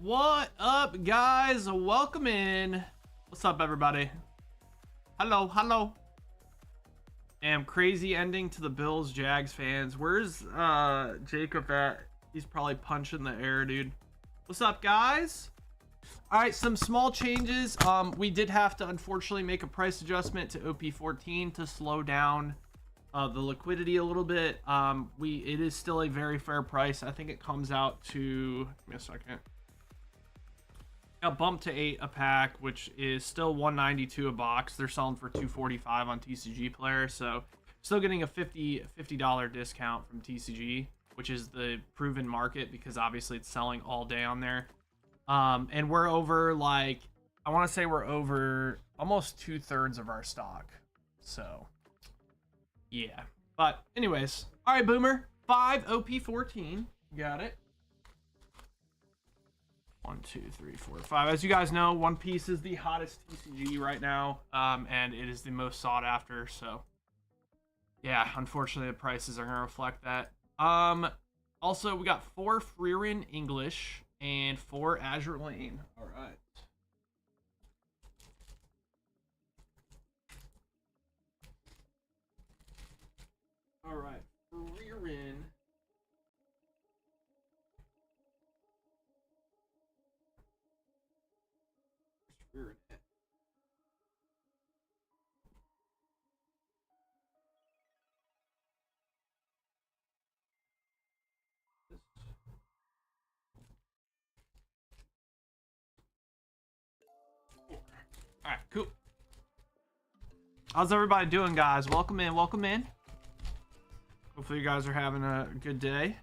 What up, guys? Welcome in. What's up, everybody? Hello. Damn, crazy ending to the Bills Jags fans. Where's Jacob at? He's probably punching the air, dude. What's up, guys? All right, some small changes. We did have to unfortunately make a price adjustment to OP14 to slow down the liquidity a little bit. It is still a very fair price. I think it comes out to, give me a second. Got bumped to 8 a pack, which is still $192 a box. They're selling for $245 on TCG Player, so still getting a $50 discount from TCG, which is the proven market because obviously it's selling all day on there. And we're over, like, I want to say we're over almost 2/3 of our stock. So yeah, but anyways, all right, Boomer, 5 OP14, got it. 1, 2, 3, 4, 5. As you guys know, One Piece is the hottest TCG right now, and it is the most sought after. So, yeah, unfortunately, the prices are going to reflect that. Also, we got 4 Freerin English and 4 Azure Lane. All right. All right, Freerin. All right, cool. How's everybody doing, guys? Welcome in. Hopefully you guys are having a good day.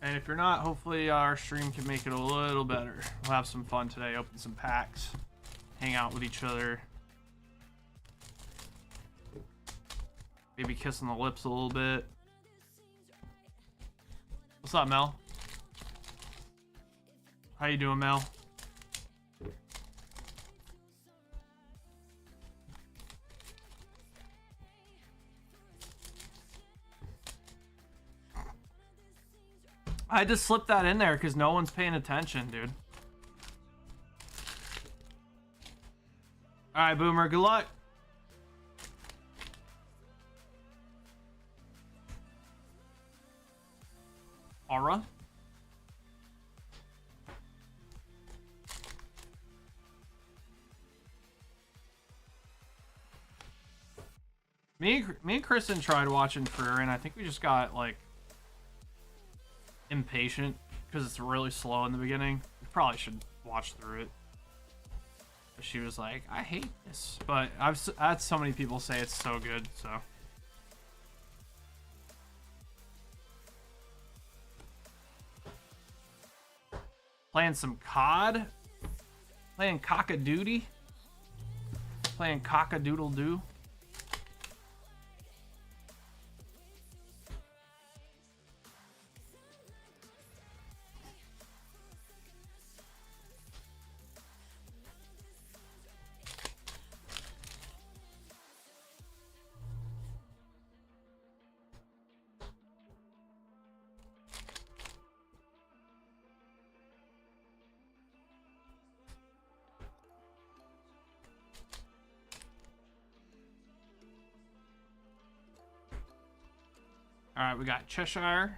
And if you're not, hopefully our stream can make it a little better. We'll have some fun today, open some packs, hang out with each other. Maybe kissing the lips a little bit. What's up, Mel? How you doing, Mel? I just slipped that in there because no one's paying attention, dude. All right, Boomer, good luck. Aura. Me and Kristen tried watching Freer, and I think we just got, like, impatient because it's really slow in the beginning. We probably should watch through it. But she was like, I hate this. But I've had so many people say it's so good, so. Playing some COD. Playing Cock-a-Doodie. Playing Cock-a-Doodle-Doo. All right, we got Cheshire.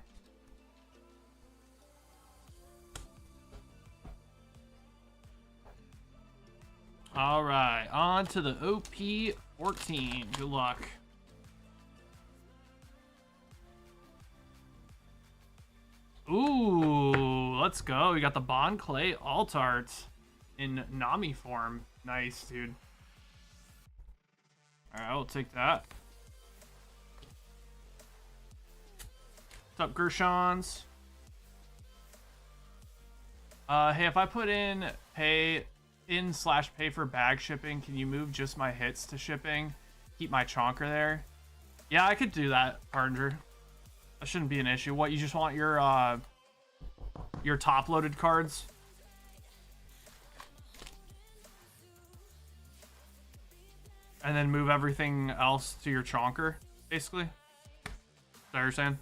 All right, on to the OP14. Good luck. Ooh, let's go. We got the Bond Clay Altart in Nami form. Nice, dude. All right, we'll take that. What's up, Gershons? Hey, if I put in pay for bag shipping, can you move just my hits to shipping? Keep my chonker there? Yeah, I could do that, Parnger. That shouldn't be an issue. What, you just want your top loaded cards? And then move everything else to your chonker, basically? Is that what you're saying?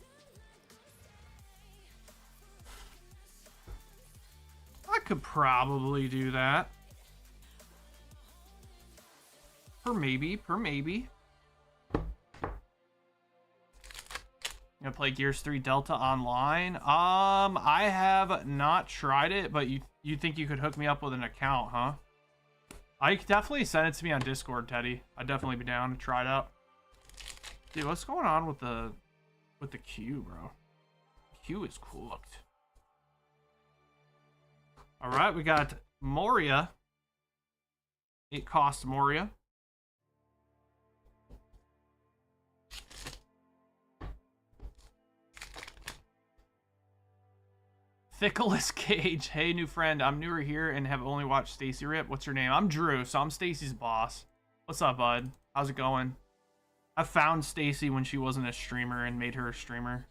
could probably do that. Per maybe. Gonna play Gears 3 Delta online. I have not tried it, but you think you could hook me up with an account, huh? I could definitely send it to me on Discord, Teddy. I'd definitely be down to try it out. Dude, what's going on with the Q, bro? Q is cooked. All right, we got Moria. It costs Moria. Thickless Cage. Hey, new friend. I'm newer here and have only watched Stacy rip. What's your name? I'm Drew, so I'm Stacy's boss. What's up, bud? How's it going? I found Stacy when she wasn't a streamer and made her a streamer.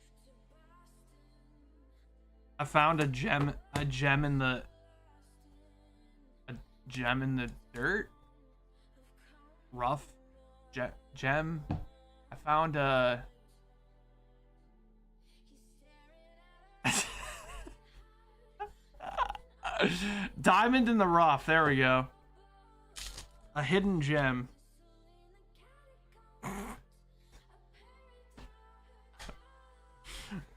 I found a gem in the dirt. Rough gem. I found a diamond in the rough. There we go. A hidden gem.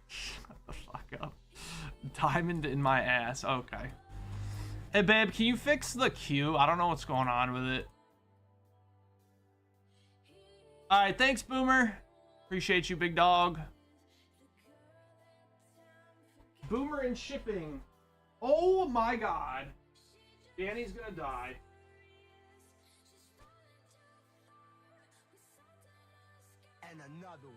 Shut the fuck up. Diamond in my ass. Okay. Hey, babe, can you fix the queue? I don't know what's going on with it. All right, thanks, Boomer. Appreciate you, big dog. Boomer and shipping. Oh my god. Danny's gonna die. And another one.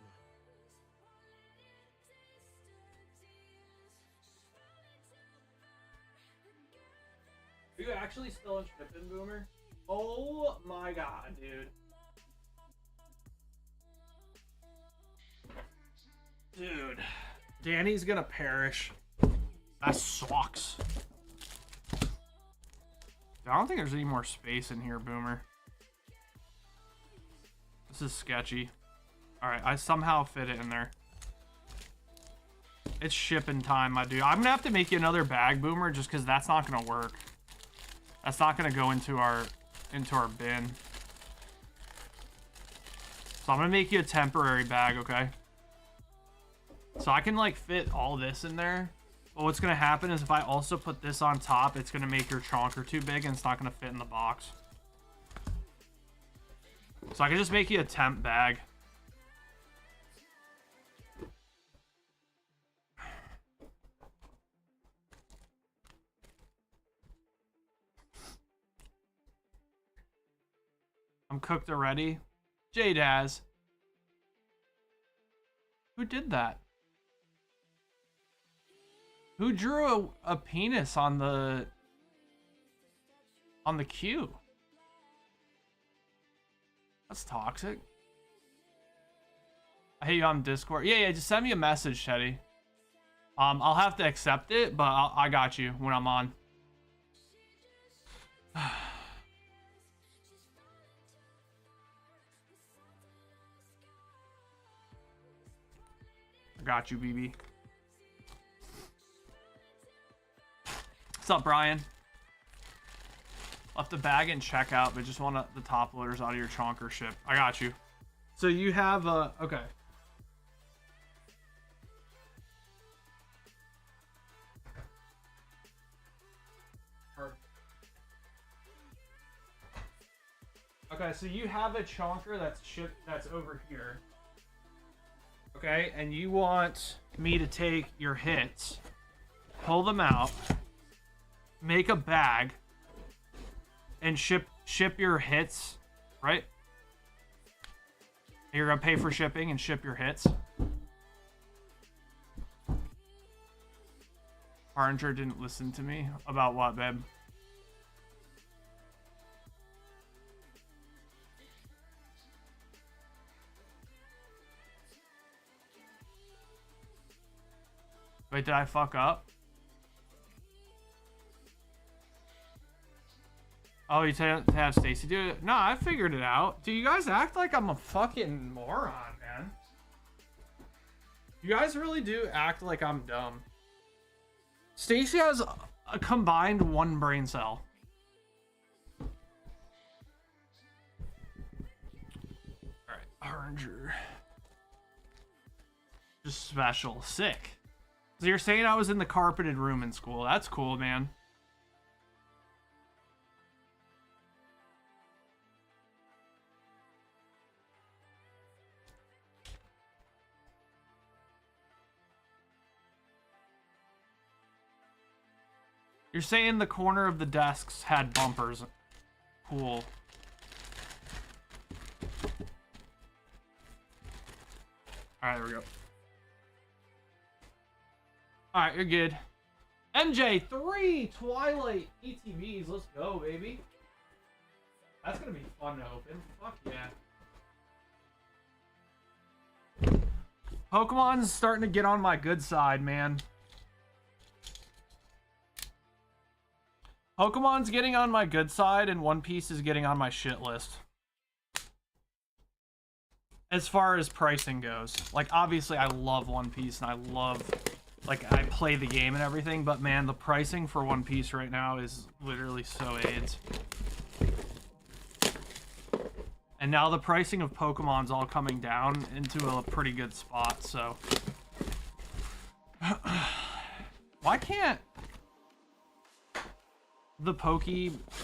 Are you actually still in shipping, Boomer? Oh my god, dude. Dude. Danny's gonna perish. That sucks. I don't think there's any more space in here, Boomer. This is sketchy. Alright, I somehow fit it in there. It's shipping time, my dude. I'm gonna have to make you another bag, Boomer, just because that's not gonna work. That's not gonna go into our bin. So I'm gonna make you a temporary bag, okay? So I can like fit all this in there. But what's gonna happen is if I also put this on top, it's gonna make your chonker too big and it's not gonna fit in the box. So I can just make you a temp bag. I'm cooked already. J-Daz. Who did that? Who drew a penis on the queue? That's toxic. I hate you on Discord. Yeah, just send me a message, Teddy. I'll have to accept it, but I got you when I'm on. I got you, BB. What's up, Brian? Left the bag and checkout, but just want the top loaders out of your chonker ship. I got you. So you have okay. Okay, so you have a chonker that's over here. Okay, and you want me to take your hits, pull them out, make a bag, and ship your hits, right? You're gonna pay for shipping and ship your hits. Harnger didn't listen to me. About what, babe? Wait, did I fuck up? Oh, you said to have Stacy do it? No, I figured it out. Do you guys act like I'm a fucking moron, man? You guys really do act like I'm dumb. Stacy has a combined 1 brain cell. Alright, Harnger. Just special. Sick. So you're saying I was in the carpeted room in school. That's cool, man. You're saying the corner of the desks had bumpers. Cool. Alright, there we go. Alright, you're good. MJ3 Twilight ETVs. Let's go, baby. That's gonna be fun to open. Fuck yeah. Pokemon's starting to get on my good side, man. Pokemon's getting on my good side, and One Piece is getting on my shit list. As far as pricing goes. Like, obviously, I love One Piece, and I love... Like, I play the game and everything, but man, the pricing for One Piece right now is literally so AIDS. And now the pricing of Pokemon's all coming down into a pretty good spot, so... Why can't... the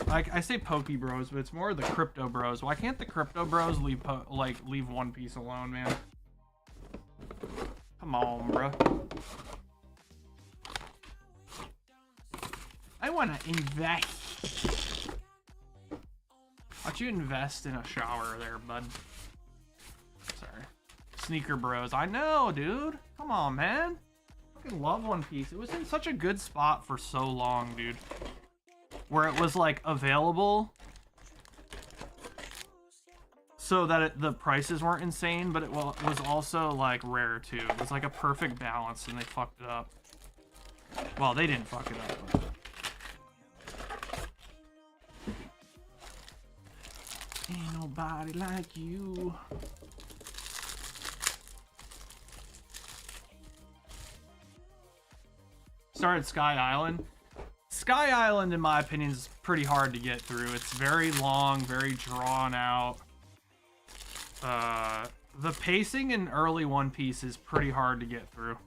I say Poke Bros, but it's more the Crypto Bros. Why can't the Crypto Bros leave One Piece alone, man? Come on, bro. I want to invest. Why'd you invest in a shower there, bud? Sorry. Sneaker Bros. I know, dude. Come on, man. I fucking love One Piece. It was in such a good spot for so long, dude. Where it was like available so that the prices weren't insane, but it was also like rare too. It was like a perfect balance, and they fucked it up. Well, they didn't fuck it up, but... Ain't nobody like you. Started Sky Island. Sky Island, in my opinion, is pretty hard to get through. It's very long, very drawn out. The pacing in early One Piece is pretty hard to get through.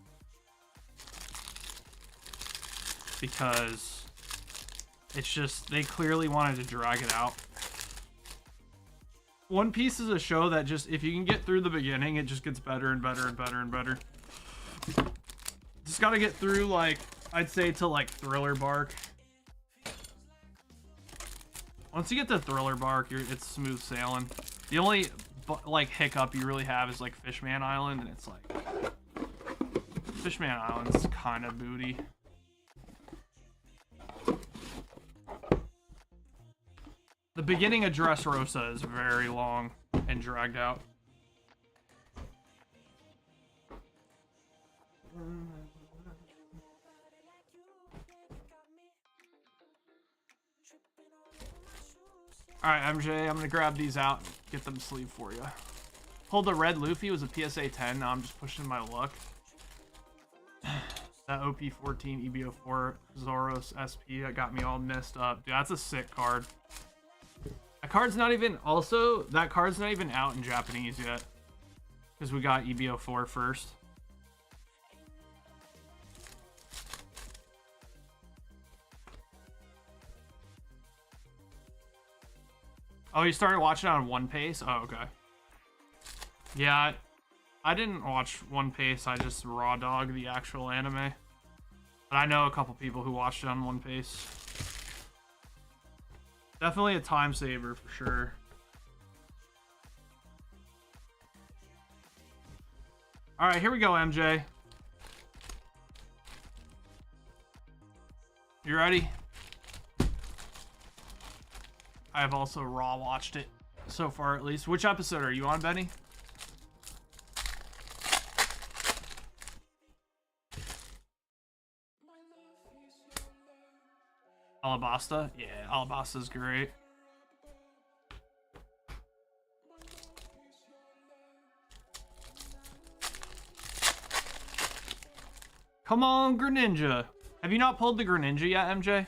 Because it's just, they clearly wanted to drag it out. One Piece is a show that just, if you can get through the beginning, it just gets better and better and better and better. Just gotta get through, like, I'd say to, like, Thriller Bark. Once you get to Thriller Bark, it's smooth sailing. The only, like, hiccup you really have is, like, Fishman Island, and it's like... Fishman Island's kind of booty. The beginning of Dressrosa is very long and dragged out. Alright, MJ, I'm gonna grab these out and get them sleeved for you. Pulled the red Luffy, was a PSA 10, now I'm just pushing my luck. That OP14 EBO4 Zoros SP, that got me all messed up. Dude, that's a sick card. That card's not even out in Japanese yet. Because we got EBO4 first. Oh, you started watching on One Piece? Oh, okay. Yeah, I didn't watch One Piece. I just raw dog the actual anime. But I know a couple people who watched it on One Piece. Definitely a time saver for sure. Alright, here we go, MJ. You ready? I have also raw watched it so far, at least. Which episode are you on, Benny? Alabasta? Yeah, Alabasta's great. Come on, Greninja. Have you not pulled the Greninja yet, MJ?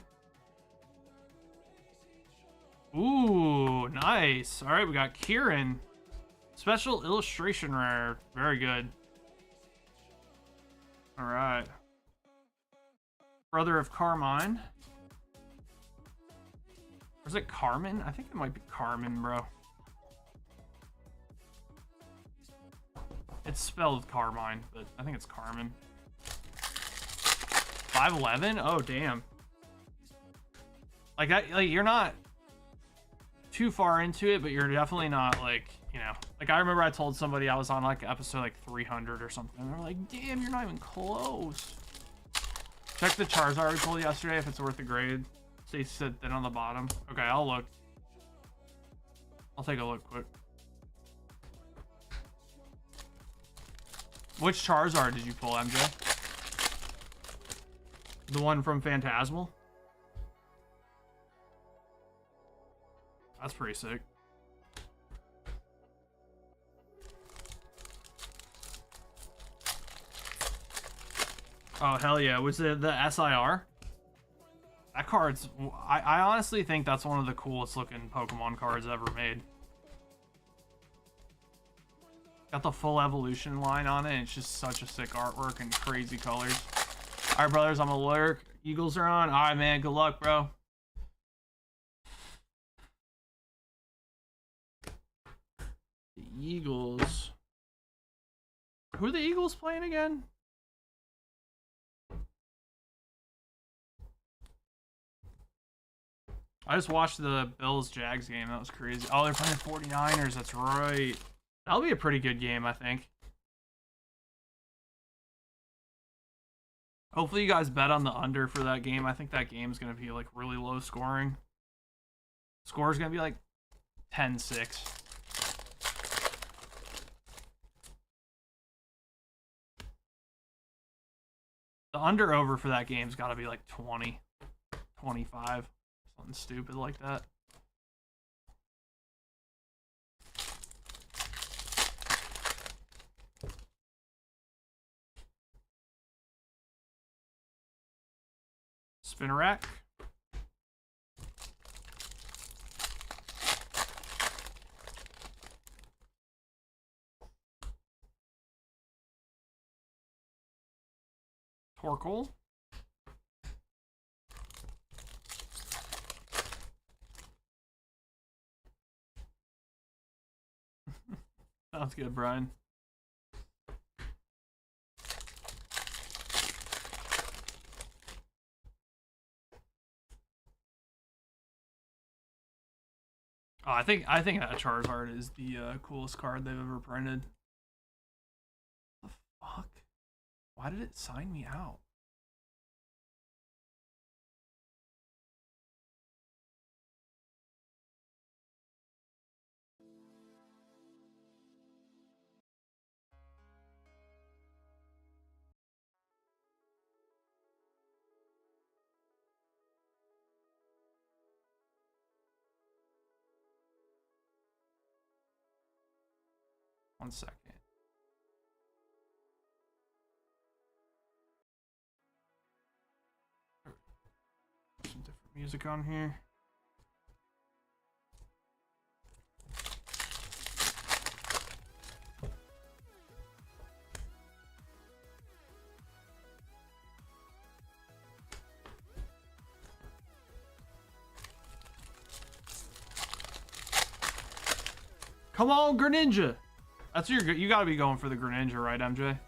Ooh, nice. All right, we got Kieran. Special illustration rare. Very good. All right. Brother of Carmine. Or is it Carmen? I think it might be Carmen, bro. It's spelled Carmine, but I think it's Carmen. 5'11"? Oh, damn. Like, you're not too far into it, but you're definitely not, like, you know. Like, I remember I told somebody I was on, like, episode, like, 300 or something. And they're like, damn, you're not even close. Check the Charizard we pulled yesterday if it's worth a grade. Stacy said then on the bottom. Okay, I'll look. I'll take a look quick. Which Charizard did you pull, MJ? The one from Phantasmal? That's pretty sick. Oh, hell yeah. Was it the SIR? That card's... I honestly think that's one of the coolest looking Pokemon cards ever made. Got the full evolution line on it, and it's just such a sick artwork and crazy colors. Alright, brothers, I'm a lurk. Eagles are on. Alright, man. Good luck, bro. The Eagles. Who are the Eagles playing again? I just watched the Bills-Jags game. That was crazy. Oh, they're playing 49ers. That's right. That'll be a pretty good game, I think. Hopefully you guys bet on the under for that game. I think that game is going to be like really low scoring. Score is going to be like 10-6. The under over for that game's got to be like 20, 25. Something stupid like that. Spin rack. Torkoal. Sounds good, Brian. Oh, I think that Charizard is the coolest card they've ever printed. What the fuck? Why did it sign me out? One second. Some different music on here. Come on, Greninja! That's your. You gotta be going for the Greninja, right, MJ?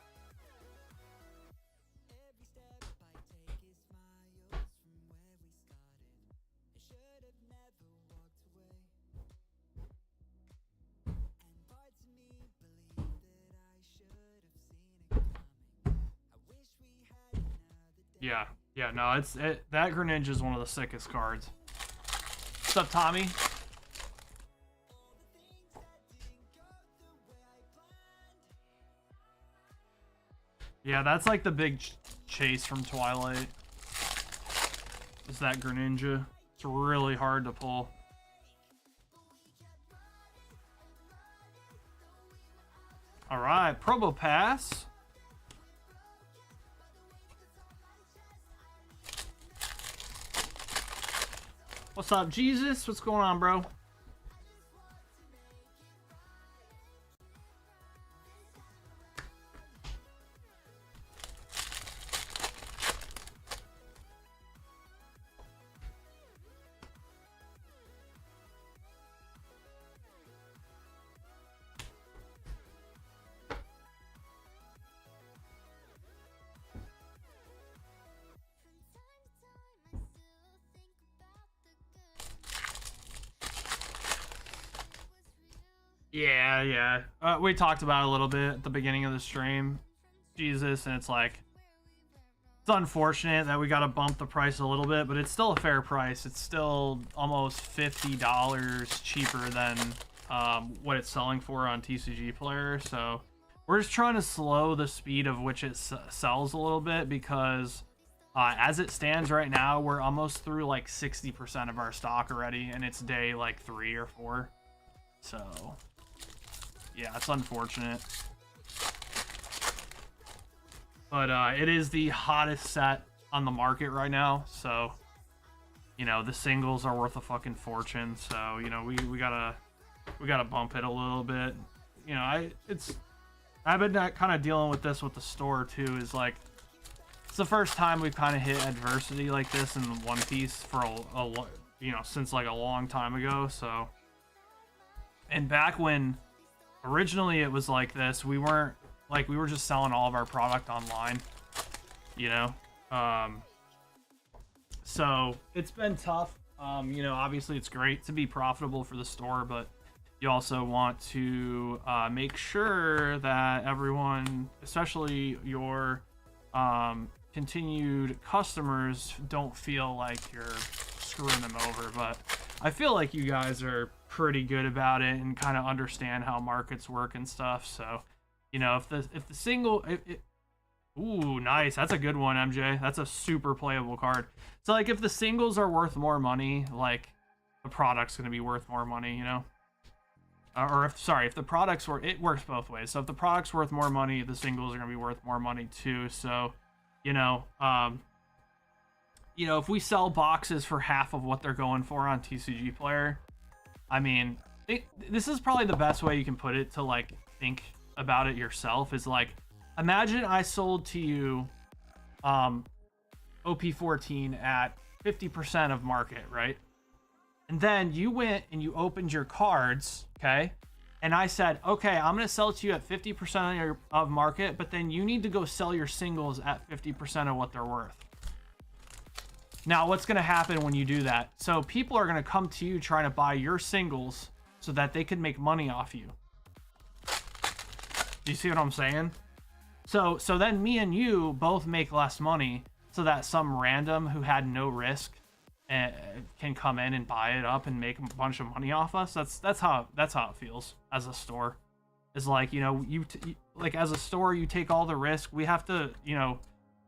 Yeah, no, that Greninja is one of the sickest cards. What's up, Tommy? Yeah, that's like the big chase from Twilight. Is that Greninja? It's really hard to pull. All right, Probo Pass. What's up, Jesus? What's going on, bro? Yeah. We talked about it a little bit at the beginning of the stream, Jesus, and it's like, it's unfortunate that we got to bump the price a little bit, but it's still a fair price. It's still almost $50 cheaper than what it's selling for on TCG Player. So we're just trying to slow the speed of which it sells a little bit, because as it stands right now, we're almost through like 60% of our stock already, and it's day like 3 or 4. So yeah, it's unfortunate. But it is the hottest set on the market right now, so you know the singles are worth a fucking fortune. So you know we gotta bump it a little bit. You know I've been kind of dealing with this with the store too. Is like it's the first time we've kind of hit adversity like this in One Piece for a you know, since like a long time ago. So, and back when originally it was like this, we were just selling all of our product online, you know. So it's been tough. You know, obviously it's great to be profitable for the store, but you also want to make sure that everyone, especially your continued customers, don't feel like you're screwing them over. But I feel like you guys are pretty good about it and kind of understand how markets work and stuff. So, you know, if the single, ooh, nice. That's a good one, MJ. That's a super playable card. So like if the singles are worth more money, like the product's going to be worth more money, you know? Or if the products were, it works both ways. So if the product's worth more money, the singles are going to be worth more money too. So, you know, if we sell boxes for half of what they're going for on TCG Player, I mean, this is probably the best way you can put it to like think about it yourself. Is like, imagine I sold to you OP14 at 50% of market, right? And then you went and you opened your cards, okay? And I said, okay, I'm going to sell it to you at 50% of market, but then you need to go sell your singles at 50% of what they're worth. Now, what's going to happen when you do that? So people are going to come to you trying to buy your singles so that they can make money off you. Do you see what I'm saying? So then me and you both make less money, so that some random who had no risk can come in and buy it up and make a bunch of money off us. That's how it feels as a store. Is like, you know, like as a store, you take all the risk. We have to, you know,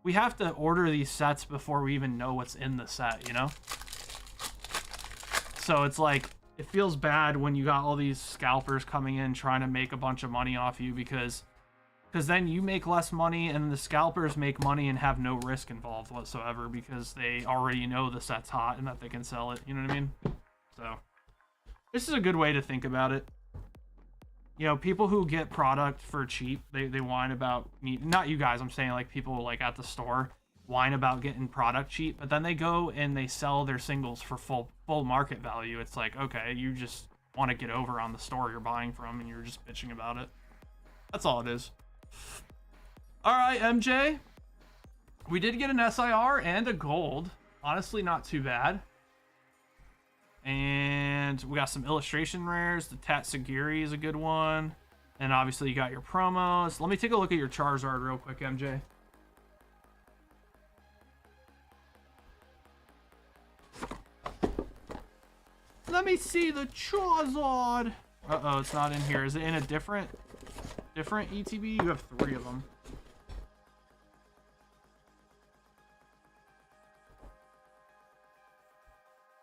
we have to order these sets before we even know what's in the set, you know? So it's like, it feels bad when you got all these scalpers coming in trying to make a bunch of money off you, because then you make less money and the scalpers make money and have no risk involved whatsoever, because they already know the set's hot and that they can sell it. You know what I mean? So this is a good way to think about it. You know, people who get product for cheap, they whine about, not you guys, I'm saying like people like at the store whine about getting product cheap, but then they go and they sell their singles for full market value. It's like, okay, you just want to get over on the store you're buying from and you're just bitching about it. That's all it is. All right, MJ, we did get an SIR and a gold. Honestly, not too bad. And we got some illustration rares. The Tatsugiri is a good one. And obviously you got your promos. Let me take a look at your Charizard real quick, MJ. Let me see the Charizard. Uh-oh, it's not in here. Is it in a different ETB? You have 3 of them.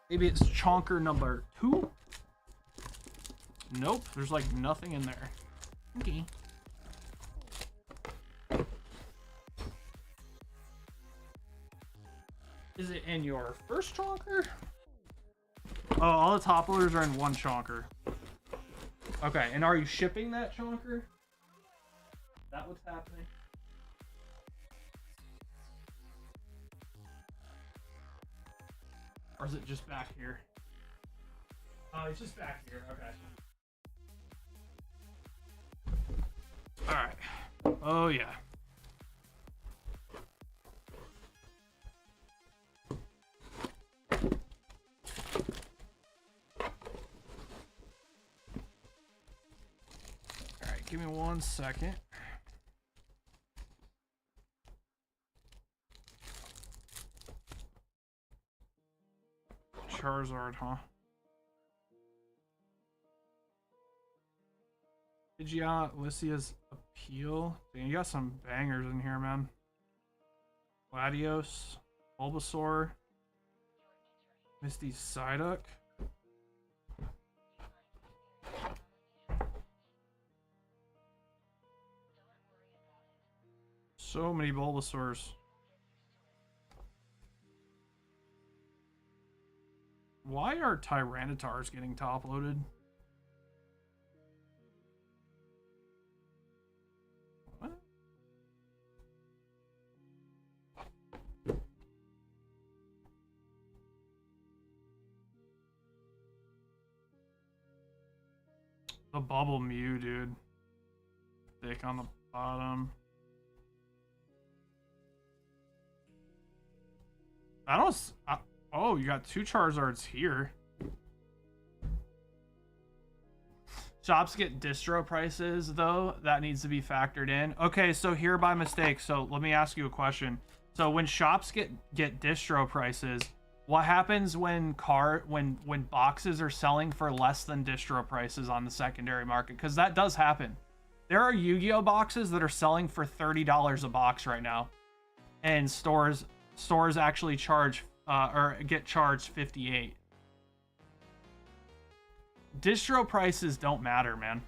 Maybe it's Chonker number 2? Nope, there's like nothing in there. Okay. Is it in your first Chonker? Oh, all the top loaders are in one chonker. Okay, and are you shipping that chonker? Is that what's happening? Or is it just back here? Oh, it's just back here. Okay. Alright. Oh, yeah. Alright, give me 1 second. Charizard, huh? Pidgeot, Lycia's Appeal. Dang, you got some bangers in here, man. Gladios, Bulbasaur, Misty Psyduck. So many Bulbasaurs. Why are Tyrannitars getting top loaded? What? The Bubble Mew, dude. Thick on the bottom. I don't... oh, you got 2 Charizards here. Shops get distro prices, though. That needs to be factored in. Okay, so here by mistake. So let me ask you a question. So when shops get distro prices, what happens when boxes are selling for less than distro prices on the secondary market? Because that does happen. There are Yu-Gi-Oh boxes that are selling for $30 a box right now, and stores actually charge or get charged 58. Distro prices don't matter, man.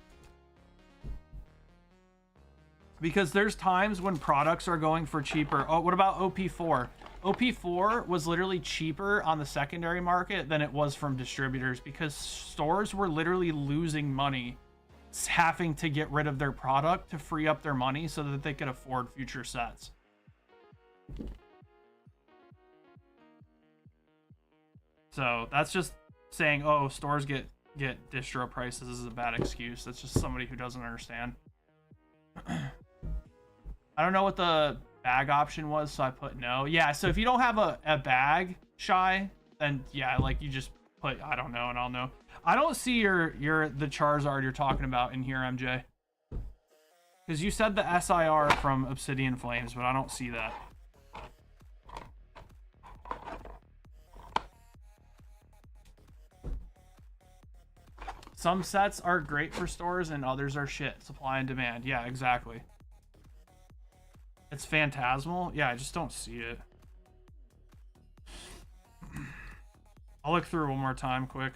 Because there's times when products are going for cheaper. Oh, what about OP4? OP4 was literally cheaper on the secondary market than it was from distributors because stores were literally losing money having to get rid of their product to free up their money so that they could afford future sets. So that's just saying, oh, stores get distro prices is a bad excuse. That's just somebody who doesn't understand. I don't know what the bag option was, so I put no. Yeah, so if you don't have a bag, Shy, then yeah, like you just put I don't know and I'll know. I don't see the Charizard you're talking about in here, MJ. Because you said the SIR from Obsidian Flames, but I don't see that. Some sets are great for stores and others are shit. Supply and demand. Yeah, exactly. It's Phantasmal? Yeah, I just don't see it. I'll look through one more time quick.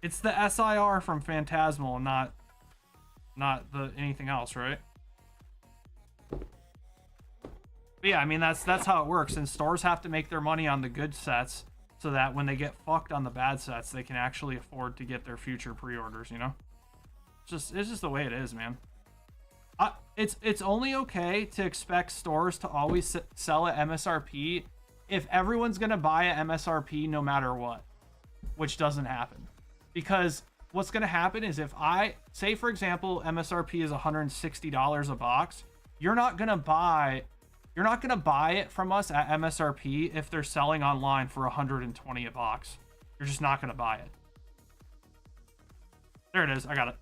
It's the SIR from Phantasmal, not the anything else, right? But yeah, I mean that's how it works. And stores have to make their money on the good sets so that when they get fucked on the bad sets, they can actually afford to get their future pre-orders, you know? It's just the way it is, man. It's only okay to expect stores to always sell at MSRP if everyone's gonna buy at MSRP no matter what, which doesn't happen. Because what's gonna happen is if I say, for example, MSRP is $160 a box, you're not gonna buy it from us at MSRP if they're selling online for $120 a box. You're just not gonna buy it. There it is. I got it.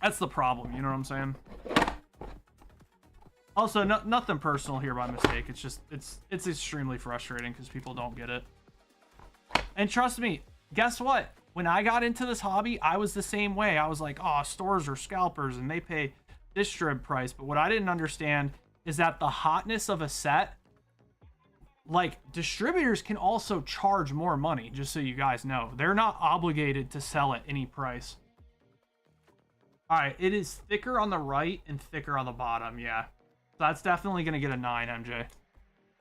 That's the problem. You know what I'm saying? Also, nothing personal here by mistake. It's just it's extremely frustrating because people don't get it. And trust me, guess what? When I got into this hobby, I was the same way. I was like, oh, stores are scalpers and they pay this strip price. But what I didn't understand is that the hotness of a set, like, distributors can also charge more money, just so you guys know. They're not obligated to sell at any price. All right, it is thicker on the right and thicker on the bottom, yeah. So that's definitely going to get a 9, MJ.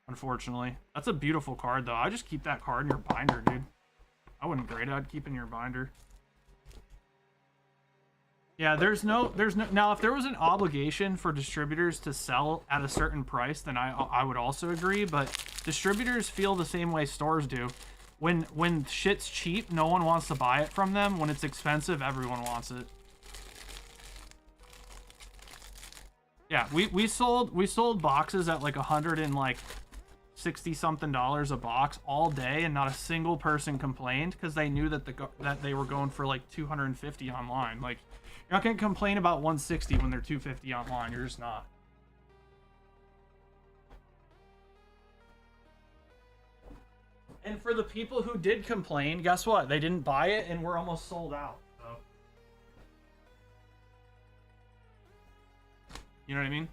unfortunately. That's a beautiful card, though. I just keep that card in your binder, dude. I wouldn't grade it. I'd keep it in your binder. Yeah, there's no, now if there was an obligation for distributors to sell at a certain price, then I would also agree, but distributors feel the same way stores do. When shit's cheap, no one wants to buy it from them. When it's expensive, everyone wants it. Yeah, we sold boxes at like $160 something a box all day, and not a single person complained because they knew that that they were going for like 250 online. Like, you're not gonna complain about 160 when they're 250 online. You're just not. And for the people who did complain, guess what? They didn't buy it, and we're almost sold out. So, you know what I mean?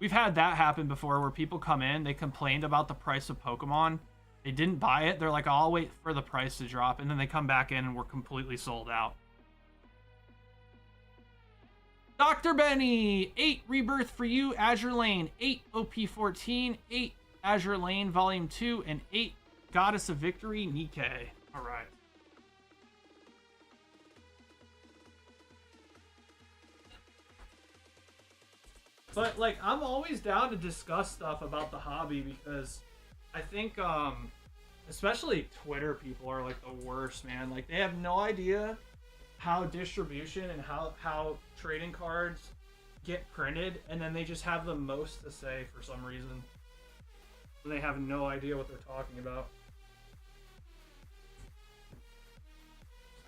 We've had that happen before where people come in, they complained about the price of Pokemon. They didn't buy it. They're like, oh, I'll wait for the price to drop. And then they come back in and we're completely sold out. Dr. Benny, 8 Rebirth for you, Azure Lane, 8 OP14, 8 Azure Lane Volume 2, and 8 Goddess of Victory, Nikkei. All right. But, like, I'm always down to discuss stuff about the hobby because I think, especially Twitter people are, like, the worst, man. Like, they have no idea how distribution and how trading cards get printed, and then they just have the most to say for some reason. And they have no idea what they're talking about.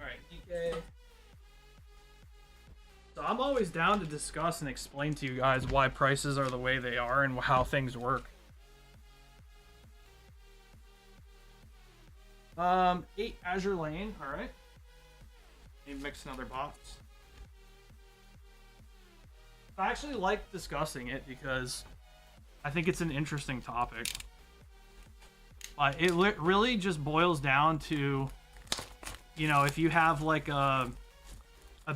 Alright, Nikkei. So I'm always down to discuss and explain to you guys why prices are the way they are and how things work. 8 Azure Lane, alright. Need to mix another box. I actually like discussing it because I think it's an interesting topic. It really just boils down to, you know, if you have like a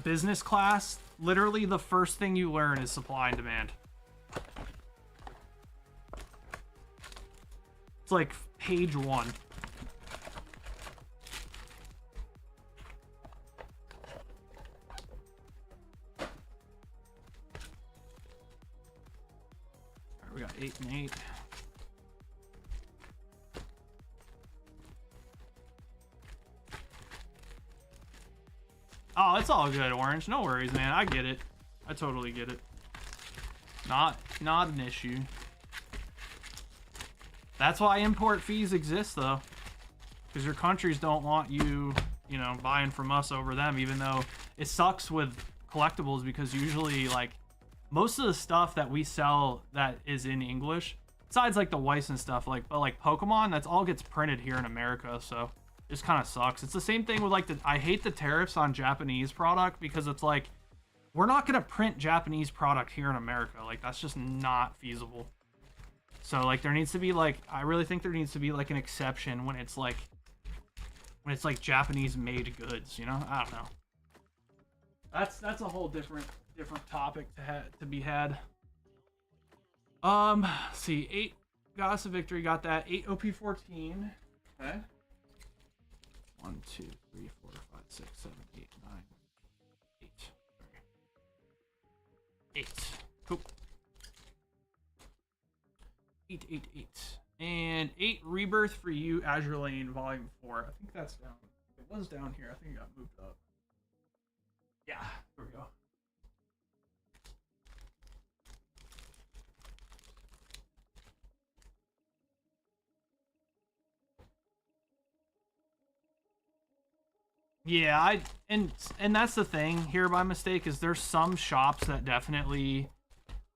business class, literally the first thing you learn is supply and demand. It's like page 1. We got 8 and 8. Oh, it's all good, Orange. No worries, man. I get it. I totally get it. Not an issue. That's why import fees exist, though. Because your countries don't want you, you know, buying from us over them, even though it sucks with collectibles because usually, like, most of the stuff that we sell that is in English, besides like the Weiss and stuff, like, but like Pokemon, that's all gets printed here in America, so it just kind of sucks. It's the same thing with like I hate the tariffs on Japanese product because it's like, we're not gonna print Japanese product here in America. Like, that's just not feasible. So like there needs to be like, I really think there needs to be like an exception when it's like Japanese made goods, you know? I don't know. That's a whole different topic to be had. Let's see, 8 Goddess of Victory, got that. 8 OP14. Okay. 1, 2, 3, 4, 5, 6, 7, 8, 9, 8. Sorry. 8. Cool. 8, 8, 8. And 8 Rebirth for you, Azure Lane Volume 4. I think that's down. It was down here. I think it got moved up. Yeah, there we go. Yeah, and that's the thing here by mistake is there's some shops that definitely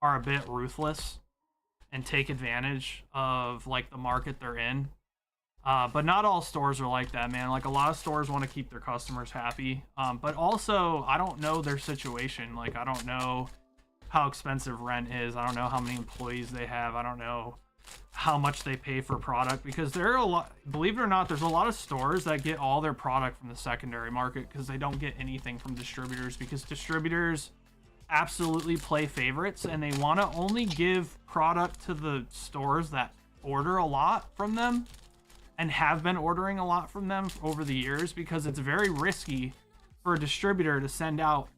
are a bit ruthless and take advantage of like the market they're in. But not all stores are like that, man. Like a lot of stores want to keep their customers happy. But also I don't know their situation. Like I don't know how expensive rent is. I don't know how many employees they have. I don't know how much they pay for product because there are a lot, believe it or not, there's a lot of stores that get all their product from the secondary market because they don't get anything from distributors because distributors absolutely play favorites and they want to only give product to the stores that order a lot from them and have been ordering a lot from them over the years, because it's very risky for a distributor to send out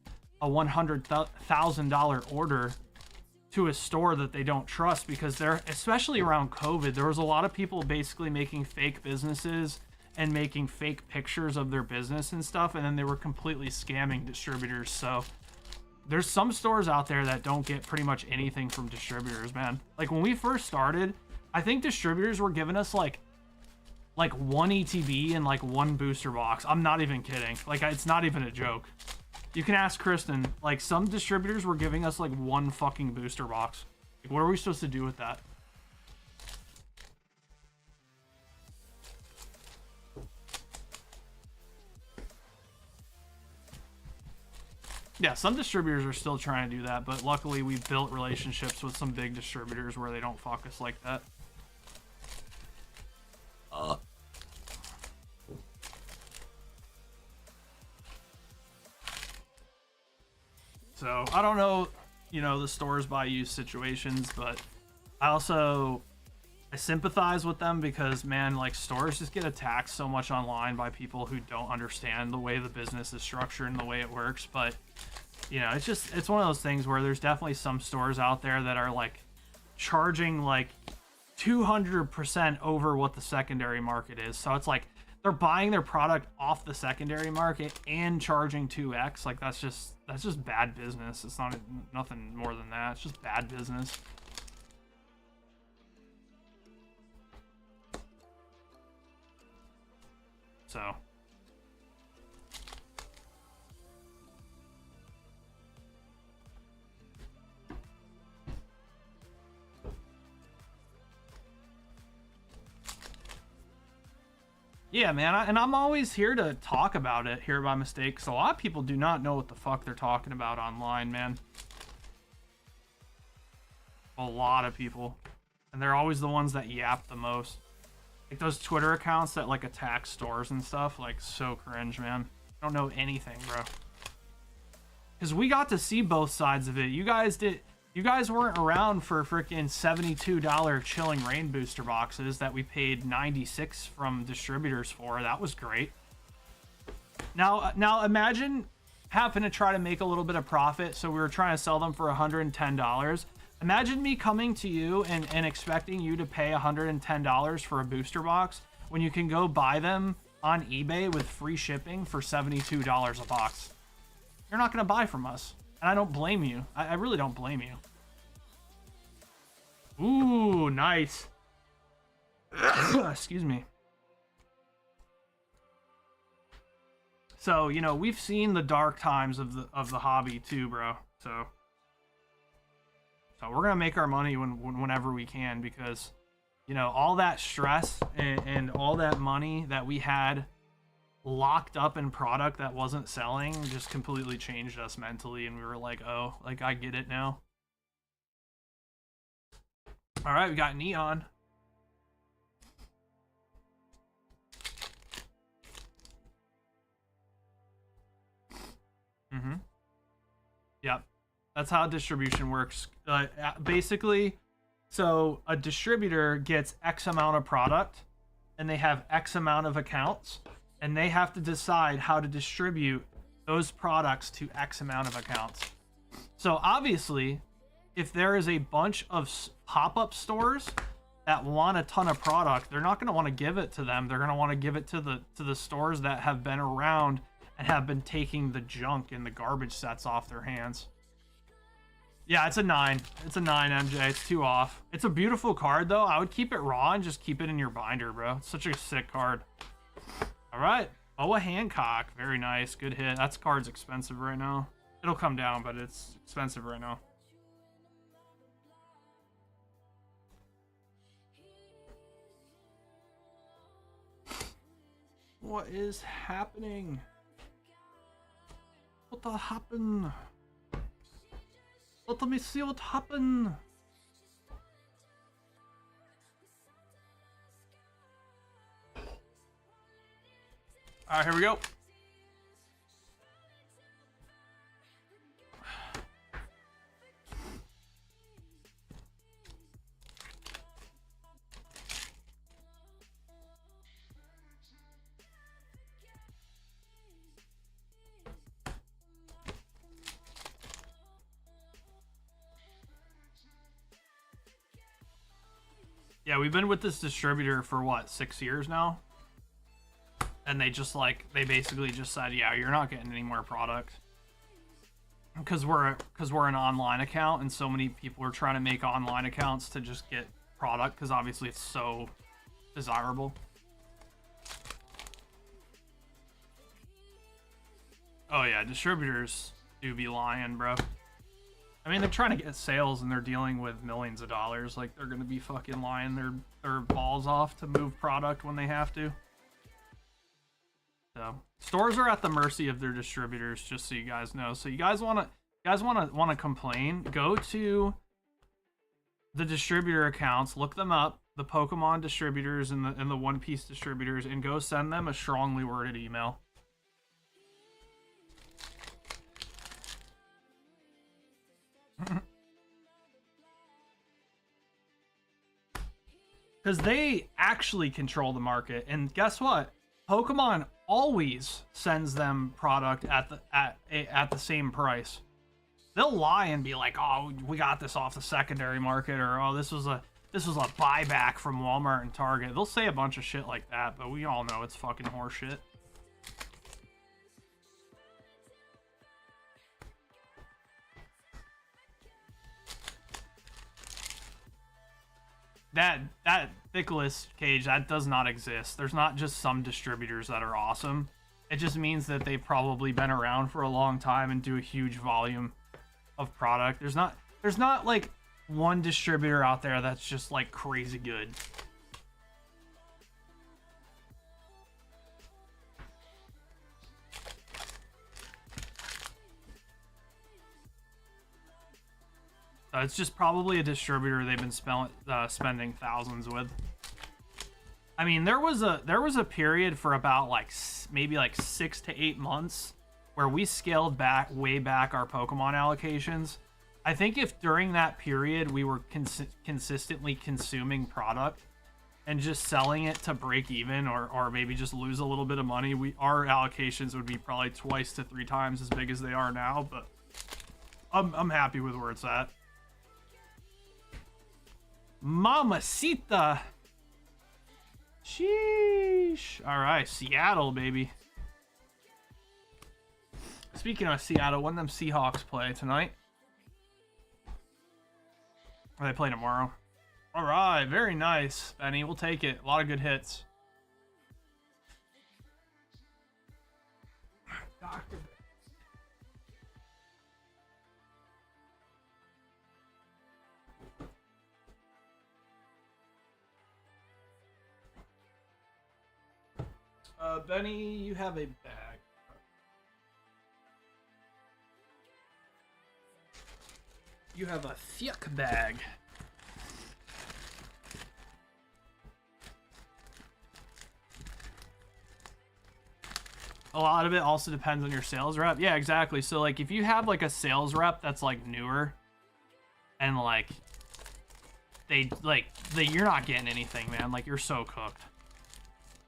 a $100,000 order to a store that they don't trust, because they're, especially around COVID, there was a lot of people basically making fake businesses and making fake pictures of their business and stuff, and then they were completely scamming distributors. So there's some stores out there that don't get pretty much anything from distributors, man. Like when we first started, I think distributors were giving us like one ETB and like one booster box. I'm not even kidding. Like, it's not even a joke. You can ask Kristen. Like, some distributors were giving us like one fucking booster box. Like, what are we supposed to do with that? Yeah, some distributors are still trying to do that, but luckily we've built relationships with some big distributors where they don't fuck us like that. So, I don't know, you know, the stores by you situations, but I sympathize with them, because, man, like, stores just get attacked so much online by people who don't understand the way the business is structured and the way it works. But, you know, it's one of those things where there's definitely some stores out there that are, like, charging, like, 200% over what the secondary market is. So it's like they're buying their product off the secondary market and charging 2x. Like, that's just bad business. It's not nothing more than that. It's just bad business. So yeah, man, and I'm always here to talk about it here by mistake, because a lot of people do not know what the fuck they're talking about online, man. A lot of people. And they're always the ones that yap the most. Like those Twitter accounts that like attack stores and stuff, like, so cringe, man. I don't know anything, bro. Because we got to see both sides of it. You guys weren't around for freaking $72 Chilling Rain booster boxes that we paid $96 from distributors for. That was great. Now imagine having to try to make a little bit of profit. So we were trying to sell them for $110. Imagine me coming to you and expecting you to pay $110 for a booster box when you can go buy them on eBay with free shipping for $72 a box. You're not going to buy from us. And I don't blame you. I really don't blame you. Ooh, nice. Excuse me. So, you know, we've seen the dark times of the hobby too, bro. So we're gonna make our money whenever we can, because, you know, all that stress and all that money that we had locked up in product that wasn't selling just completely changed us mentally, and we were like, oh, like, I get it now. All right, we got Neon. Yep, that's how distribution works. Basically, so a distributor gets X amount of product and they have X amount of accounts, and they have to decide how to distribute those products to X amount of accounts. So obviously, if there is a bunch of pop-up stores that want a ton of product, they're not going to want to give it to them. They're going to want to give it to the stores that have been around and have been taking the junk and the garbage sets off their hands. Yeah, it's a 9. It's a 9, MJ. It's 2 off. It's a beautiful card, though. I would keep it raw and just keep it in your binder, bro. It's such a sick card. All right. Oa Hancock. Very nice. Good hit. That card's expensive right now. It'll come down, but it's expensive right now. What is happening? What the happened? Let me see what happened. All right, here we go. Yeah, we've been with this distributor for what, 6 years now? And they just like, they basically just said, yeah, you're not getting any more product. Because we're an online account, and so many people are trying to make online accounts to just get product, because obviously it's so desirable. Oh yeah, distributors do be lying, bro. I mean, they're trying to get sales, and they're dealing with millions of dollars. Like, they're gonna be fucking lying their balls off to move product when they have to. So stores are at the mercy of their distributors, just so you guys know. So you guys wanna complain, go to the distributor accounts, look them up, the Pokemon distributors and the One Piece distributors, and go send them a strongly worded email. Because they actually control the market, and guess what? Pokemon always sends them product at the same price. They'll lie and be like, "Oh, we got this off the secondary market," or "Oh, this was a buyback from Walmart and Target." They'll say a bunch of shit like that, but we all know it's fucking horseshit. That thick list cage, that does not exist. There's not just some distributors that are awesome. It just means that they've probably been around for a long time and do a huge volume of product. There's not like one distributor out there that's just like crazy good. It's just probably a distributor they've been spending thousands with. I mean, there was a period for about maybe 6 to 8 months where we scaled way back our Pokemon allocations. I think if during that period we were consistently consuming product and just selling it to break even, or maybe just lose a little bit of money, our allocations would be probably 2 to 3 times as big as they are now. But I'm happy with where it's at. Mamacita. Sheesh. All right, Seattle, baby. Speaking of Seattle, when them Seahawks play tonight? Or they play tomorrow? All right, very nice, Benny. We'll take it. A lot of good hits. Doctor. Benny, you have a bag. You have a thick bag. A lot of it also depends on your sales rep. Yeah, exactly. So like if you have like a sales rep that's like newer and like you're not getting anything, man. Like you're so cooked.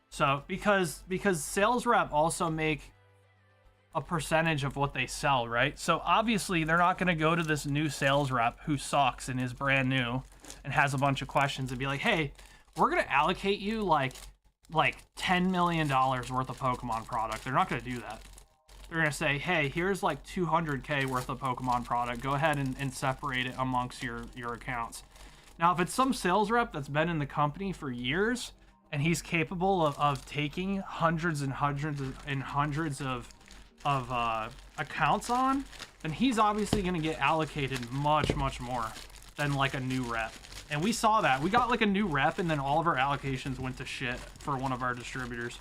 So because sales rep also make a percentage of what they sell, right? So obviously they're not going to go to this new sales rep who sucks and is brand new and has a bunch of questions and be like, "Hey, we're going to allocate you like $10 million worth of Pokemon product." They're not going to do that. They're going to say, "Hey, here's like 200K worth of Pokemon product. Go ahead and separate it amongst your accounts." Now, if it's some sales rep that's been in the company for years and he's capable of taking hundreds and hundreds of accounts on, then he's obviously going to get allocated much more than like a new rep. And we saw that. We got like a new rep and then all of our allocations went to shit for one of our distributors.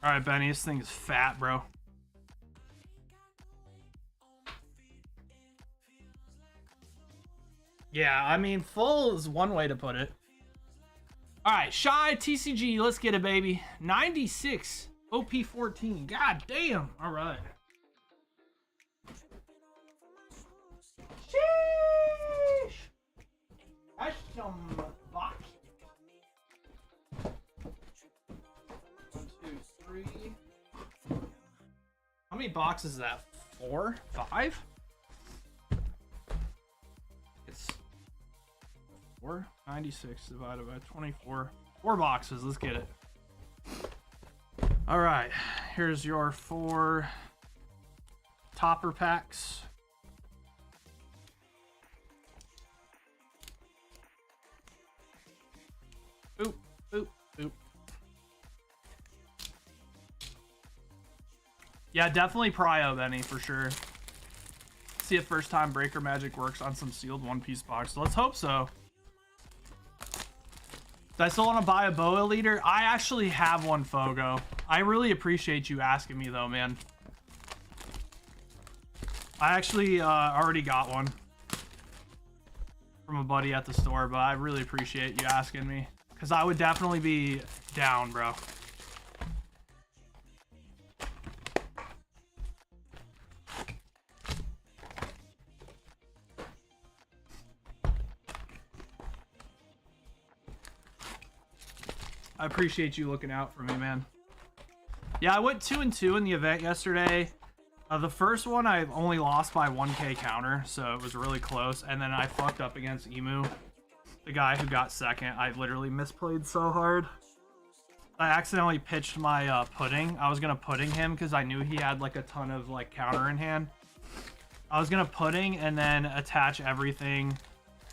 All right, Benny, this thing is fat, bro. Yeah, I mean, full is one way to put it. All right, Shy TCG, let's get it, baby. 96 OP14. God damn. All right. Sheesh. That's some box. 1, 2, 3. How many boxes is that? 4? 5? 496 divided by 24. 4 boxes. Let's get it. All right. Here's your 4 topper packs. Oop, oop, oop. Yeah, definitely Prio, Benny, for sure. See if first time Breaker Magic works on some sealed One Piece box. Let's hope so. Do I still want to buy a Boa leader? I actually have one, Fogo. I really appreciate you asking me, though, man. I actually already got one from a buddy at the store, but I really appreciate you asking me. Because I would definitely be down, bro. I appreciate you looking out for me, man. Yeah, I went 2-2 in the event yesterday. The first one I only lost by 1k counter, so it was really close. And then I fucked up against Emu, the guy who got second. I literally misplayed so hard. I accidentally pitched my pudding. I was gonna pudding him because I knew he had like a ton of like counter in hand. I was gonna pudding and then attach everything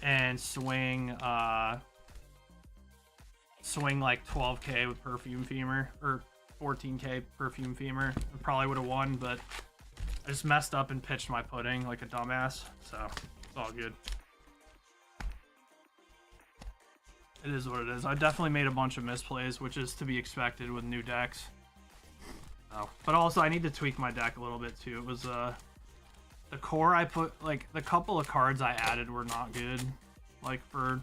and swing swing like 12k with Perfume Femur, or 14k Perfume Femur. I probably would have won, but I just messed up and pitched my pudding like a dumbass, so it's all good. It is what it is. I definitely made a bunch of misplays, which is to be expected with new decks. Oh. But also I need to tweak my deck a little bit too. It was the core I put, like the couple of cards I added were not good, like for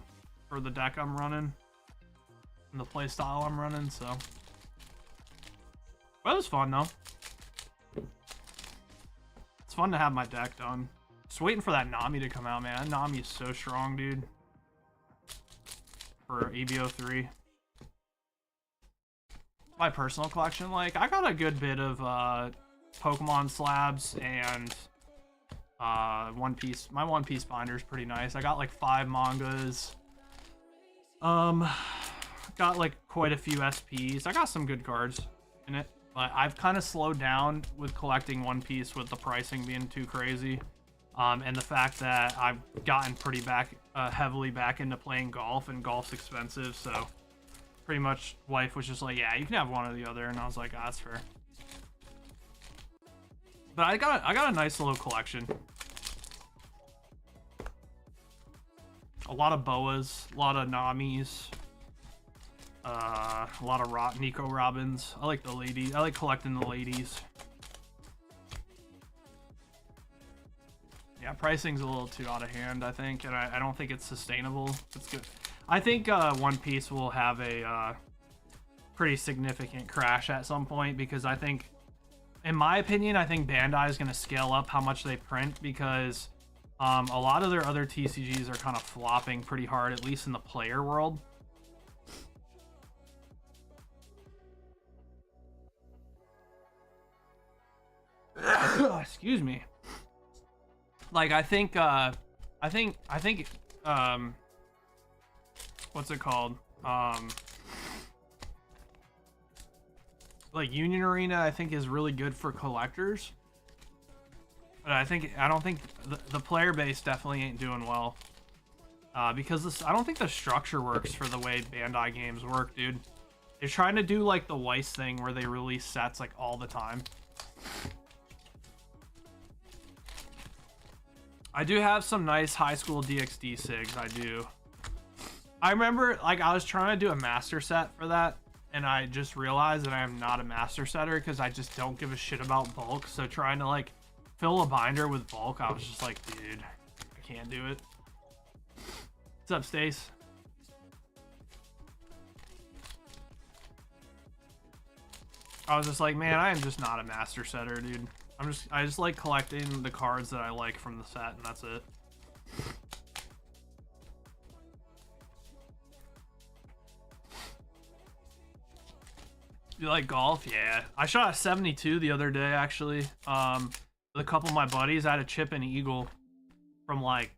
the deck I'm running and the play style I'm running, so. Well, it was fun though. It's fun to have my deck done. Just waiting for that Nami to come out, man. That Nami is so strong, dude. For EBO3. My personal collection, like, I got a good bit of Pokemon slabs and One Piece. My One Piece binder is pretty nice. I got like 5 mangas. Got like quite a few SPs. I got some good cards in it, but I've kind of slowed down with collecting One Piece with the pricing being too crazy. And the fact that I've gotten pretty heavily back into playing golf, and golf's expensive, so pretty much wife was just like, yeah, you can have one or the other, and I was like, ah, that's fair. But I got a nice little collection. A lot of Boas, a lot of Namis, a lot of Nico Robins. I like the ladies. I like collecting the ladies. Yeah, pricing's a little too out of hand, I think, and I don't think it's sustainable. It's good. I think One Piece will have a pretty significant crash at some point, because I think, in my opinion, I think Bandai is going to scale up how much they print, because a lot of their other TCGs are kind of flopping pretty hard, at least in the player world. Excuse me. Like, I think what's it called? Like Union Arena, I think is really good for collectors. But I don't think the player base definitely ain't doing well. Because I don't think the structure works for the way Bandai games work, dude. They're trying to do like the Weiss thing where they release sets like all the time. I do have some nice high school DxD SIGs, I do. I remember, like, I was trying to do a master set for that, and I just realized that I am not a master setter because I just don't give a shit about bulk. So trying to, like, fill a binder with bulk, I was just like, dude, I can't do it. What's up, Stace? I was just like, man, I am just not a master setter, dude. I just like collecting the cards that I like from the set, and that's it. You like golf? Yeah. I shot a 72 the other day, actually. With a couple of my buddies. I had a chip and eagle from like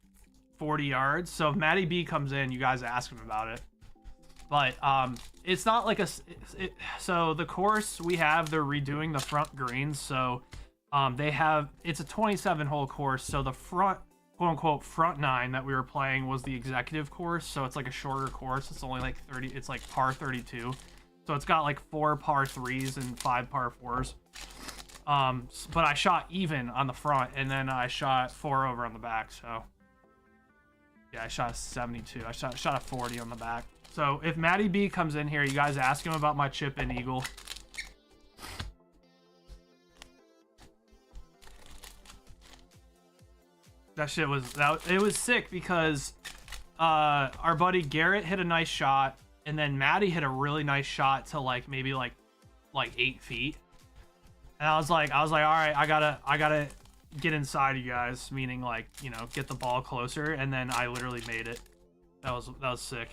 40 yards. So if Matty B comes in, you guys ask him about it. But it's not like so the course we have, they're redoing the front greens. So it's a 27 hole course. So the front, quote unquote, front 9 that we were playing was the executive course. So it's like a shorter course. It's only like 30, it's like par 32. So it's got like 4 par 3s and 5 par 4s. But I shot even on the front, and then I shot 4 over on the back. So yeah, I shot a 72. I shot a 40 on the back. So if Matty B comes in here, you guys ask him about my chip in eagle. That shit was it was sick because our buddy Garrett hit a nice shot, and then Matty hit a really nice shot to like maybe like 8 feet. And I was like, all right, I gotta get inside you guys, meaning like, you know, get the ball closer, and then I literally made it. That was sick.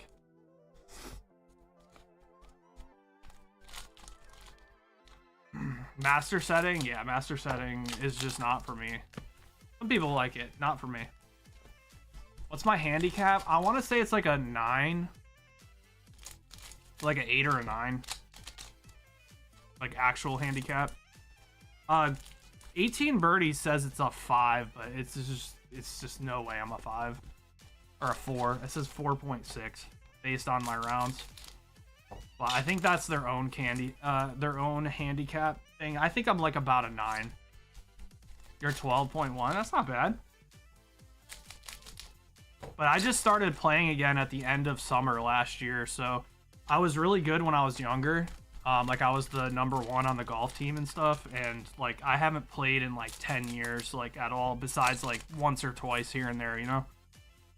Master setting, yeah, master setting is just not for me. Some people like it, not for me. What's my handicap? I want to say it's like a 9, like an 8 or a 9, like actual handicap. 18 birdies says it's a 5, but it's just no way I'm a 5 or a 4. It says 4.6 based on my rounds. Well, I think that's their own their own handicap thing. I think I'm like about a 9. You're 12.1. That's not bad. But I just started playing again at the end of summer last year, so I was really good when I was younger. Like I was the #1 on the golf team and stuff, and like I haven't played in like 10 years, like at all, besides like once or twice here and there, you know.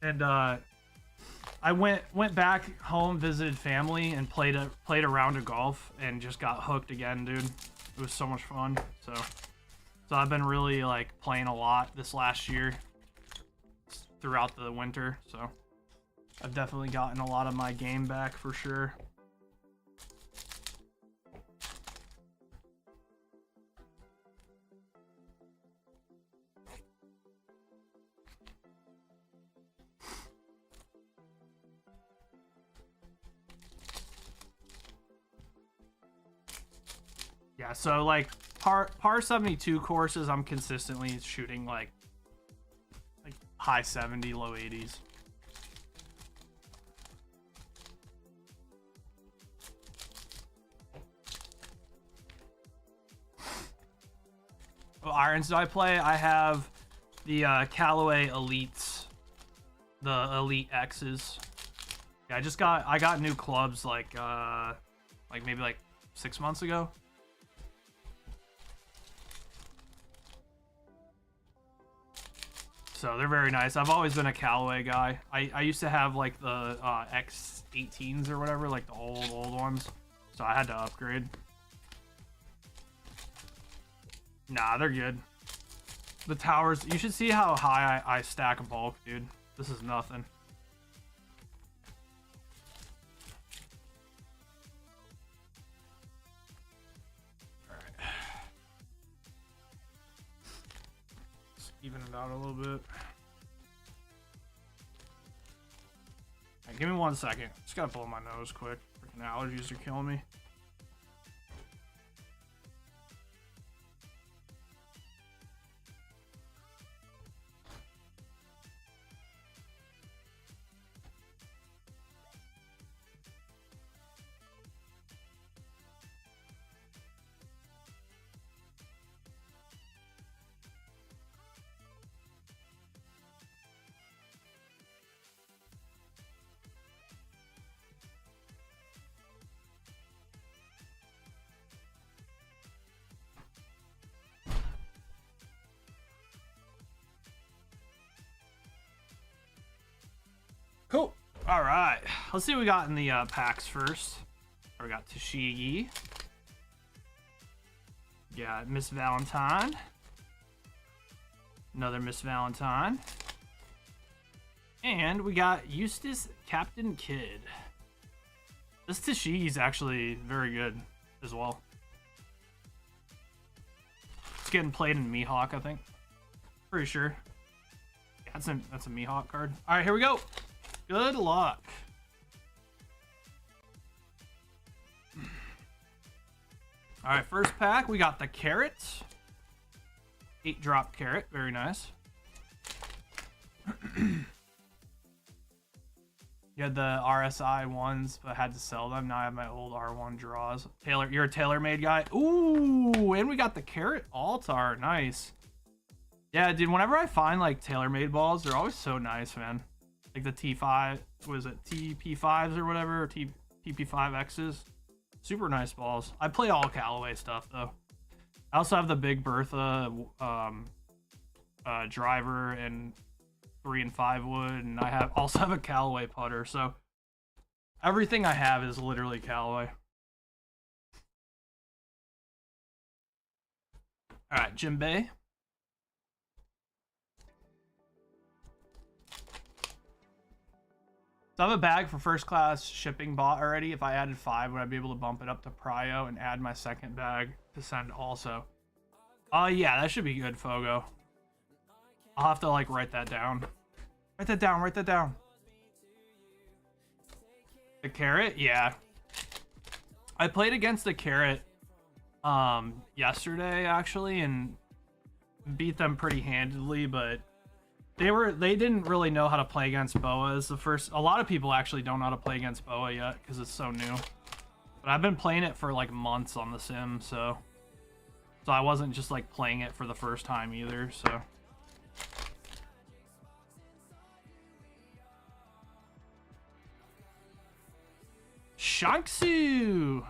And I went back home, visited family, and played a round of golf, and just got hooked again, dude. It was so much fun. So I've been really like playing a lot this last year throughout the winter. So I've definitely gotten a lot of my game back for sure. Yeah, so like par 72 courses, I'm consistently shooting like high 70, low 80s. What irons do I play? I have the Callaway Elites, the Elite X's. Yeah, I got new clubs like maybe like 6 months ago. So they're very nice. I've always been a Callaway guy. I used to have like the X18s or whatever, like the old ones. So I had to upgrade. Nah, they're good. The towers, you should see how high I stack a bulk, dude. This is nothing. Even it out a little bit. Right, give me 1 second. Just gotta blow my nose quick. Freaking allergies are killing me. Cool. All right. Let's see what we got in the packs first. We got TCG. Got Miss Valentine. Another Miss Valentine. And we got Eustace Captain Kidd. This Tashigi's actually very good as well. It's getting played in Mihawk, I think. Pretty sure. Yeah, That's a Mihawk card. All right, here we go. Good luck. All right, first pack, we got the carrots. 8-drop carrot, very nice. You had the RSI ones, but had to sell them. Now I have my old R1 draws. Taylor, you're a TaylorMade guy. Ooh, and we got the carrot altar. Nice. Yeah, dude, whenever I find like TaylorMade balls, they're always so nice, man. Like the T5, was it TP5s or whatever, or TP5Xs? Super nice balls. I play all Callaway stuff though. I also have the Big Bertha driver and 3 and 5 wood, and I also have a Callaway putter, so everything I have is literally Callaway. All right, Jinbei. So I have a bag for first class shipping bought already. If I added 5, would I be able to bump it up to Prio and add my second bag to send also? Yeah, that should be good, Fogo. I'll have to like write that down. Write that down, write that down. The carrot? Yeah. I played against the carrot yesterday actually and beat them pretty handedly, but they didn't really know how to play against boas. A lot of people actually don't know how to play against boa yet because it's so new. But I've been playing it for like months on the sim, so I wasn't just like playing it for the first time either, so. Shanksu!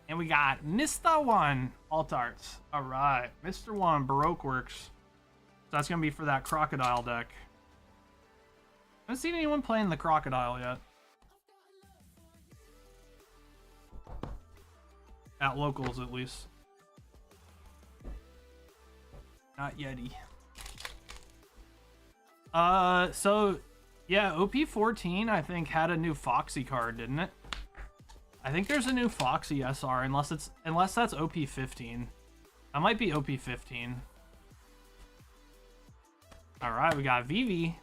And we got Mr. One Alt Arts. Alright, Mr. One Baroque Works. So that's gonna be for that crocodile deck. I haven't seen anyone playing the crocodile yet. At locals, at least. Not Yeti. So yeah, OP14 I think had a new Foxy card, didn't it? I think there's a new Foxy SR, unless that's OP15. That might be OP15. All right, we got Vivi.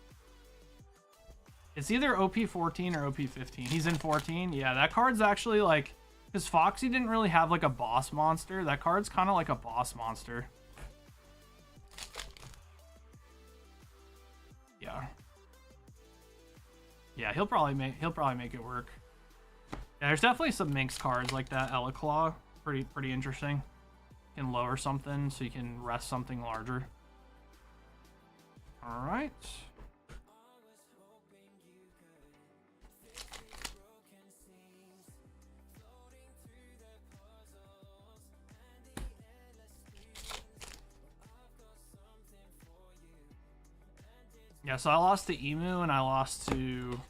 It's either OP14 or OP15. He's in 14. Yeah, that card's actually like, because Foxy didn't really have like a boss monster. That card's kind of like a boss monster. Yeah. Yeah, he'll probably make it work. Yeah, there's definitely some Minx cards like that. Elaclaw, pretty interesting. You can lower something so you can rest something larger. All right. Yeah, so I lost to Emu and I lost to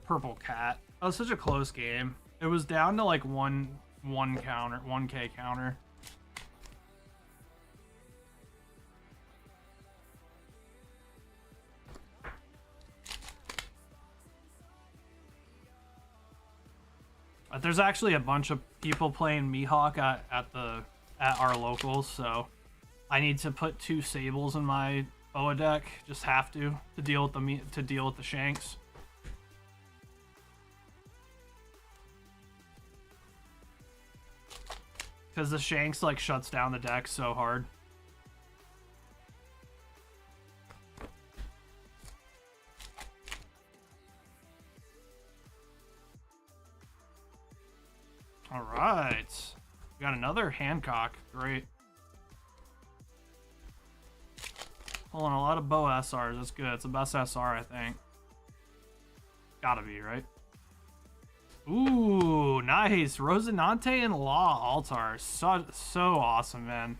Purple Cat. That was such a close game. It was down to like one counter, 1K counter. But there's actually a bunch of people playing Mihawk at our locals, so I need to put 2 Sables in my Boa deck. Just have to deal with the Shanks. Because the Shanks like shuts down the deck so hard. All right, we got another Hancock. Great. Pulling a lot of Bow SRs. That's good. It's the best SR, I think. Gotta be, right? Ooh, nice. Rosinante and Law Altar. So awesome, man.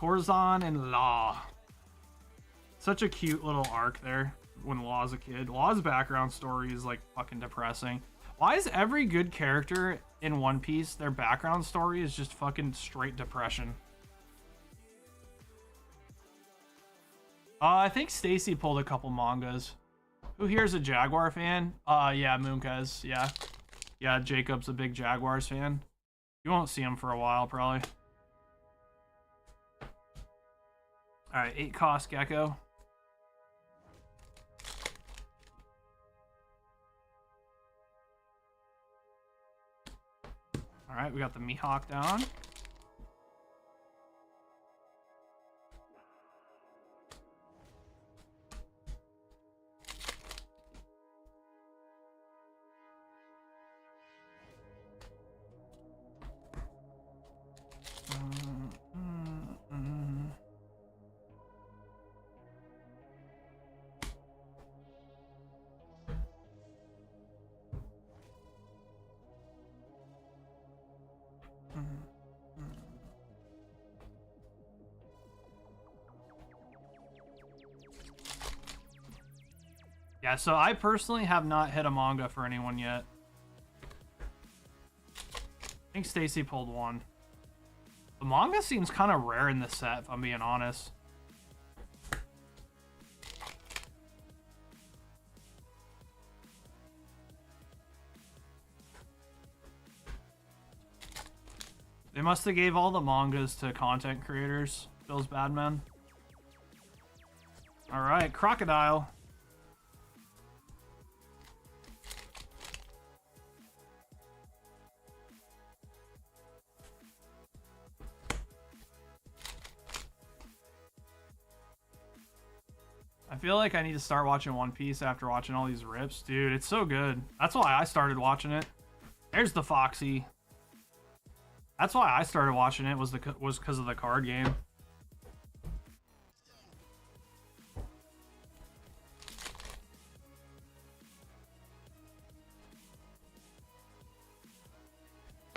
Corzon and Law. Such a cute little arc there when Law's a kid. Law's background story is like fucking depressing. Why is every good character in One Piece, their background story is just fucking straight depression? I think Stacy pulled a couple mangas. Who here's a Jaguar fan? Yeah, Moonkez. Yeah. Yeah, Jacob's a big Jaguars fan. You won't see him for a while, probably. All right, 8 cost Gecko. All right, we got the Mihawk down. Yeah, so I personally have not hit a manga for anyone yet. I think Stacy pulled one. The manga seems kind of rare in this set, if I'm being honest. They must have gave all the mangas to content creators. Feels bad, man. All right, Crocodile. I feel like I need to start watching One Piece after watching all these rips. Dude, it's so good. That's why I started watching it. There's the Foxy. That's why I started watching it, was because of the card game.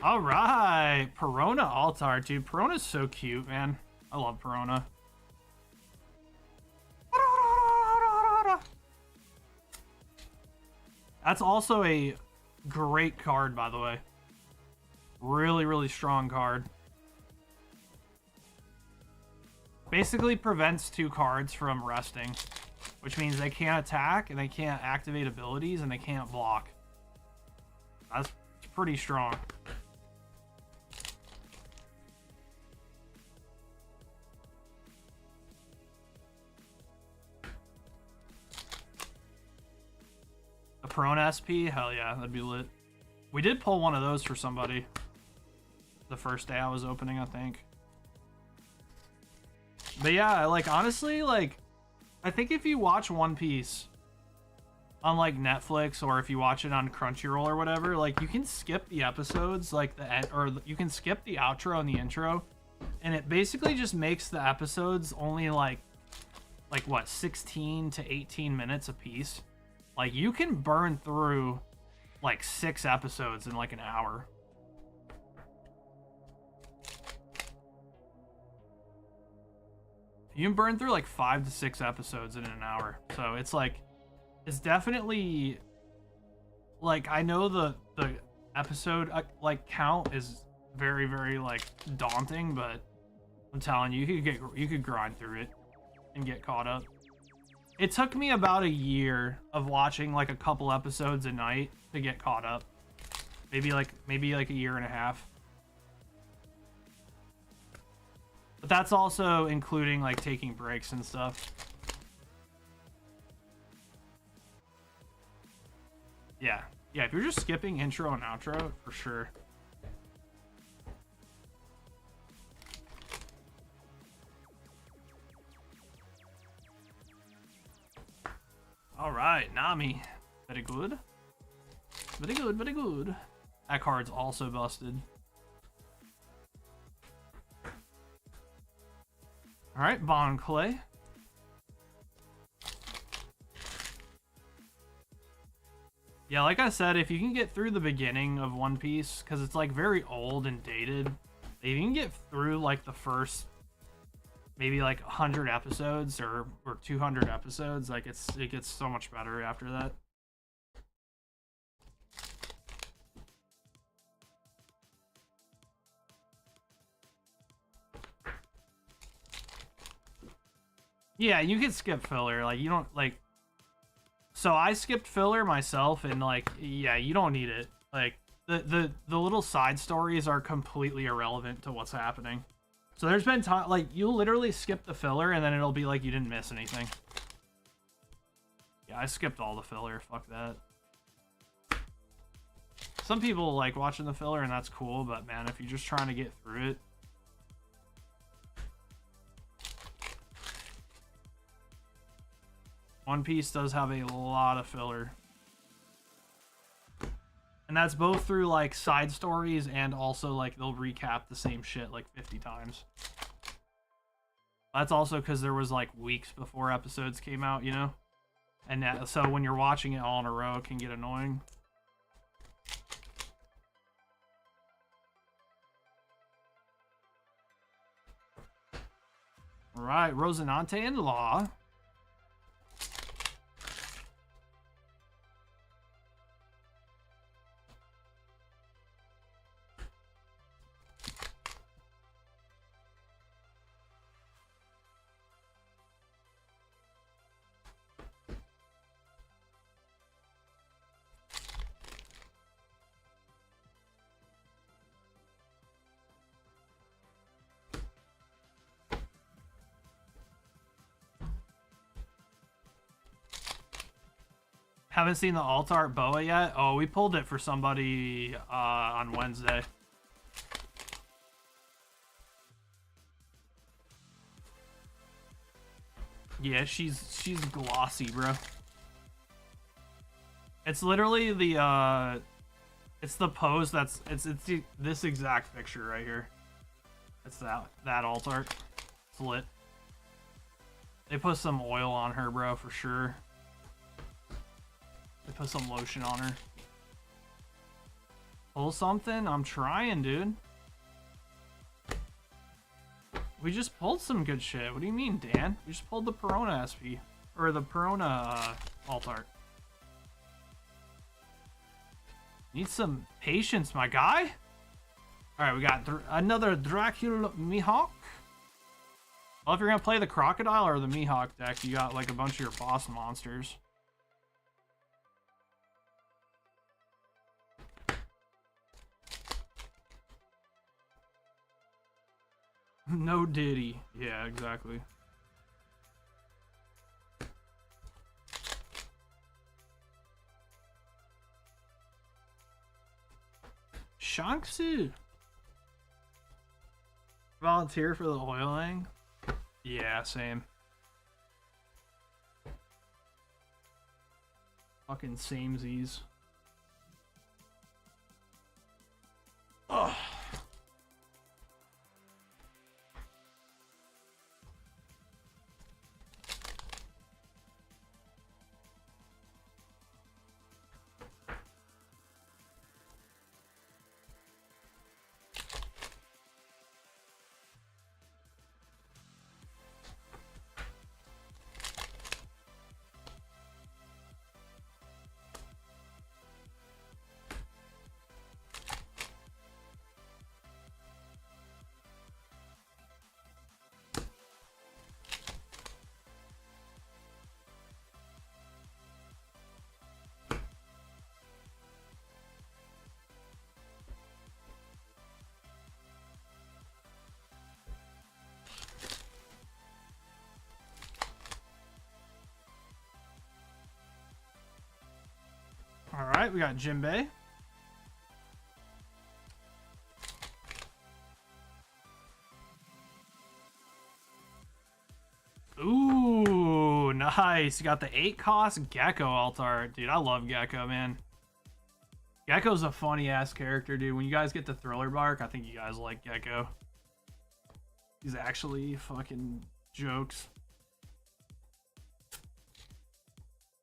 All right, Perona Altar, dude. Perona's so cute, man. I love Perona. That's also a great card, by the way. Really, really strong card. Basically prevents 2 cards from resting, which means they can't attack and they can't activate abilities and they can't block. That's pretty strong. A Prone SP? Hell yeah, that'd be lit. We did pull one of those for somebody the first day I was opening, I think. But yeah, like, honestly, like, I think if you watch One Piece on, like, Netflix, or if you watch it on Crunchyroll or whatever, like, you can skip the episodes, like, the end, or you can skip the outro and the intro, and it basically just makes the episodes only, like what, 16 to 18 minutes a piece. Like, you can burn through, like, 6 episodes in, like, an hour. You can burn through, like, 5 to 6 episodes in an hour. So, it's, like, it's definitely, like, I know the episode, like, count is very, very, like, daunting, but I'm telling you, you could grind through it and get caught up. It took me about a year of watching, like, a couple episodes a night to get caught up. Maybe like a year and a half. But that's also including, like, taking breaks and stuff. Yeah. Yeah, if you're just skipping intro and outro, for sure. All right, Nami. Very good. Very good, very good. That card's also busted. All right, Bon Clay. Yeah, like I said, if you can get through the beginning of One Piece, because it's, like, very old and dated, if you can get through, like, the first maybe, like, 100 episodes or 200 episodes, like, it gets so much better after that. Yeah, you can skip filler. Like, you don't, like... So I skipped filler myself, and, like, yeah, you don't need it. Like, the little side stories are completely irrelevant to what's happening. So there's been time, like, you'll literally skip the filler and then it'll be like you didn't miss anything. Yeah, I skipped all the filler. Fuck that. Some people like watching the filler and that's cool, but man, if you're just trying to get through it. One Piece does have a lot of filler. And that's both through like side stories and also like they'll recap the same shit like 50 times. That's also because there was like weeks before episodes came out, you know? And that, so when you're watching it all in a row, it can get annoying. All right, Rosinante and Law. Haven't seen the alt art boa yet. Oh, we pulled it for somebody on Wednesday. Yeah, she's glossy, bro. It's literally the it's the pose that's this exact picture right here. It's that alt art. It's lit. They put some oil on her, bro, for sure. They put some lotion on her. Pull something? I'm trying, dude. We just pulled some good shit. What do you mean, Dan? We just pulled the Perona SP. Or the Perona alt art. Need some patience, my guy. Alright, we got another Dracula Mihawk. Well, if you're gonna play the Crocodile or the Mihawk deck, you got like a bunch of your boss monsters. No Diddy. Yeah, exactly. Shanksu. Volunteer for the oiling? Yeah, same. Fucking samesies. Ugh. All right, we got Jinbei. Ooh, nice. You got the 8-cost Gecko alt art. Dude, I love Gecko, man. Gecko's a funny-ass character, dude. When you guys get the Thriller Bark, I think you guys like Gecko. He's actually fucking jokes.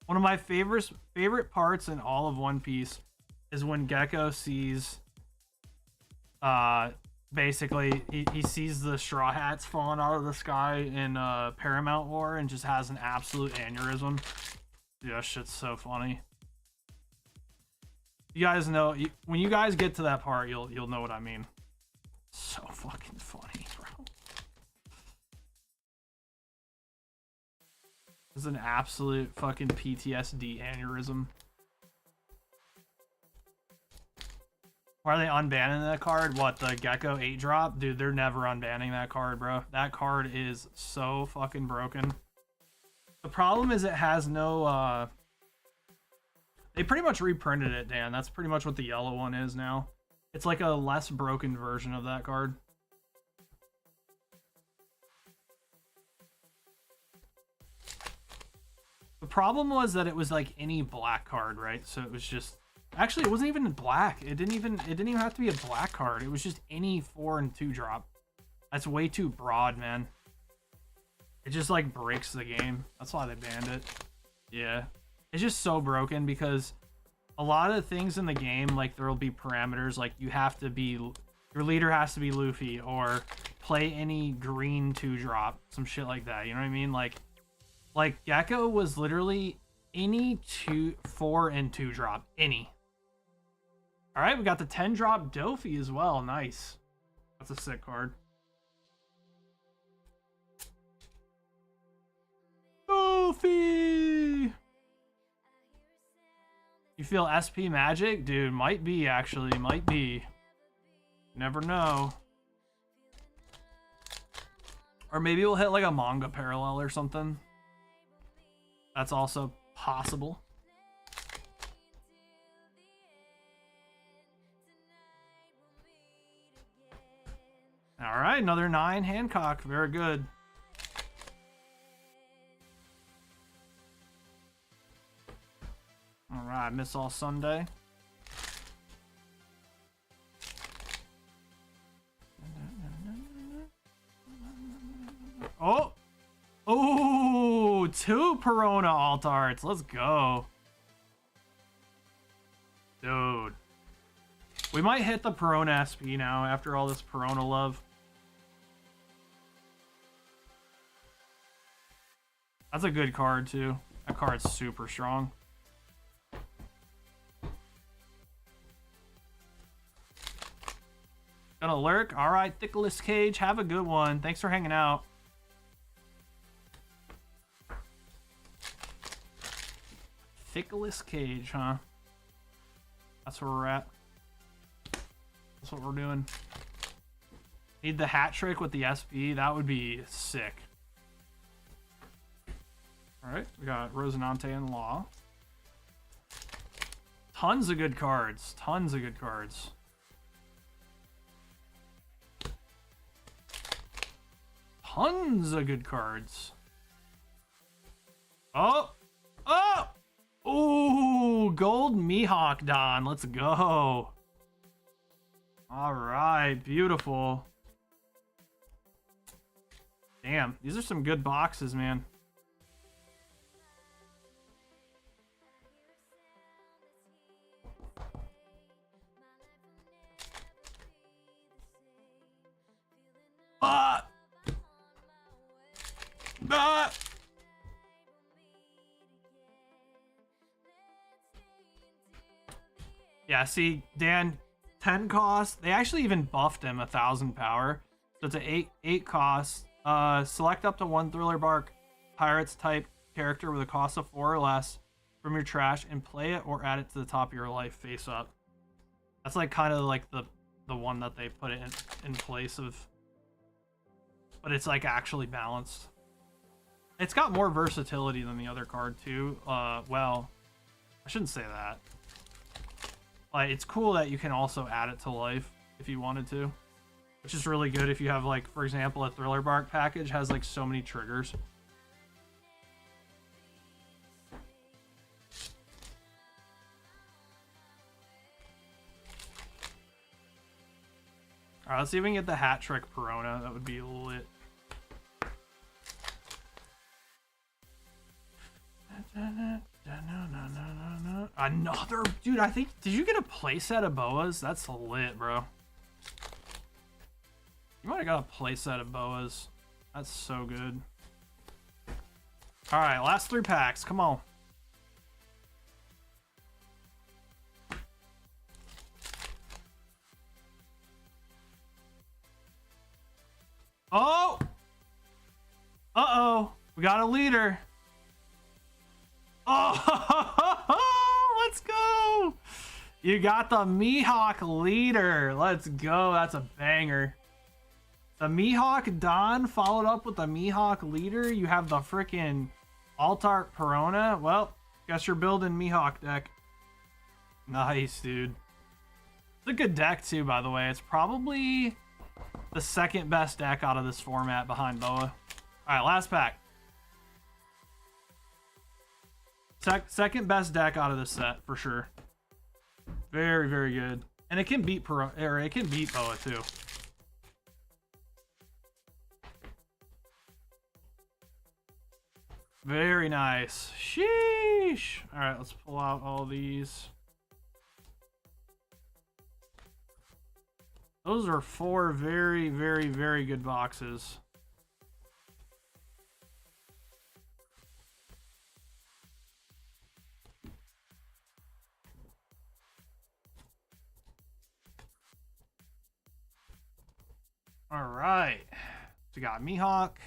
One of my favorite parts in all of One Piece is when Gecko sees, basically he sees the Straw Hats falling out of the sky in Paramount War and just has an absolute aneurysm. Dude, that shit's so funny. You guys know, when you guys get to that part, you'll know what I mean. So fucking funny, bro. It's an absolute fucking PTSD aneurysm. Why are they unbanning that card? What, the Gecko 8-drop? Dude, they're never unbanning that card, bro. That card is so fucking broken. The problem is it has no, they pretty much reprinted it, Dan. That's pretty much what the yellow one is now. It's like a less broken version of that card. The problem was that it was like any black card, right? So it was just... Actually, it wasn't even black. It didn't even have to be a black card. It was just any 4 and 2 drop. That's way too broad, man. It just like breaks the game. That's why they banned it. Yeah. It's just so broken because a lot of things in the game, like there'll be parameters like you have to be, your leader has to be Luffy or play any green 2 drop, some shit like that. You know what I mean? Like Gecko was literally any 4 and 2 drop, any. All right, we got the 10 drop Dofi as well. Nice. That's a sick card. Dofi! You feel SP magic? Dude, might be actually. Might be. Never know. Or maybe we'll hit like a manga parallel or something. That's also possible. All right, another 9 Hancock. Very good. All right, Miss All Sunday. Oh! Oh, 2 Perona alt arts. Let's go. Dude. We might hit the Perona SP now after all this Perona love. That's a good card, too. That card's super strong. Gonna lurk. All right, Thickless Cage. Have a good one. Thanks for hanging out. Thickless Cage, huh? That's where we're at. That's what we're doing. Need the hat trick with the SP. That would be sick. All right, we got Rosinante and Law. Tons of good cards. Tons of good cards. Tons of good cards. Oh! Oh! Ooh, gold Mihawk Don. Let's go. All right, beautiful. Damn, these are some good boxes, man. Ah! Ah! Yeah, see, Dan, 10 cost. They actually even buffed him 1,000 power. So it's an 8 cost. Select up to 1 Thriller Bark Pirates type character with a cost of 4 or less from your trash and play it or add it to the top of your life face up. That's like kind of like the one that they put it in place of. But it's like actually balanced. It's got more versatility than the other card too. Well, I shouldn't say that. Like, it's cool that you can also add it to life if you wanted to, which is really good if you have, like, for example, a Thriller Bark package has like so many triggers. All right, let's see if we can get the hat trick Perona. That would be lit. Another dude. I think, did you get a playset of boas? That's lit, bro. You might have got a playset of boas. That's so good. All right, last 3 packs. Come on. Oh. Uh-oh. We got a leader. Oh, let's go. You got the Mihawk leader. Let's go. That's a banger. The Mihawk Don followed up with the Mihawk leader. You have the freaking Altart Perona. Well, guess you're building Mihawk deck. Nice, dude. It's a good deck too, by the way. It's probably the second best deck out of this format behind Boa. All right, last pack. Second best deck out of this set for sure. Very, very good. And it can beat Boa too. Very nice. Sheesh. All right, let's pull out all these. Those are 4 very, very, very good boxes. All right. So we got Mihawk.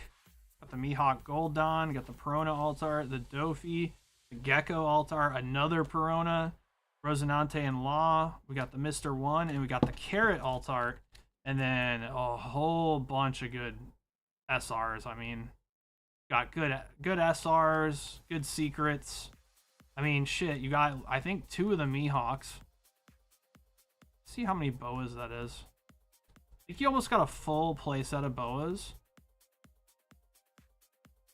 Got the Mihawk Gold Dawn. Got the Perona Altar. The Dofi. The Gecko Altar. Another Perona. Rosinante and Law. We got the Mr. One. And we got the Carrot Altar. And then a whole bunch of good SRs. I mean, got good SRs. Good secrets. I mean, shit. You got, I think, 2 of the Mihawks. Let's see how many Boas that is. I think you almost got a full playset of Boas.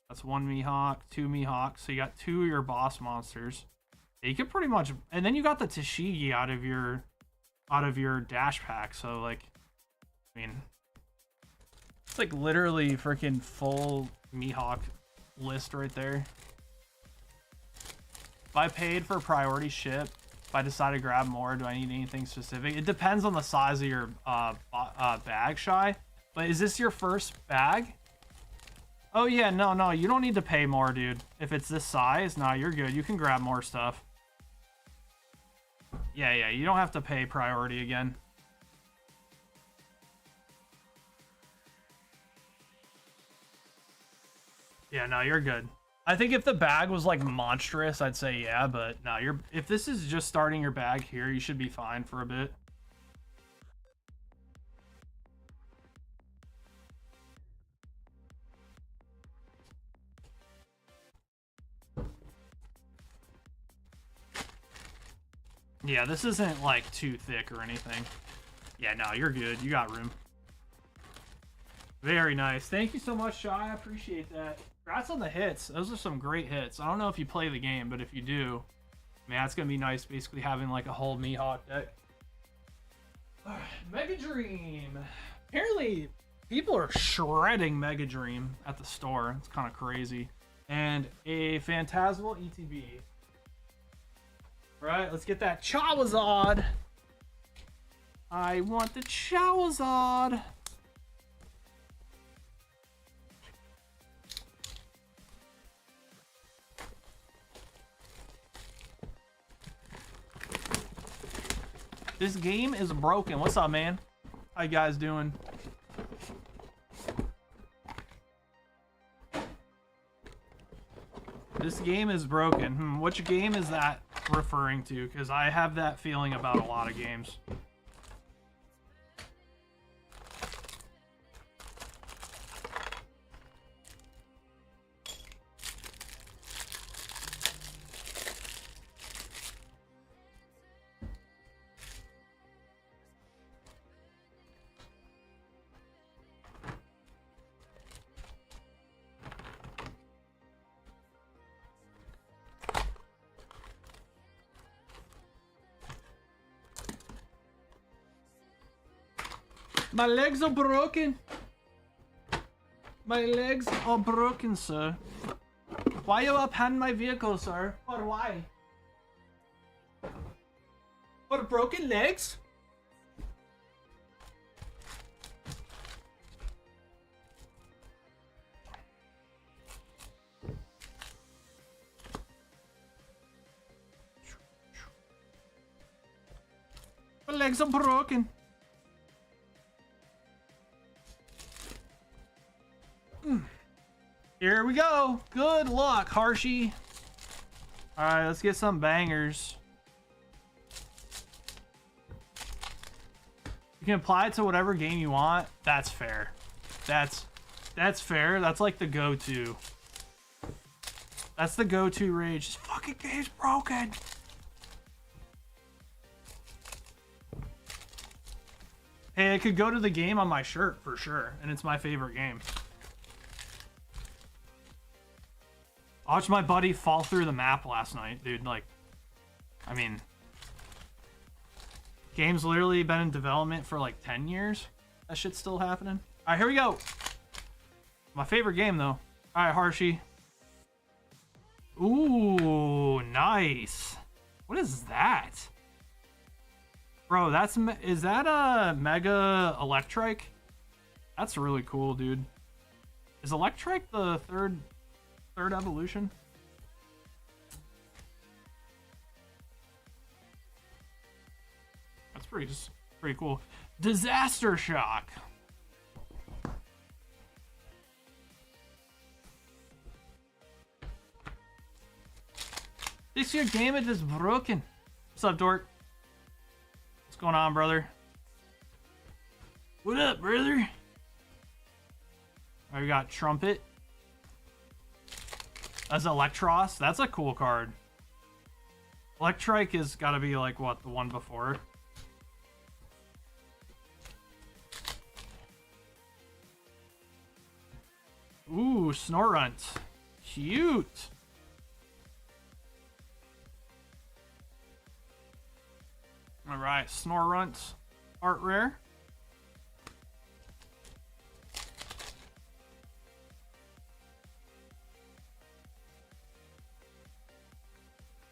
That's 1 Mihawk, 2 Mihawks. So you got 2 of your boss monsters. Yeah, you could pretty much, and then you got the Tashigi out of your dash pack. So like, I mean, it's like literally freaking full Mihawk list right there. If I paid for priority ship, if I decide to grab more, do I need anything specific? It depends on the size of your bag, Shy. But is this your first bag? Oh yeah, no, you don't need to pay more, dude. If it's this size, nah, you're good. You can grab more stuff. Yeah, you don't have to pay priority again. Yeah, no, you're good. I think if the bag was like monstrous, I'd say yeah, but no, if this is just starting your bag here, you should be fine for a bit. Yeah, this isn't like too thick or anything. Yeah, no, you're good. You got room. Very nice. Thank you so much, Shy. I appreciate that. Congrats on the hits. Those are some great hits. I don't know if you play the game, but if you do, man, it's going to be nice basically having like a whole Mihawk deck. Mega Dream. Apparently, people are shredding Mega Dream at the store. It's kind of crazy. And a Phantasmal ETB. All right, let's get that Charizard. I want the Charizard. This game is broken. What's up, man? How you guys doing? This game is broken. Which game is that referring to? Because I have that feeling about a lot of games. My legs are broken. My legs are broken, sir. Why you upend my vehicle, sir? Or why? For broken legs? My legs are broken. Here we go. Good luck, Harshy. All right, let's get some bangers. You can apply it to whatever game you want. That's fair. That's fair. That's like the go-to. That's the go-to rage. This fucking game's broken. Hey, I could go to the game on my shirt for sure, and it's my favorite game. I watched my buddy fall through the map last night, dude. Like, I mean, game's literally been in development for like 10 years. That shit's still happening. All right, here we go. My favorite game, though. All right, Harshie. Ooh, nice. What is that? Bro, is that a Mega Electrike? That's really cool, dude. Is Electrike the third evolution? That's pretty cool. Disaster Shock. This your game is broken. What's up, Dork? What's going on, brother? What up, brother? All right, we got Trumpet. As Electros. That's a cool card. Electrike has got to be like, what, the one before? Ooh, Snorunt. Cute. All right, Snorunt art rare.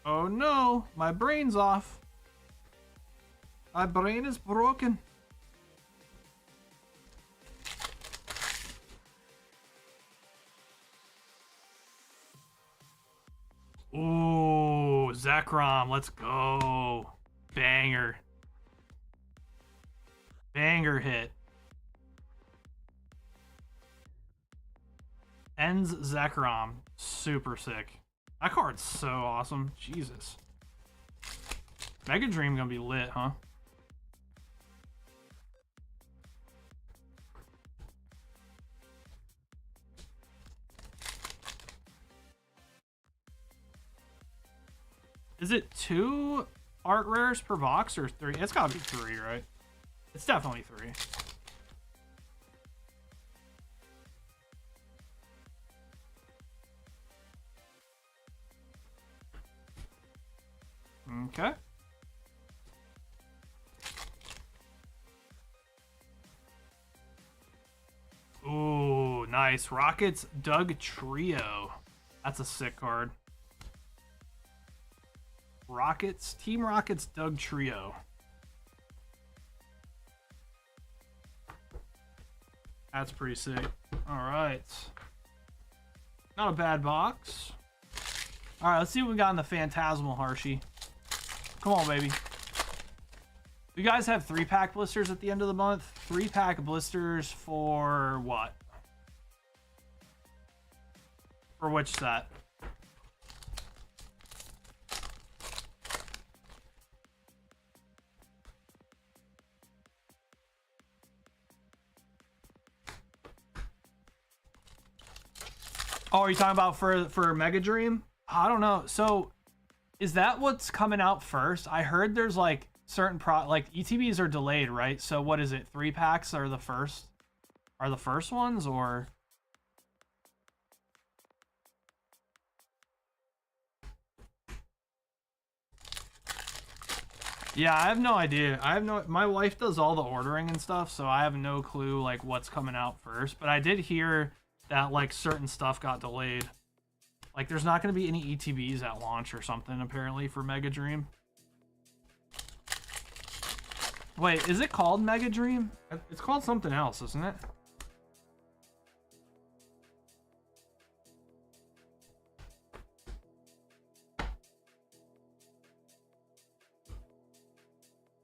Oh no, my brain's off. My brain is broken. Ooh, Zekrom, let's go. Banger. Banger hit. Ends Zekrom. Super sick. That card's so awesome. Jesus. Mega Dream gonna be lit, huh? Is it 2 art rares per box or 3? It's gotta be 3, right? It's definitely 3. Okay. Ooh, nice. Rockets Doug Trio. That's a sick card. Rockets, Team Rockets Doug Trio. That's pretty sick. All right. Not a bad box. All right, let's see what we got in the Phantasmal Harshie. Come on, baby. You guys have 3-pack blisters at the end of the month? 3-pack blisters for what? For which set? Oh, are you talking about for Mega Dream? I don't know. So, is that what's coming out first? I heard there's like certain like ETBs are delayed, right? So what is it? 3-packs are the first? Are the first ones or? Yeah, I have no idea. My wife does all the ordering and stuff, so I have no clue like what's coming out first. But I did hear that like certain stuff got delayed. Like there's not going to be any ETBs at launch or something apparently for Mega Dream. Wait, is it called Mega Dream? It's called something else, isn't it?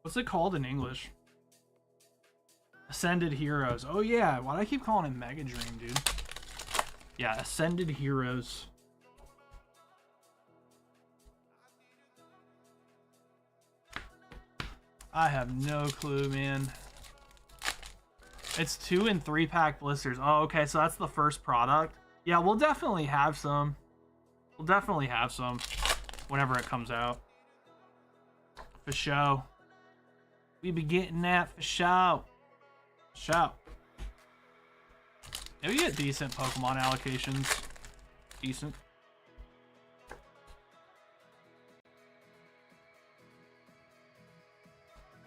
What's it called in English? Ascended Heroes. Oh yeah, why do I keep calling it Mega Dream, dude? Yeah, Ascended Heroes. I have no clue, man. It's 2 and 3 pack blisters. Oh, okay, so that's the first product. Yeah, we'll definitely have some. We'll definitely have some whenever it comes out. For sure. We be getting that for sure. Shout. Yeah, we get decent Pokemon allocations. Decent.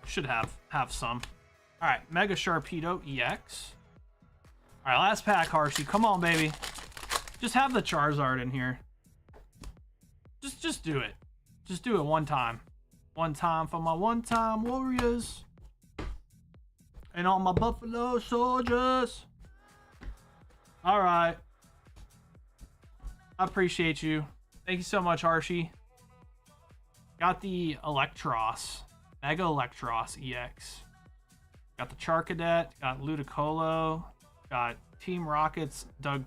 Should have some. Alright, Mega Sharpedo EX. Alright, last pack, Harshy. Come on, baby. Just have the Charizard in here. Just do it. Just do it one time. One time for my one-time warriors. And all my Buffalo soldiers. Alright. I appreciate you. Thank you so much, Harshy. Got the Electros. Mega Electros EX. Got the Charcadet. Got Ludicolo. Got Team Rocket's Doug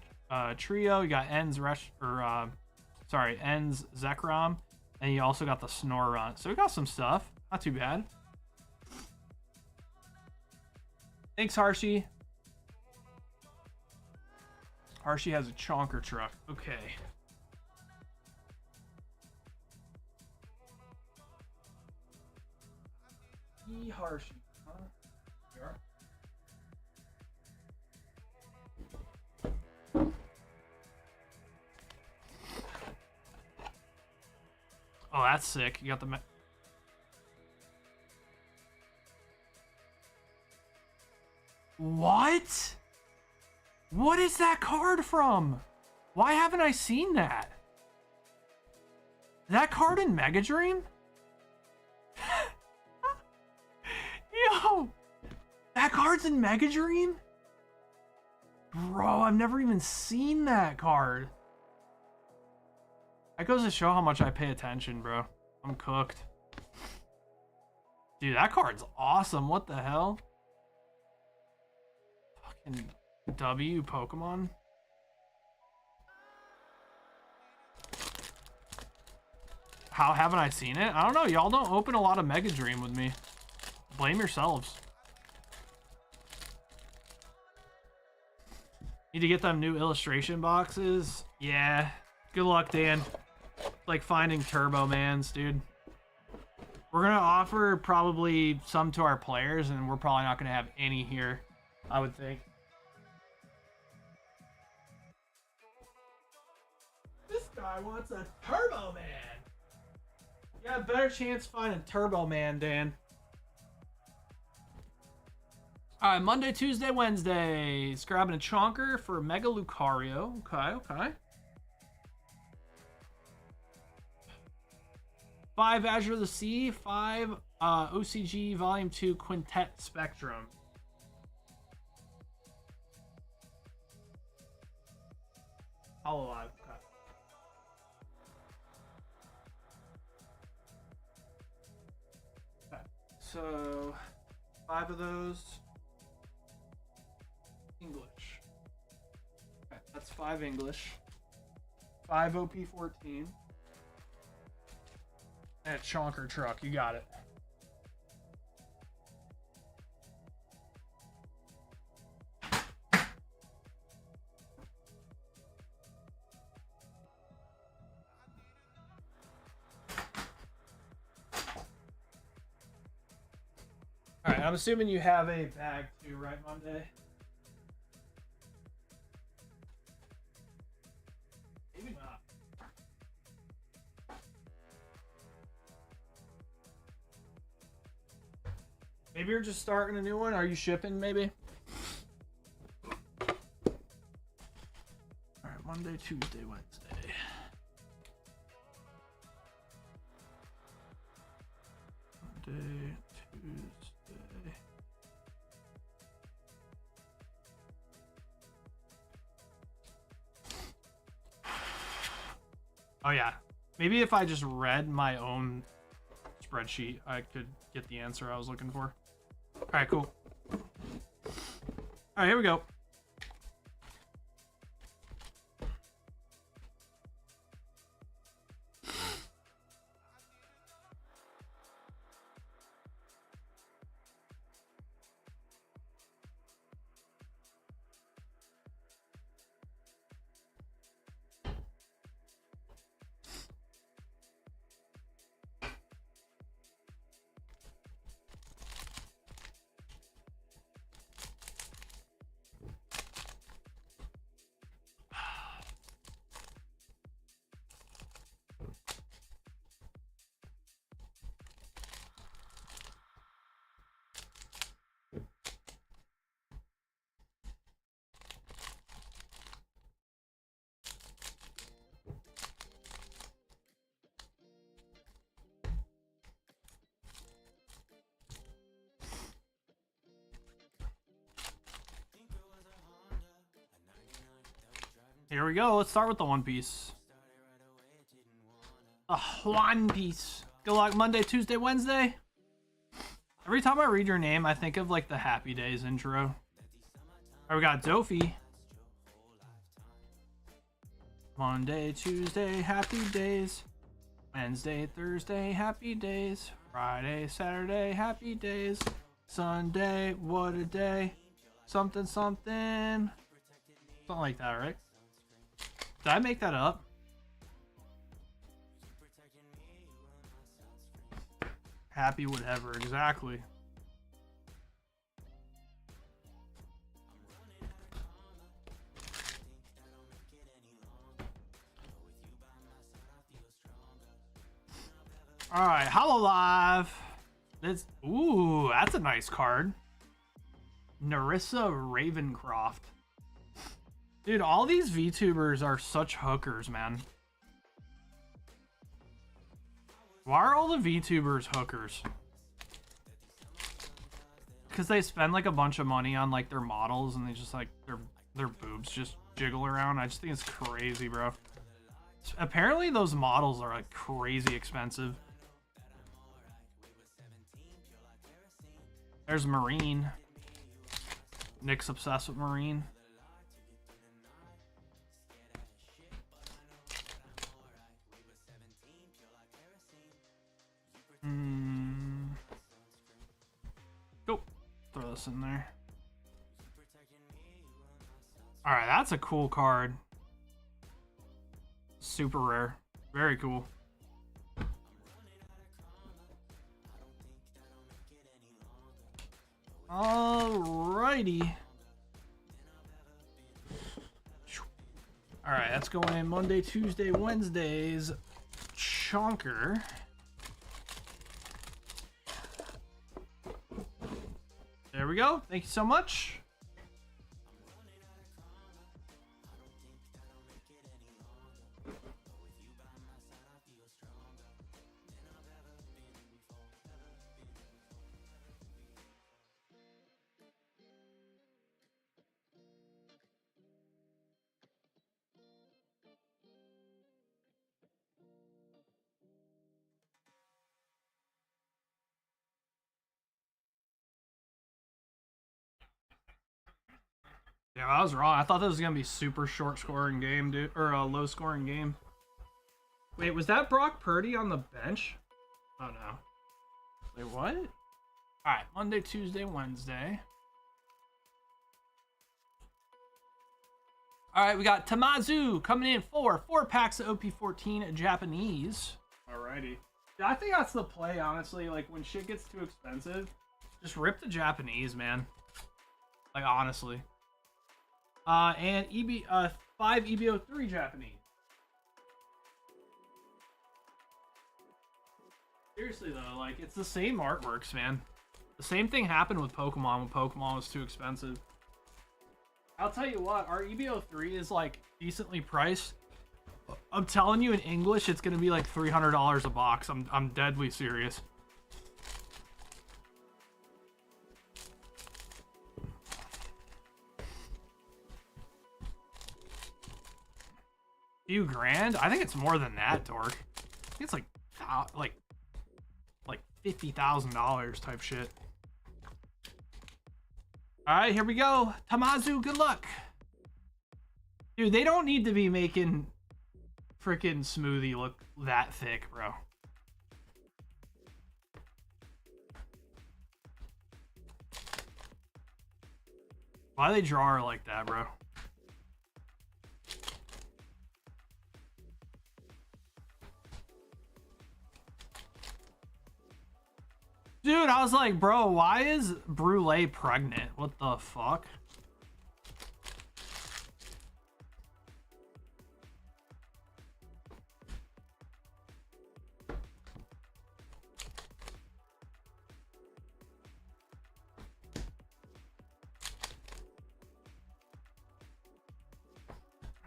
Trio. You got En's En's Zekrom. And you also got the Snorunt. So we got some stuff. Not too bad. Thanks, Harshy. Harshy has a chonker truck. Okay. Harshy. Huh? Here. Oh, that's sick. You got the... What? What is that card from? Why haven't I seen that? That card in Mega Dream? Yo! That card's in Mega Dream? Bro, I've never even seen that card. That goes to show how much I pay attention, bro. I'm cooked. Dude, that card's awesome. What the hell? Fucking W Pokemon. How haven't I seen it? I don't know. Y'all don't open a lot of Mega Dream with me. Blame yourselves. Need to get them new illustration boxes. Yeah. Good luck, Dan. Like finding Turbo Mans, dude. We're gonna offer probably some to our players, and we're probably not gonna have any here, I would think. This guy wants a Turbo Man. You got a better chance finding Turbo Man, Dan. Alright, Monday, Tuesday, Wednesday. It's grabbing a chonker for Mega Lucario. Okay. 5 Azure of the Sea, 5 OCG Volume 2 Quintet Spectrum. Hololive. Okay. Okay. So 5 of those. English. Okay, that's 5 English. 5 OP14. And a chonker truck. You got it. Alright, I'm assuming you have a bag too, right, Monday? Maybe not. Maybe you're just starting a new one. Are you shipping, maybe? Alright, Monday, Tuesday, Wednesday. Monday, Tuesday. Oh yeah. Maybe if I just read my own spreadsheet, I could get the answer I was looking for. Alright, cool. Alright, here we go. Here we go. Let's start with the One Piece. The One Piece. Good luck Monday, Tuesday, Wednesday. Every time I read your name, I think of like the Happy Days intro. All right, we got Dofi. Monday, Tuesday, happy days. Wednesday, Thursday, happy days. Friday, Saturday, happy days. Sunday, what a day. Something, something. Something like that, right? Did I make that up? Happy whatever, exactly. All right, Hololive. Ooh, that's a nice card. Narissa Ravencroft. Dude, all these VTubers are such hookers, man. Why are all the VTubers hookers? Because they spend like a bunch of money on like their models and they just like their boobs just jiggle around. I just think it's crazy, bro. Apparently those models are like crazy expensive. There's Marine. Nick's obsessed with Marine. Go. Throw this in there. Alright, that's a cool card. Super rare. Very cool. Alrighty. Alright, that's going in Monday, Tuesday, Wednesdays. Chonker. There we go. Thank you so much. Yeah, I was wrong. I thought this was gonna be super short scoring game, dude, or a low scoring game. Wait, was that Brock Purdy on the bench? Oh no. Wait, what? All right, Monday, Tuesday, Wednesday. All right, we got Tamazu coming in for 4 packs of OP14 Japanese. Alrighty. Yeah, I think that's the play, honestly. Like when shit gets too expensive, just rip the Japanese, man. Like honestly. And 5 EBO3 Japanese. Seriously though, like it's the same artworks, man. The same thing happened with Pokemon when Pokemon was too expensive. I'll tell you what, our EBO3 is like decently priced. I'm telling you, in English, it's gonna be like $300 a box. I'm deadly serious. Few grand? I think it's more than that, Dork. I think it's like $50,000 type shit. All right, here we go. Tamazu, good luck. Dude, they don't need to be making freaking Smoothie look that thick, bro. Why do they draw her like that, bro? Dude, I was like, bro, why is Brule pregnant? What the fuck?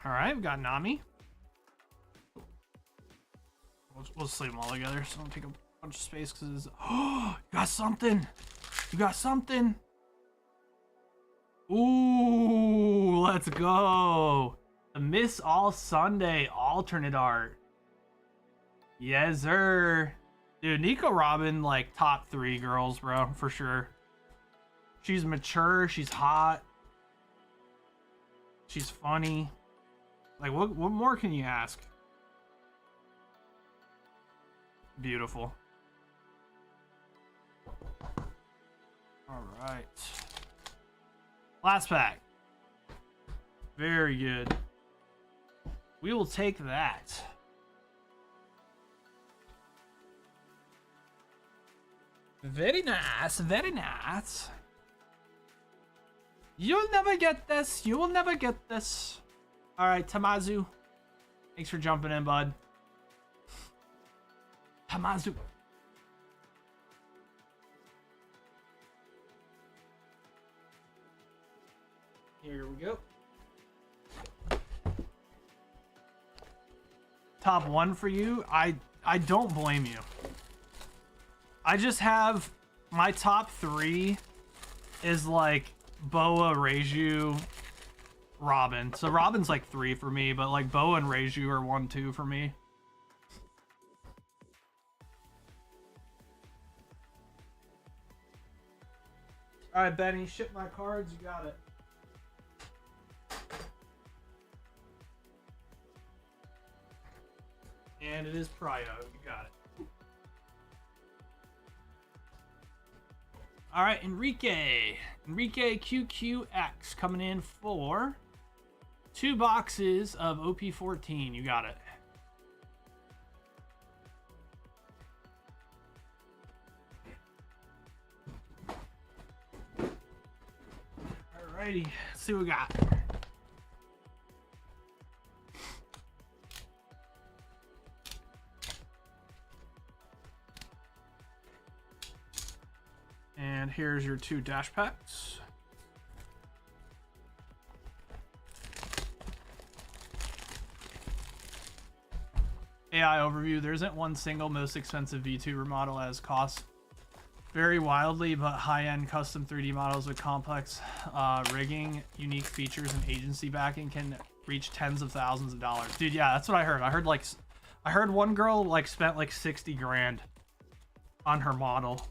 All right, we've got Nami. We'll sleep them all together, so don't take a bunch of space because it's... Oh, you got something. You got something. Ooh, let's go. The Miss All Sunday alternate art. Yes, sir. Dude, Nico Robin, like, top 3 girls, bro, for sure. She's mature, she's hot. She's funny. Like, what more can you ask? Beautiful. All right. Last pack. Very good. We will take that. Very nice, very nice. You'll never get this. You will never get this. All right, Tamazu. Thanks for jumping in, bud. Tamazu. Here we go. Top 1 for you. I don't blame you. I just have my top 3 is like Boa, Reiju, Robin. So Robin's like 3 for me, but like Boa and Reiju are 1, 2 for me. All right, Benny, ship my cards. You got it. And it is Prio. You got it. All right, Enrique QQX coming in for 2 boxes of OP14. You got it. Alrighty, let's see what we got. And here's your 2 dash packs. AI overview. There isn't one single most expensive VTuber model as costs vary wildly, but high-end custom 3D models with complex rigging, unique features, and agency backing can reach tens of thousands of dollars. Dude, yeah, that's what I heard. I heard one girl like spent like 60 grand on her model.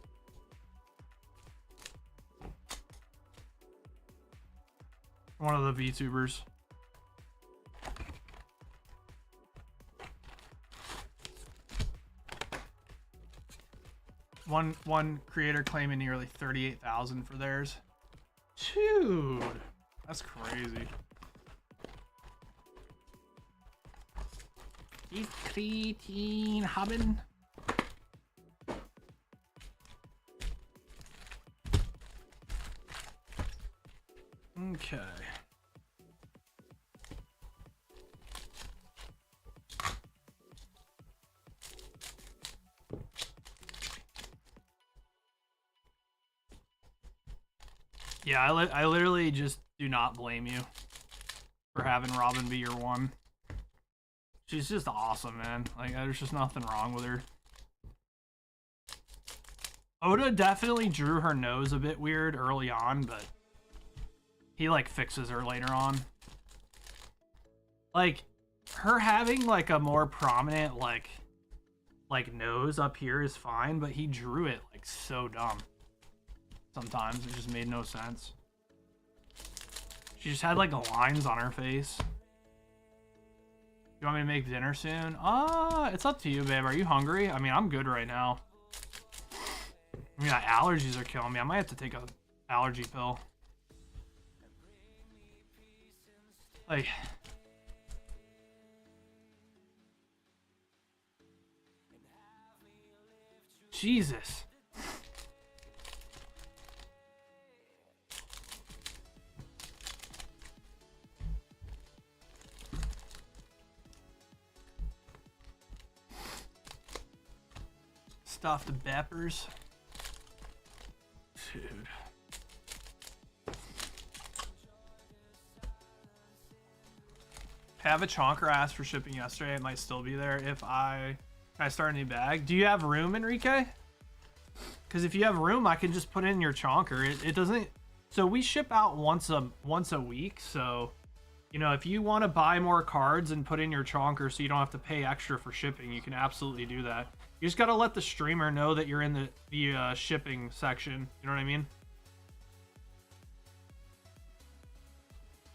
One of the VTubers. One creator claiming nearly 38,000 for theirs. Dude, that's crazy. He's creatine Haben. Okay. Yeah, I literally just do not blame you for having Robin be your 1. She's just awesome, man. Like, there's just nothing wrong with her. Oda definitely drew her nose a bit weird early on, but he, like, fixes her later on. Like, her having, like, a more prominent, like nose up here is fine, but he drew it, like, so dumb. Sometimes it just made no sense. She just had like lines on her face. You want me to make dinner soon? It's up to you, babe. Are you hungry? I mean, I'm good right now. I mean, my allergies are killing me. I might have to take a allergy pill. Like, Jesus. Stuffed beppers. Dude. Have a chonker asked for shipping yesterday. It might still be there if I start a new bag. Do you have room, Enrique? Because if you have room, I can just put in your chonker. It doesn't. So we ship out once a week. So, You know, if you want to buy more cards and put in your chonker so you don't have to pay extra for shipping, you can absolutely do that. You just got to let the streamer know that you're in the shipping section. You know what I mean?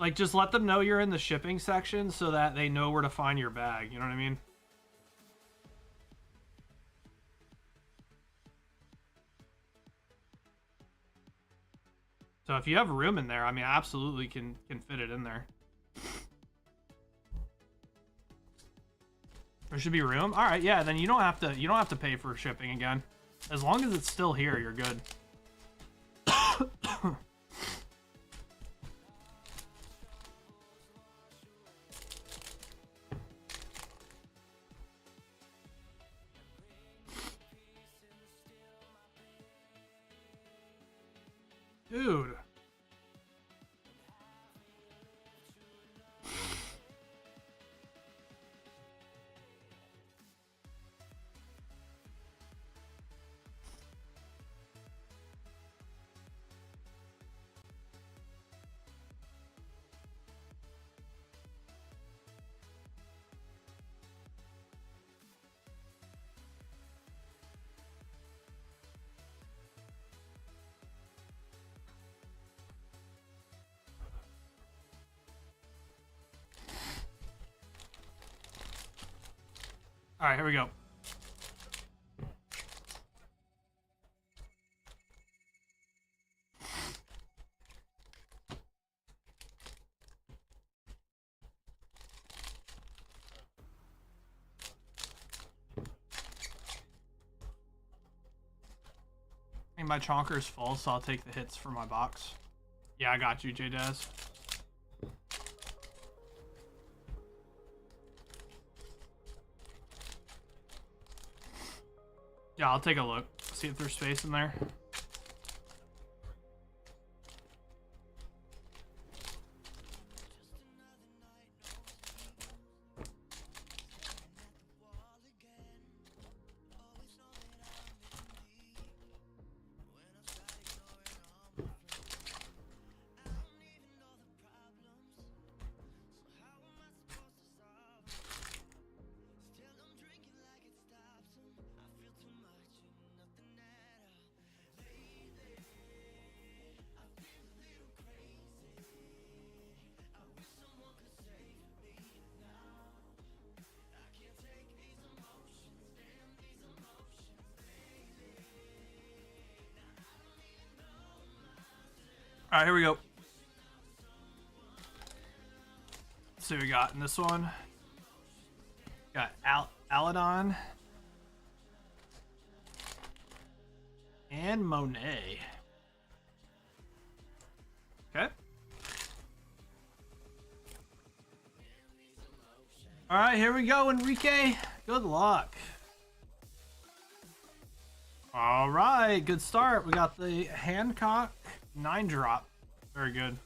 Like, just let them know you're in the shipping section so that they know where to find your bag. You know what I mean? So if you have room in there, I mean, absolutely can fit it in there. There should be room. All right, yeah. Then you don't have to pay for shipping again. As long as it's still here, you're good. Dude. All right, here we go. I think my chonker's full, so I'll take the hits for my box. Yeah, I got you, J-Daz. Yeah, I'll take a look. See if there's space in there. All right, here we go. Let's see what we got in this one. Got Aladon and Monet. Okay. All right, here we go, Enrique. Good luck. All right, good start. We got the Hancock 9-drop. Very good.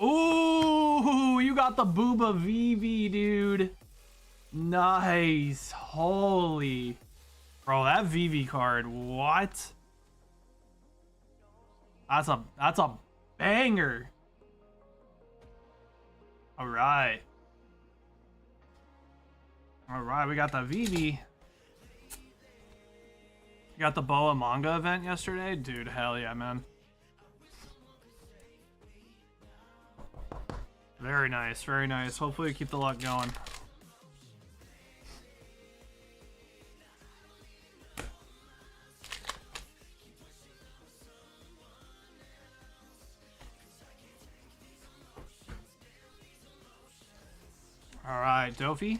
Ooh, you got the Booba VV, dude. Nice. Holy. Bro, that VV card, what? That's a banger. All right. All right, we got the VV. You got the Boa manga event yesterday? Dude, hell yeah, man. Very nice, very nice. Hopefully we keep the luck going. All right, Dofi.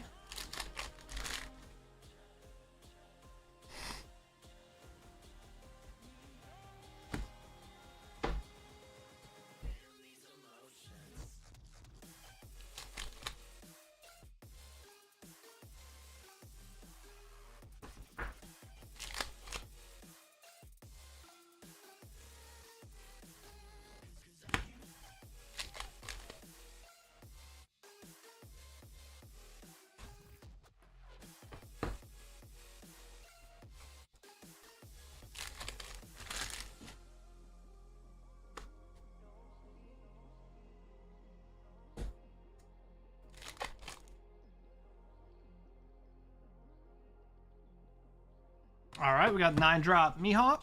All right, we got 9-drop Mihawk.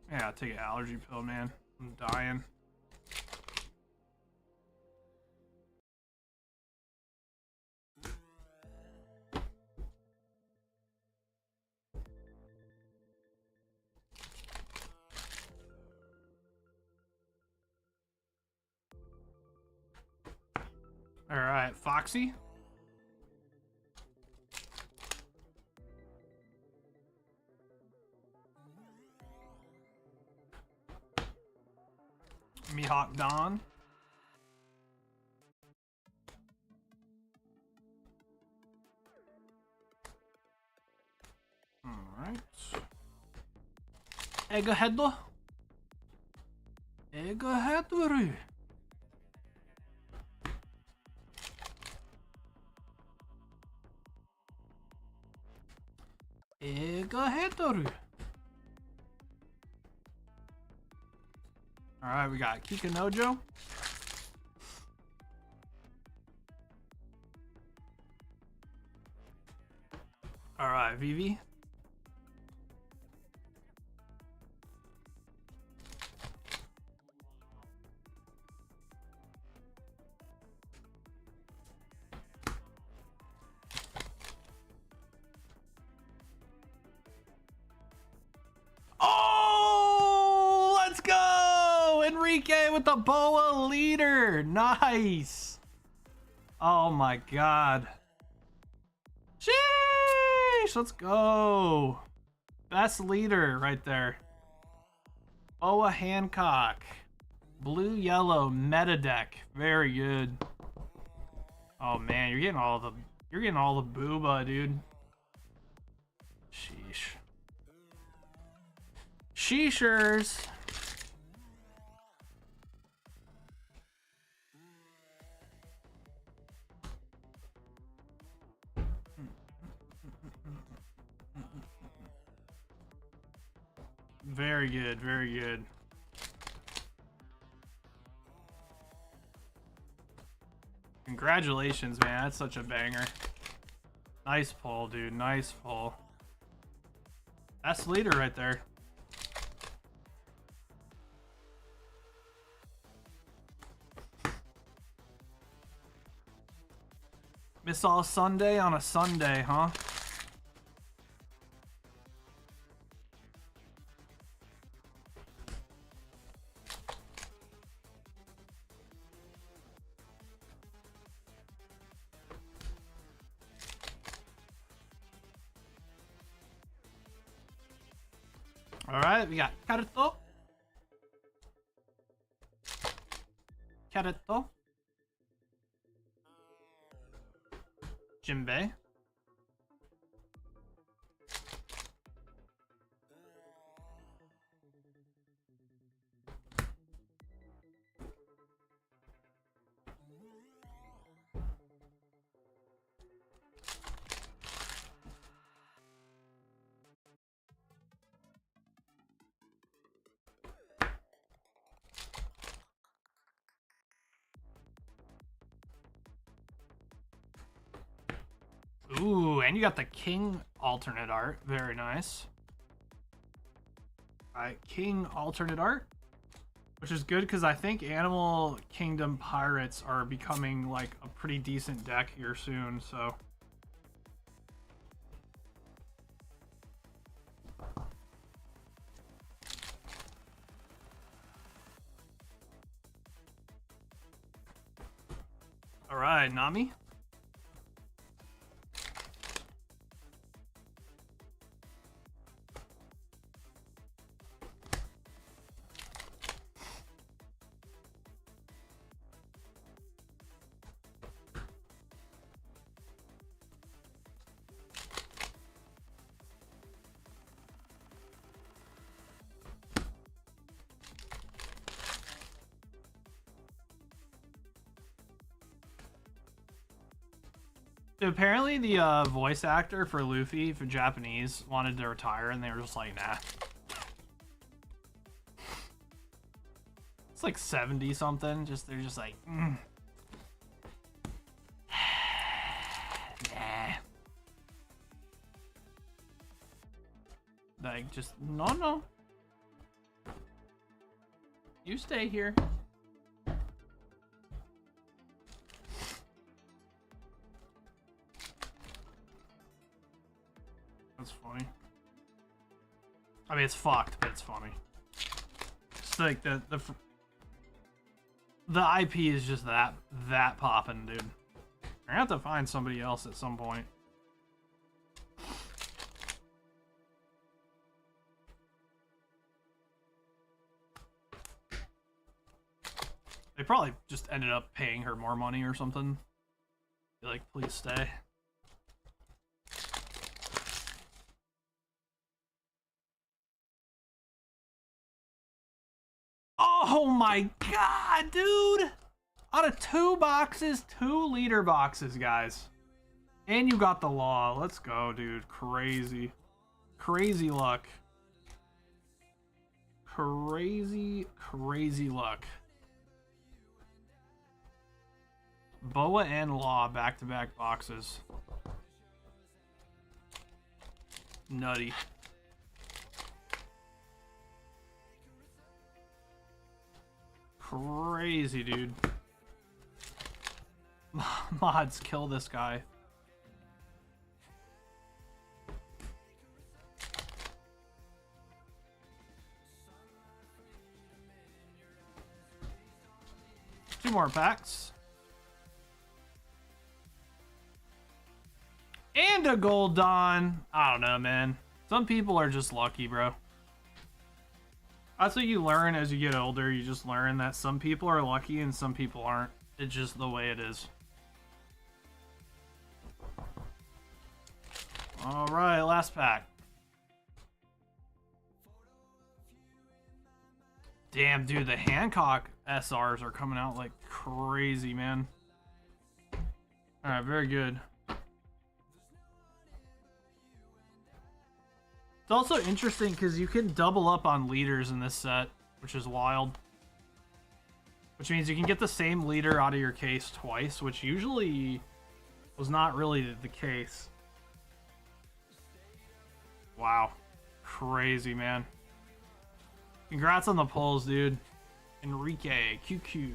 Yeah, I'll take an allergy pill, man. I'm dying. All right, Foxy. Mihawk Don. All right. Egghead. Egghead. Egghead. All right, we got Kikanojo. All right, Vivi. Oh, let's go! Enrique with the Boa leader. Nice. Oh my god. Sheesh, let's go. Best leader right there. Boa Hancock. Blue yellow meta deck. Very good. Oh man, you're getting all the booba, dude. Sheesh. Sheeshers. Very good, very good. Congratulations, man. That's such a banger. Nice pull, dude. Nice pull. That's the leader right there. Miss all Sunday on a Sunday, huh? All right, we got Karuto. Karuto. Jinbei. Ooh, and you got the King alternate art. Very nice. Alright, King alternate art. Which is good because I think Animal Kingdom Pirates are becoming like a pretty decent deck here soon, so. Alright, Nami. So apparently the voice actor for Luffy for Japanese wanted to retire and they were just like, nah. It's like 70 something. They're just like, Nah. Like, just, no. You stay here. That's funny. I mean, it's fucked, but it's funny. It's like the IP is just that poppin', dude. I have to find somebody else at some point. They probably just ended up paying her more money or something. Be like, please stay. Oh my god, dude! Out of 2 boxes, 2 leader boxes, guys. And you got the law. Let's go, dude. Crazy. Crazy luck. Crazy luck. Boa and Law back-to-back boxes. Nutty. Crazy, dude. Mods, kill this guy. Two more packs. And a gold Dawn. I don't know, man. Some people are just lucky, bro. That's what you learn as you get older. You just learn that some people are lucky and some people aren't. It's just the way it is. All right, last pack. Damn, dude, the Hancock SRs are coming out like crazy, man. All right, very good. It's also interesting because you can double up on leaders in this set, which is wild. Which means you can get the same leader out of your case twice, which usually was not really the case. Wow. Crazy, man. Congrats on the pulls, dude. Enrique, QQ.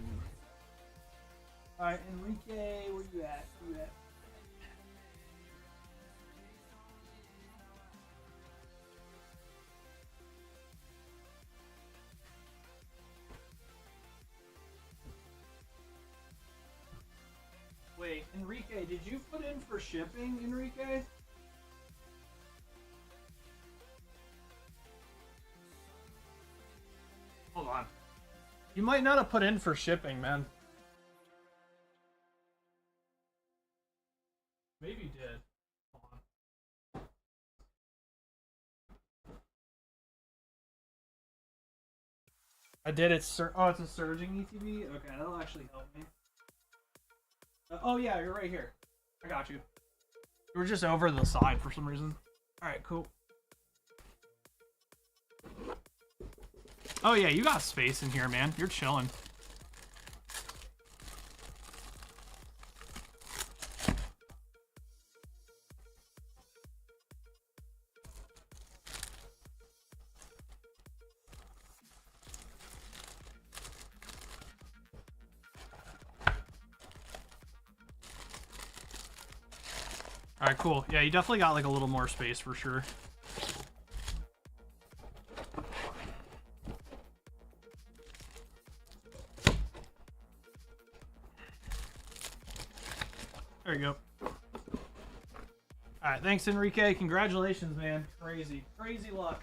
Alright, Enrique, where you at? Where you at? Wait, Enrique, did you put in for shipping, Enrique? Hold on. You might not have put in for shipping, man. Maybe you did. Hold on. I did. It's oh, it's a surging ETB. Okay, that'll actually help me. Oh yeah, you're right here. I got you. You were just over the side for some reason. All right, cool. Oh yeah, you got space in here, man. You're chilling. All right, cool. Yeah, you definitely got like a little more space for sure. There you go. All right, thanks, Enrique. Congratulations, man. Crazy luck.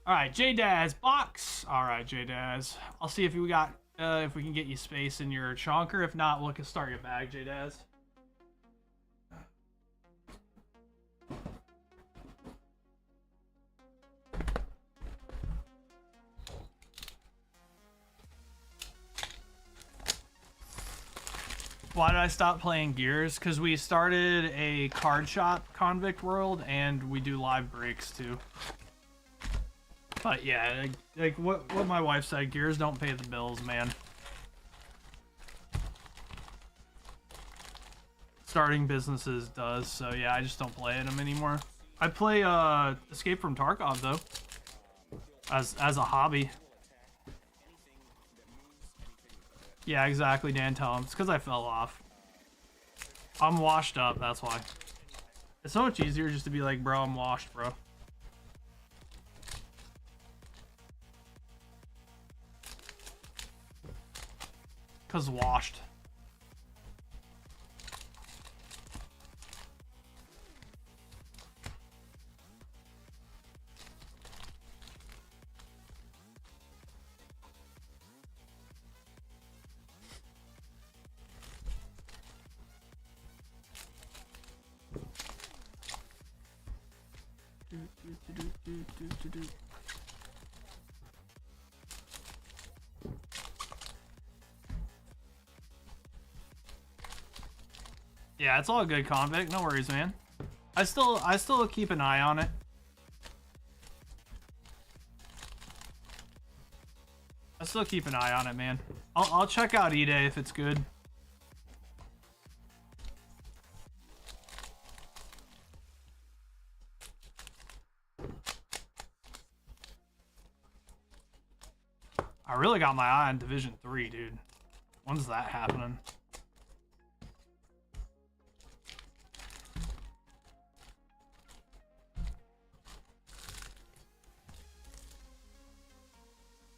All right, J-Daz box. All right, J-Daz. I'll see if we got if we can get you space in your chonker. If not, we'll start your bag, J-Daz. Why did I stop playing Gears? Because we started a card shop, Convict World, and we do live breaks too. But yeah, like what my wife said, Gears don't pay the bills, man. starting businesses does. So yeah, I just don't play them anymore. I play Escape from Tarkov though, as a hobby. Yeah, exactly, Dan. Tell him. It's because I fell off. I'm washed up, that's why. It's so much easier just to be like, bro, I'm washed, bro. Because washed. Yeah, it's all good, Convict. No worries, man. I still keep an eye on it. I still keep an eye on it, man. I'll check out E-Day if it's good. I really got my eye on Division 3, dude. When's that happening?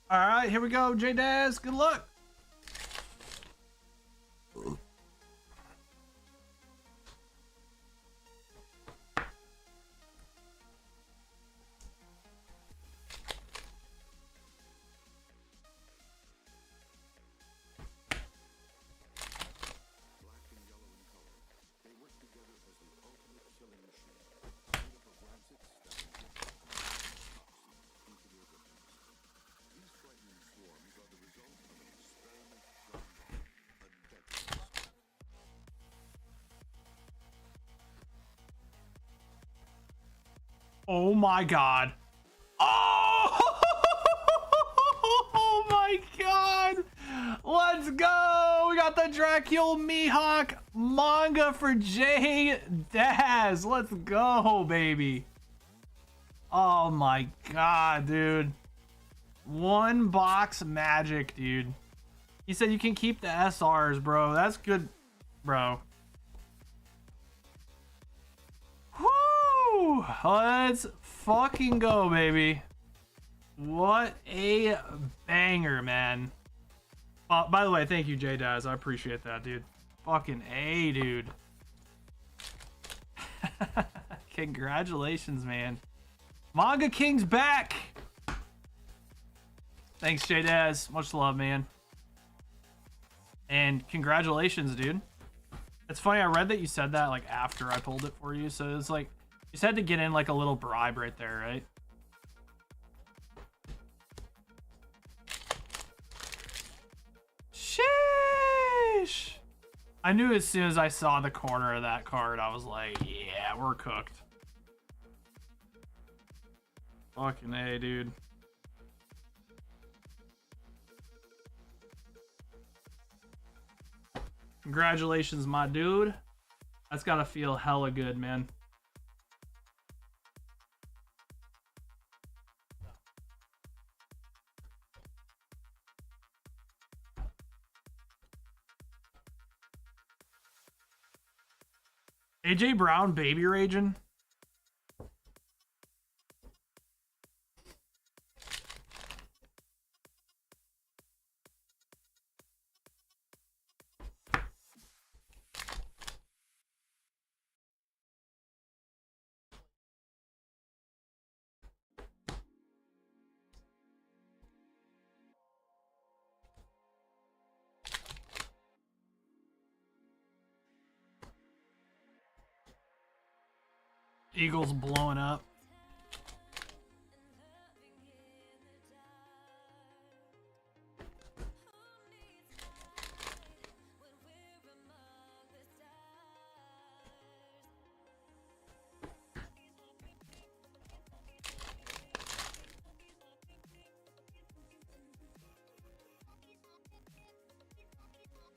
All right, here we go, J-Daz. Good luck. Oh my god. Oh! Oh my god. Let's go. We got the Dracula Mihawk manga for J Daz. Let's go, baby. Oh my god, dude. One box magic, dude. He said you can keep the SRs, bro. That's good, bro. Woo! Let's fucking go, baby. What a banger, man. By the way, thank you, J-Daz. I appreciate that, dude. Fucking A, dude. Congratulations, man. Manga King's back. Thanks, J-Daz. Much love, man. And congratulations, dude. It's funny, I read that you said that like after I pulled it for you, so it's like you just had to get in like a little bribe right there, right? Sheesh! I knew as soon as I saw the corner of that card, I was like, yeah, we're cooked. Fucking A, dude. Congratulations, my dude. That's gotta feel hella good, man. AJ Brown baby raging. Eagles blowing up.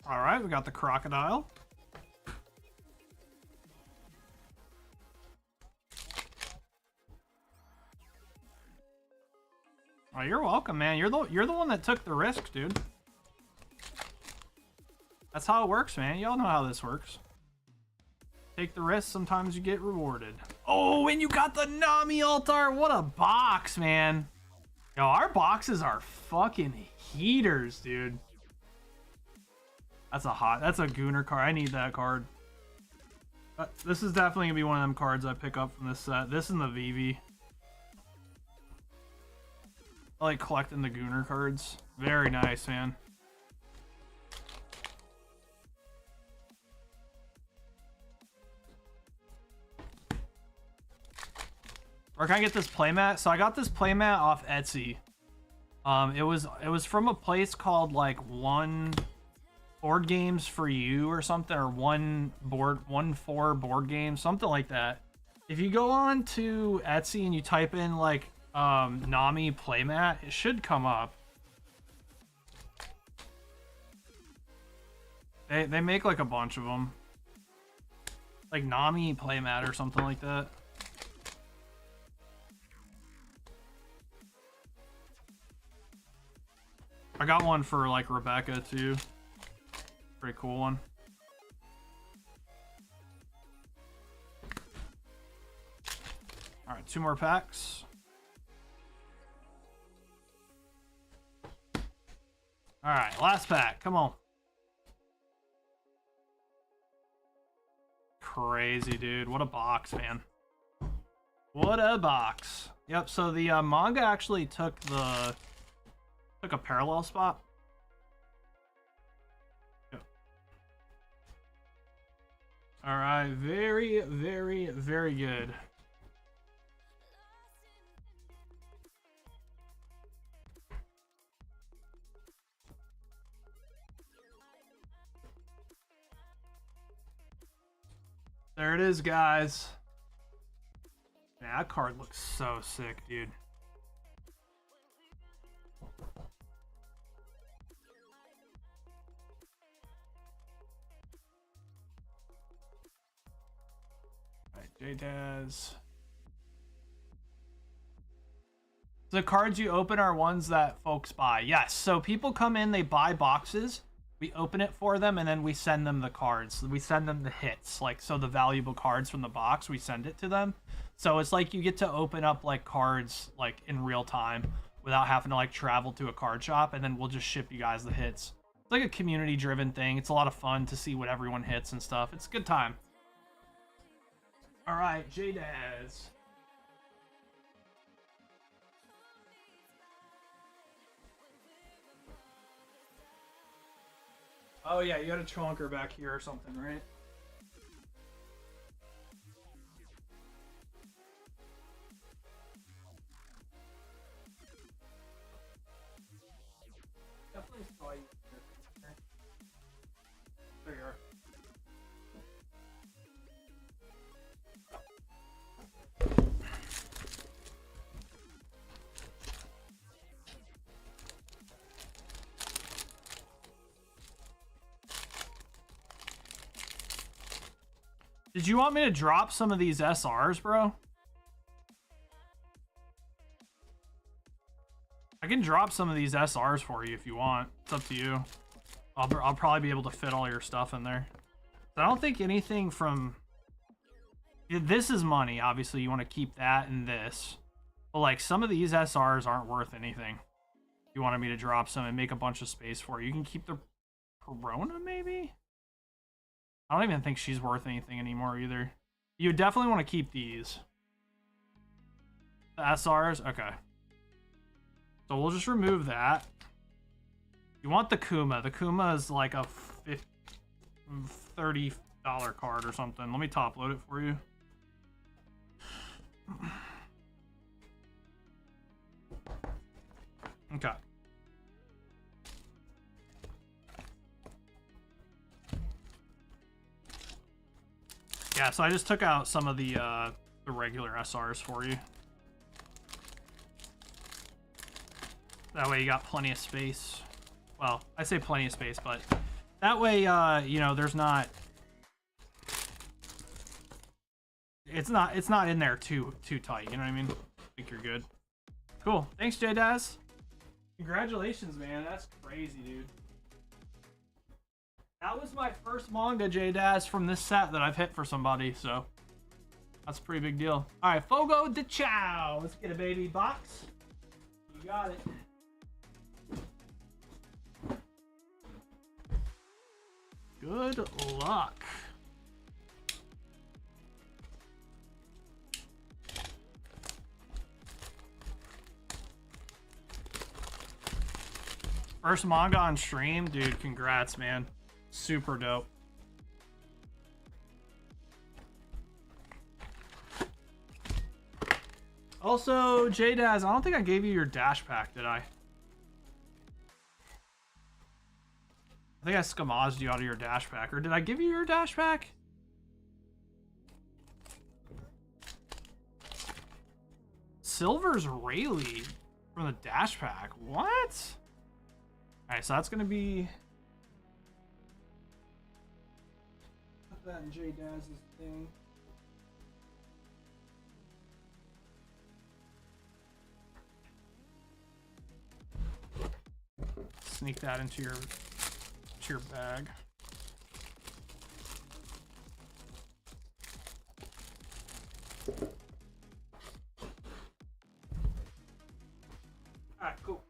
All right, we got the crocodile. Oh, you're welcome, man. You're the one that took the risk, dude. That's how it works, man. Y'all know how this works. Take the risk, sometimes you get rewarded. Oh, and you got the Nami altar. What a box, man. Yo, our boxes are fucking heaters, dude. That's a Gooner card. I need that card. This is definitely gonna be one of them cards I pick up from this set. This and the VV. I like collecting the Gooner cards. Very nice, man. Where can I get this playmat? So I got this playmat off Etsy. It was from a place called like One Board Games for You or something, or One For Board Games, something like that. If you go on to Etsy and you type in like Nami playmat, it should come up. They make like a bunch of them, like Nami playmat or something like that. I got one for like Rebecca too. Pretty cool one. All right, 2 more packs. All right, last pack. Come on. Crazy, dude. What a box, man. What a box. Yep, so the manga actually took a parallel spot. Yep. All right, very, very, very good. There it is, guys. Man, that card looks so sick, dude. All right, J-Daz. The cards you open are ones that folks buy. Yes, so people come in, they buy boxes. We open it for them, and then we send them the cards. We send them the hits, like, so the valuable cards from the box, we send it to them. So it's like you get to open up, like, cards, like, in real time without having to, like, travel to a card shop, and then we'll just ship you guys the hits. It's like a community-driven thing. It's a lot of fun to see what everyone hits and stuff. It's a good time. All right, J-Daz. Oh yeah, you got a chonker back here or something, right? Definitely saw you. There you are. Did you want me to drop some of these SRs, bro? I can drop some of these SRs for you if you want. It's up to you. I'll probably be able to fit all your stuff in there. I don't think anything from... This is money, obviously. You want to keep that and this. But, like, some of these SRs aren't worth anything. You wanted me to drop some and make a bunch of space for you. You can keep the Corona, maybe? I don't even think she's worth anything anymore either. You definitely want to keep these. The SRs? Okay. So we'll just remove that. You want the Kuma. The Kuma is like a $30 card or something. Let me top load it for you. Okay. Yeah, so I just took out some of the regular SRs for you. That way you got plenty of space. Well, I say plenty of space, but that way, you know, there's not... It's not in there too tight, you know what I mean? I think you're good. Cool. Thanks, J-Daz. Congratulations, man. That's crazy, dude. That was my first manga, J-Daz, from this set that I've hit for somebody, so that's a pretty big deal. All right, Fogo de Chao. Let's get a baby box. You got it. Good luck. First manga on stream? Dude, congrats, man. Super dope. Also, J-Daz, I don't think I gave you your dash pack, did I? I think I scamazed you out of your dash pack. Or did I give you your dash pack? Silver's Rayleigh from the dash pack. What? Alright, so that's going to be... Put that in J-Daz's thing. Sneak that into your bag. Alright, cool.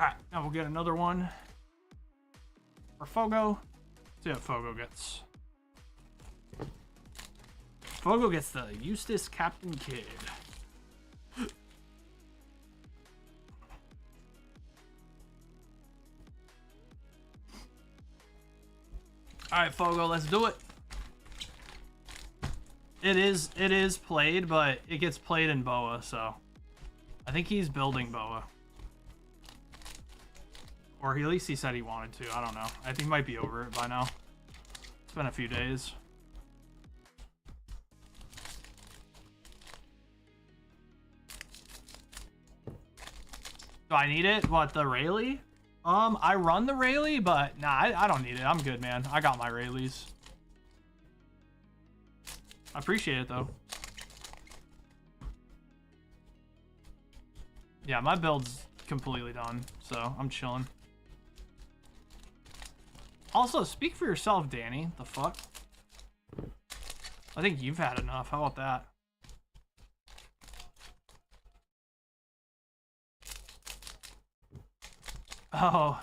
Alright, now we'll get another one for Fogo. See what Fogo gets. Fogo gets the Eustace Captain Kidd. Alright, Fogo, let's do it. It is played, but it gets played in Boa, so I think he's building Boa. Or at least he said he wanted to. I don't know. I think he might be over it by now. It's been a few days. Do I need it? What, the Rayleigh? I run the Rayleigh, but nah, I don't need it. I'm good, man. I got my Rayleighs. I appreciate it, though. Yeah, my build's completely done, so I'm chilling. Also, speak for yourself, Danny. The fuck? I think you've had enough. How about that? Oh,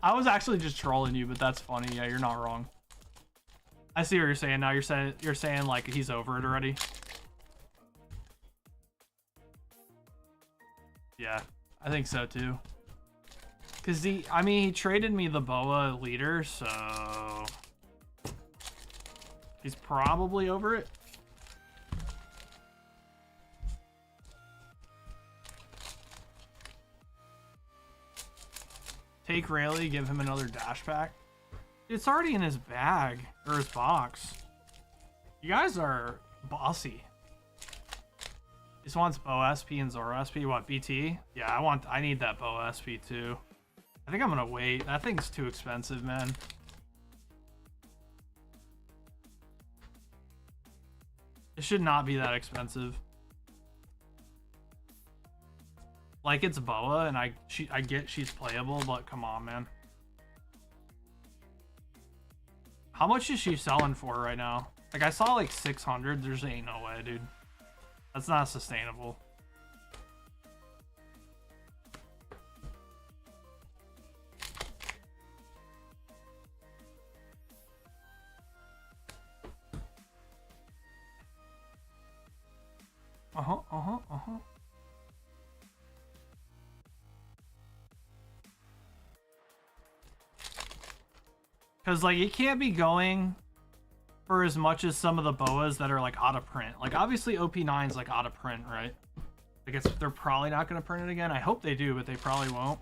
I was actually just trolling you, but that's funny. Yeah, you're not wrong. I see what you're saying now. You're saying like he's over it already. Yeah, I think so too. Cause he traded me the Boa leader, so he's probably over it. Take Rayleigh, give him another dash pack. It's already in his bag, or his box. You guys are bossy. This wants Boa SP and Zoro SP. What, BT? Yeah, I need that Boa SP too. I think I'm gonna wait. That thing's too expensive, man. It should not be that expensive. Like, it's Boa, and I get she's playable, but come on, man. How much is she selling for right now? Like, I saw like 600. There's ain't no way, dude. That's not sustainable. Because, like, it can't be going for as much as some of the Boas that are, like, out of print. Like, obviously, OP9's, like, out of print, right? I guess they're probably not going to print it again. I hope they do, but they probably won't.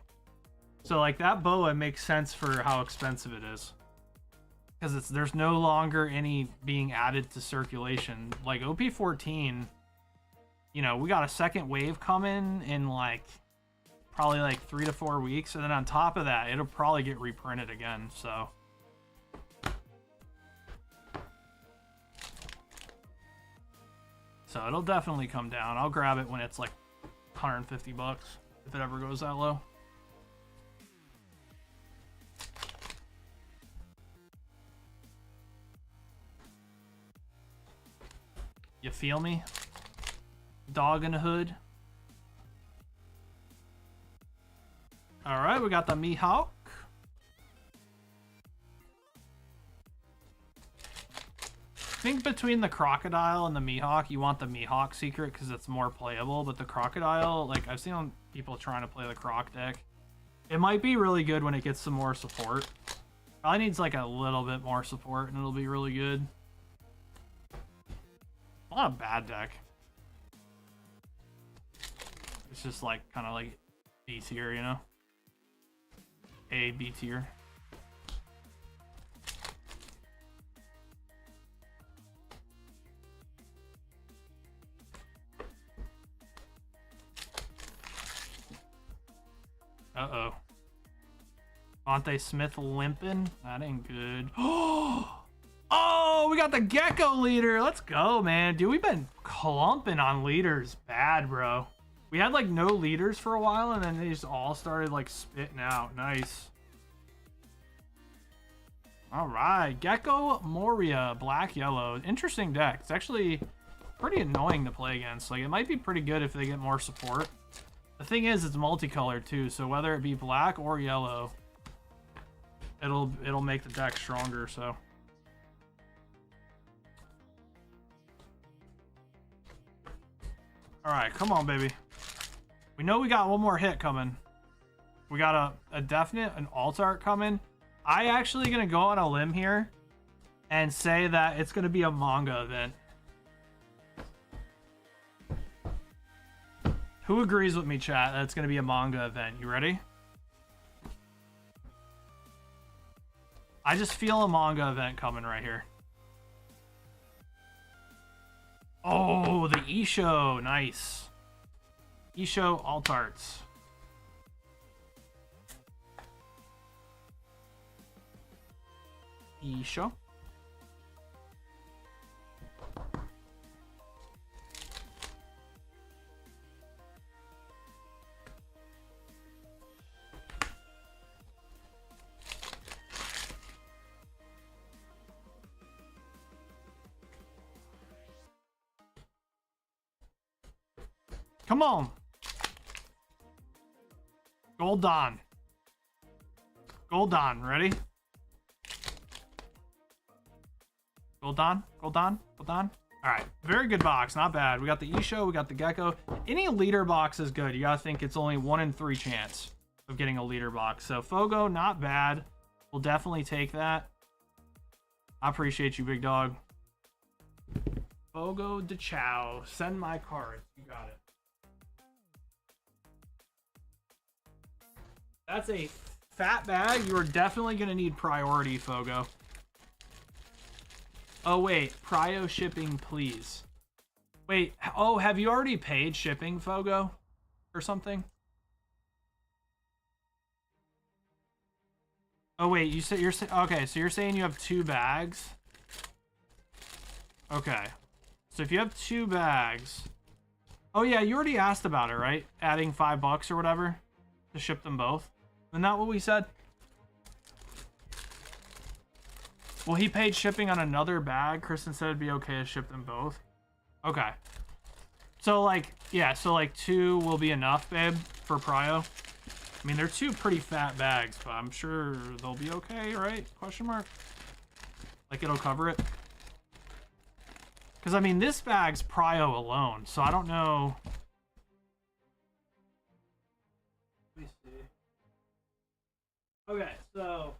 So, like, that Boa makes sense for how expensive it is. Because there's no longer any being added to circulation. Like, OP14, you know, we got a second wave coming in, like, probably, like, 3 to 4 weeks. And then on top of that, it'll probably get reprinted again, so... So it'll definitely come down. I'll grab it when it's like 150 bucks. if it ever goes that low. You feel me? Dog in the hood. All right, we got the Mihawk. I think between the Crocodile and the Mihawk, you want the Mihawk secret because it's more playable, but the Crocodile, like I've seen people trying to play the Croc deck. It might be really good when it gets some more support. Probably needs like a little bit more support and it'll be really good. Not a bad deck. It's just like kind of like B tier, you know? A, B tier. Uh-oh. Monte Smith limping? That ain't good. Oh, we got the Gecko leader. Let's go, man. Dude, we've been clumping on leaders bad, bro. We had like no leaders for a while and then they just all started like spitting out. Nice. All right. Gecko Moria, black, yellow. Interesting deck. It's actually pretty annoying to play against. Like it might be pretty good if they get more support. The thing is, it's multicolored too, so whether it be black or yellow, it'll make the deck stronger. So, all right, come on, baby. We know we got one more hit coming. We got a definite an alt art coming. I actually gonna go on a limb here and say that it's gonna be a manga event. Who agrees with me, chat, that it's going to be a manga event? You ready? I just feel a manga event coming right here. Oh, the Isho. Nice. Isho alt arts. Isho. Come on. Goldon. Goldon, ready? Goldon, Goldon, Goldon. All right, very good box, not bad. We got the Isho, we got the Gecko. Any leader box is good. You gotta think it's only 1 in 3 chance of getting a leader box. So Fogo, not bad. We'll definitely take that. I appreciate you, big dog. Fogo de Chow, send my cards. You got it. That's a fat bag. You are definitely going to need priority, Fogo. Oh, wait. Prio shipping, please. Wait. Oh, have you already paid shipping, Fogo? Or something? Oh, wait. You said you're okay, so you're saying you have 2 bags? Okay. So if you have 2 bags... Oh, yeah. You already asked about it, right? Adding $5 or whatever to ship them both. Isn't that what we said? Well, he paid shipping on another bag. Kristen said it'd be okay to ship them both. Okay. So, like, yeah, so, like, 2 will be enough, babe, for Prio. I mean, they're 2 pretty fat bags, but I'm sure they'll be okay, right? Question mark? Like, it'll cover it? Because, I mean, this bag's Prio alone, so I don't know... Okay, so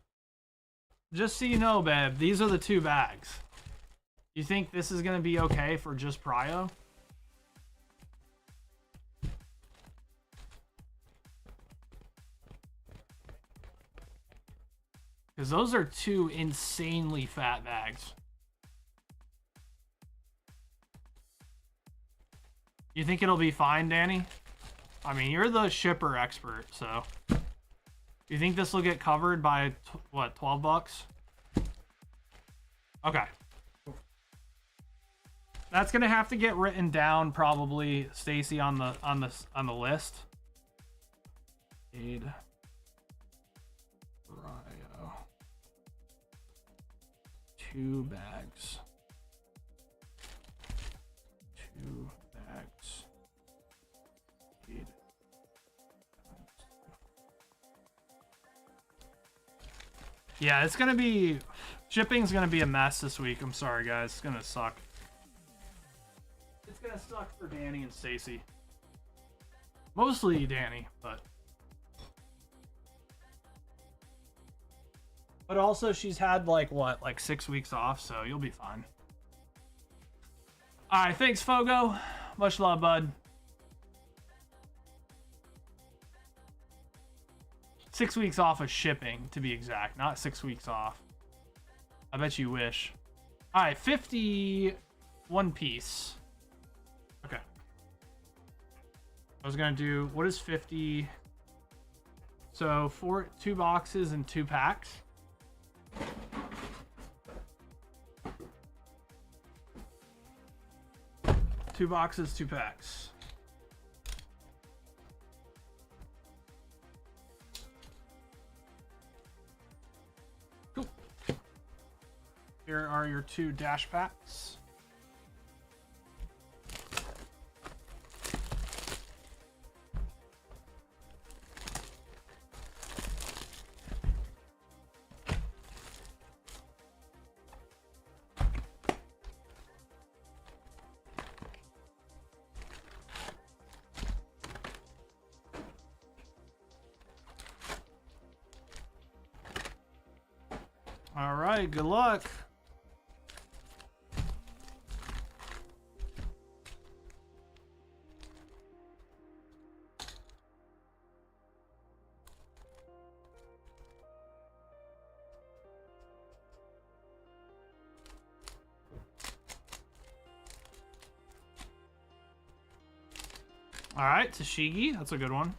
just so you know, babe, these are the 2 bags. You think this is going to be okay for just Prio? Because those are 2 insanely fat bags. You think it'll be fine, Danny? I mean, you're the shipper expert, so... You think this will get covered by what, $12? Okay. That's gonna have to get written down, probably, Stacy, on the list. Paid. Ryo. 2 bags. 2 bags. Paid. Yeah, it's gonna be... Shipping's gonna be a mess this week. I'm sorry, guys. It's gonna suck. It's gonna suck for Danny and Stacy. Mostly Danny, but... But also, she's had, like, what? Like 6 weeks off, so you'll be fine. Alright, thanks, Fogo. Much love, bud. 6 weeks off of shipping, to be exact. Not 6 weeks off. I bet you wish. Alright, 50 one piece. Okay. I was gonna do... What is 50? So, 2 boxes and 2 packs. Two boxes, 2 packs. Cool. Here are your 2 dash packs. All right, good luck. All right, Tashigi, that's a good one.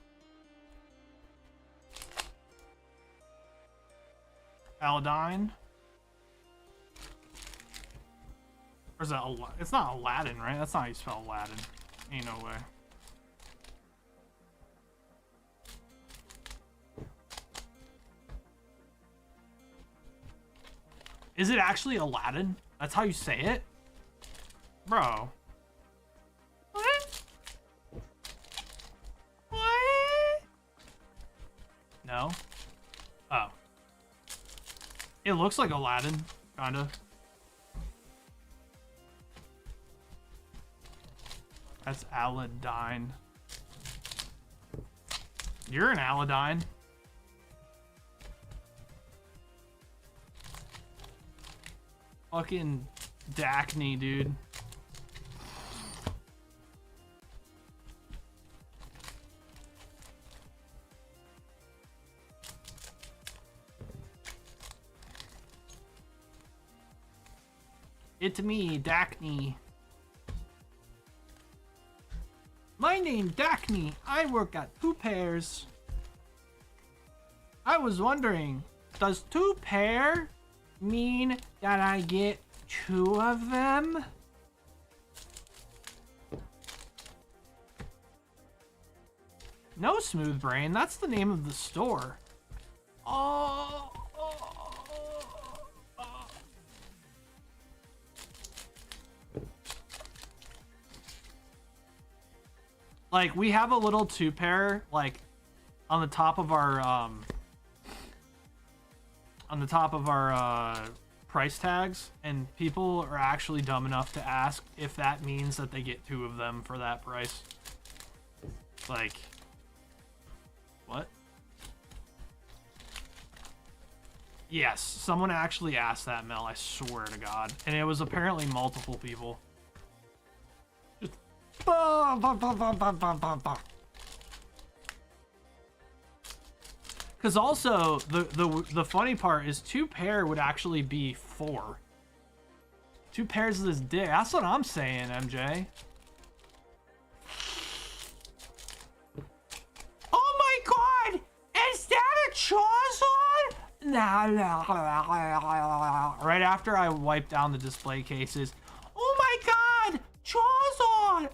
Aladdin. Or is that it's not Aladdin, right? That's not how you spell Aladdin. Ain't no way. Is it actually Aladdin? That's how you say it? Bro. What? What? No? Oh. It looks like Aladdin, kinda. That's Aladdin. You're an Aladdin. Fucking Daphne, dude. It's me, Daphne. My name Daphne. I work at 2 pairs. I was wondering, does 2 pair mean that I get 2 of them? No, Smooth Brain. That's the name of the store. Oh. Like, we have a little 2 pair, like, on the top of our, price tags, and people are actually dumb enough to ask if that means that they get 2 of them for that price. Like, what? Yes, someone actually asked that, Mel, I swear to God. And it was apparently multiple people. Because also the funny part is 2 pair would actually be 4. 2 pairs of this dick. That's what I'm saying, MJ. Oh my God! Is that a Charizard? Nah. Right after I wipe down the display cases. Oh my God! Charizard!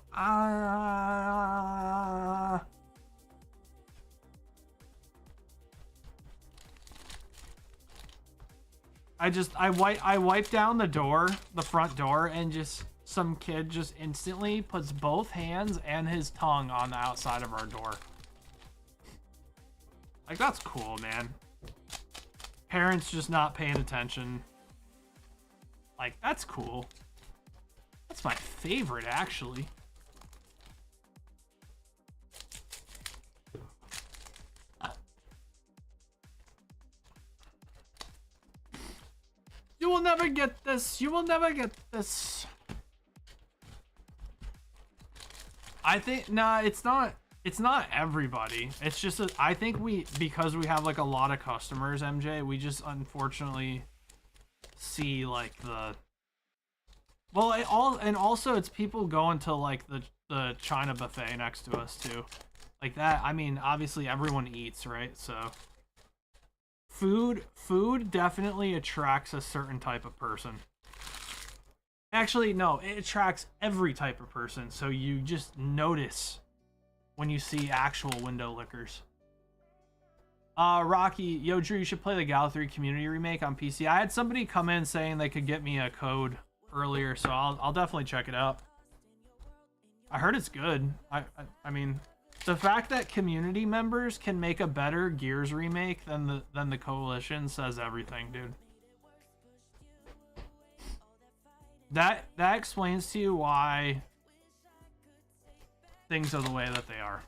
I wipe down the front door, and just some kid just instantly puts both hands and his tongue on the outside of our door. Like, that's cool, man. Parents just not paying attention. Like, that's cool. That's my favorite, actually. You will never get this. You will never get this. I think, nah, it's not everybody. It's just that I think because we have like a lot of customers, MJ, we just unfortunately see like and also it's people going to like the China buffet next to us too. Like that, I mean, obviously everyone eats, right? So food definitely attracts a certain type of person. Actually, no, it attracts every type of person. So you just notice when you see actual window lickers. Rocky, yo, Drew, you should play the Gal 3 Community remake on PC. I had somebody come in saying they could get me a code earlier, so I'll definitely check it out. I heard it's good. I mean, the fact that community members can make a better Gears remake than the Coalition says everything, dude. That explains to you why things are the way that they are.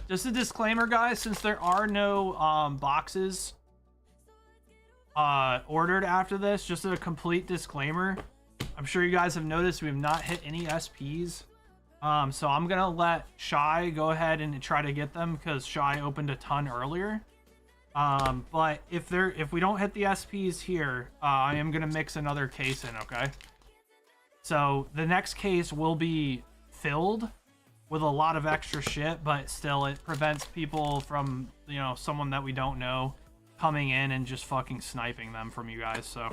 Just a disclaimer, guys, since there are no boxes ordered after this, just a complete disclaimer. I'm sure you guys have noticed we have not hit any SPs. So I'm gonna let Shy go ahead and try to get them because Shy opened a ton earlier. But if we don't hit the SPs here, I am gonna mix another case in, okay? So the next case will be filled with a lot of extra shit, but still it prevents people from, you know, someone that we don't know coming in and just fucking sniping them from you guys, so.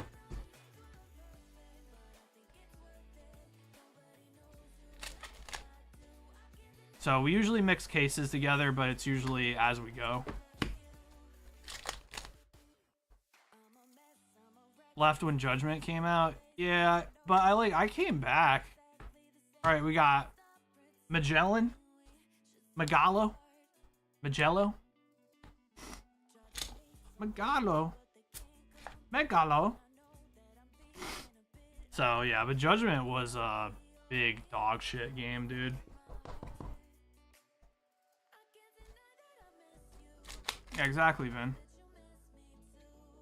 So we usually mix cases together, but it's usually as we go. Left when Judgment came out. Yeah, but I came back. All right, we got Magello. So yeah, but Judgment was a big dog shit game, dude. Yeah, exactly, Vin.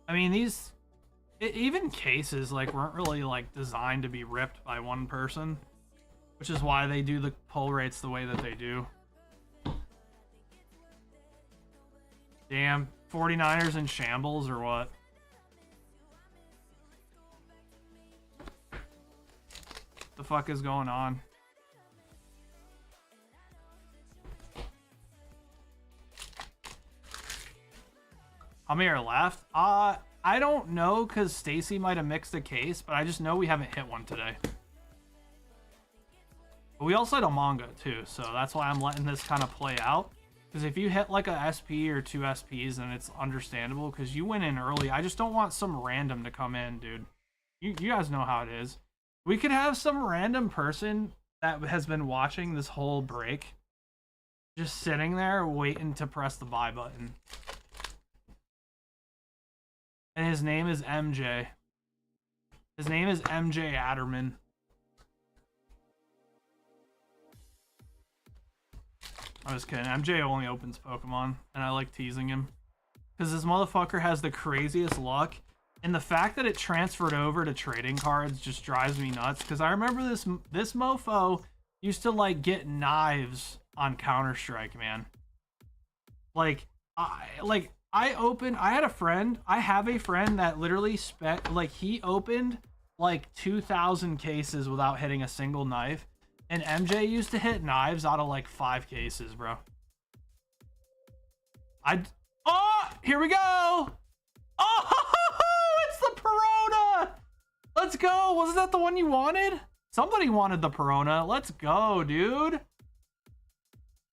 I mean, even cases like weren't really like designed to be ripped by one person, which is why they do the pull rates the way that they do. Damn, 49ers in shambles or what? The fuck is going on? How many are left? I don't know, because Stacy might have mixed a case, but I just know we haven't hit one today. But we also had a manga too, so that's why I'm letting this kind of play out. Because if you hit like a SP or 2 SPs, then it's understandable, because you went in early. I just don't want some random to come in, dude. You guys know how it is. We could have some random person that has been watching this whole break just sitting there waiting to press the buy button. And his name is MJ. His name is MJ Adderman. I'm just kidding. MJ only opens Pokemon, and I like teasing him. Because this motherfucker has the craziest luck. And the fact that it transferred over to trading cards just drives me nuts. Because I remember this mofo used to, like, get knives on Counter-Strike, man. I have a friend that literally he opened like 2,000 cases without hitting a single knife, and MJ used to hit knives out of like 5 cases, bro. Oh, here we go. Oh, it's the Perona. Let's go. Wasn't that the one you wanted? Somebody wanted the Perona. Let's go, dude.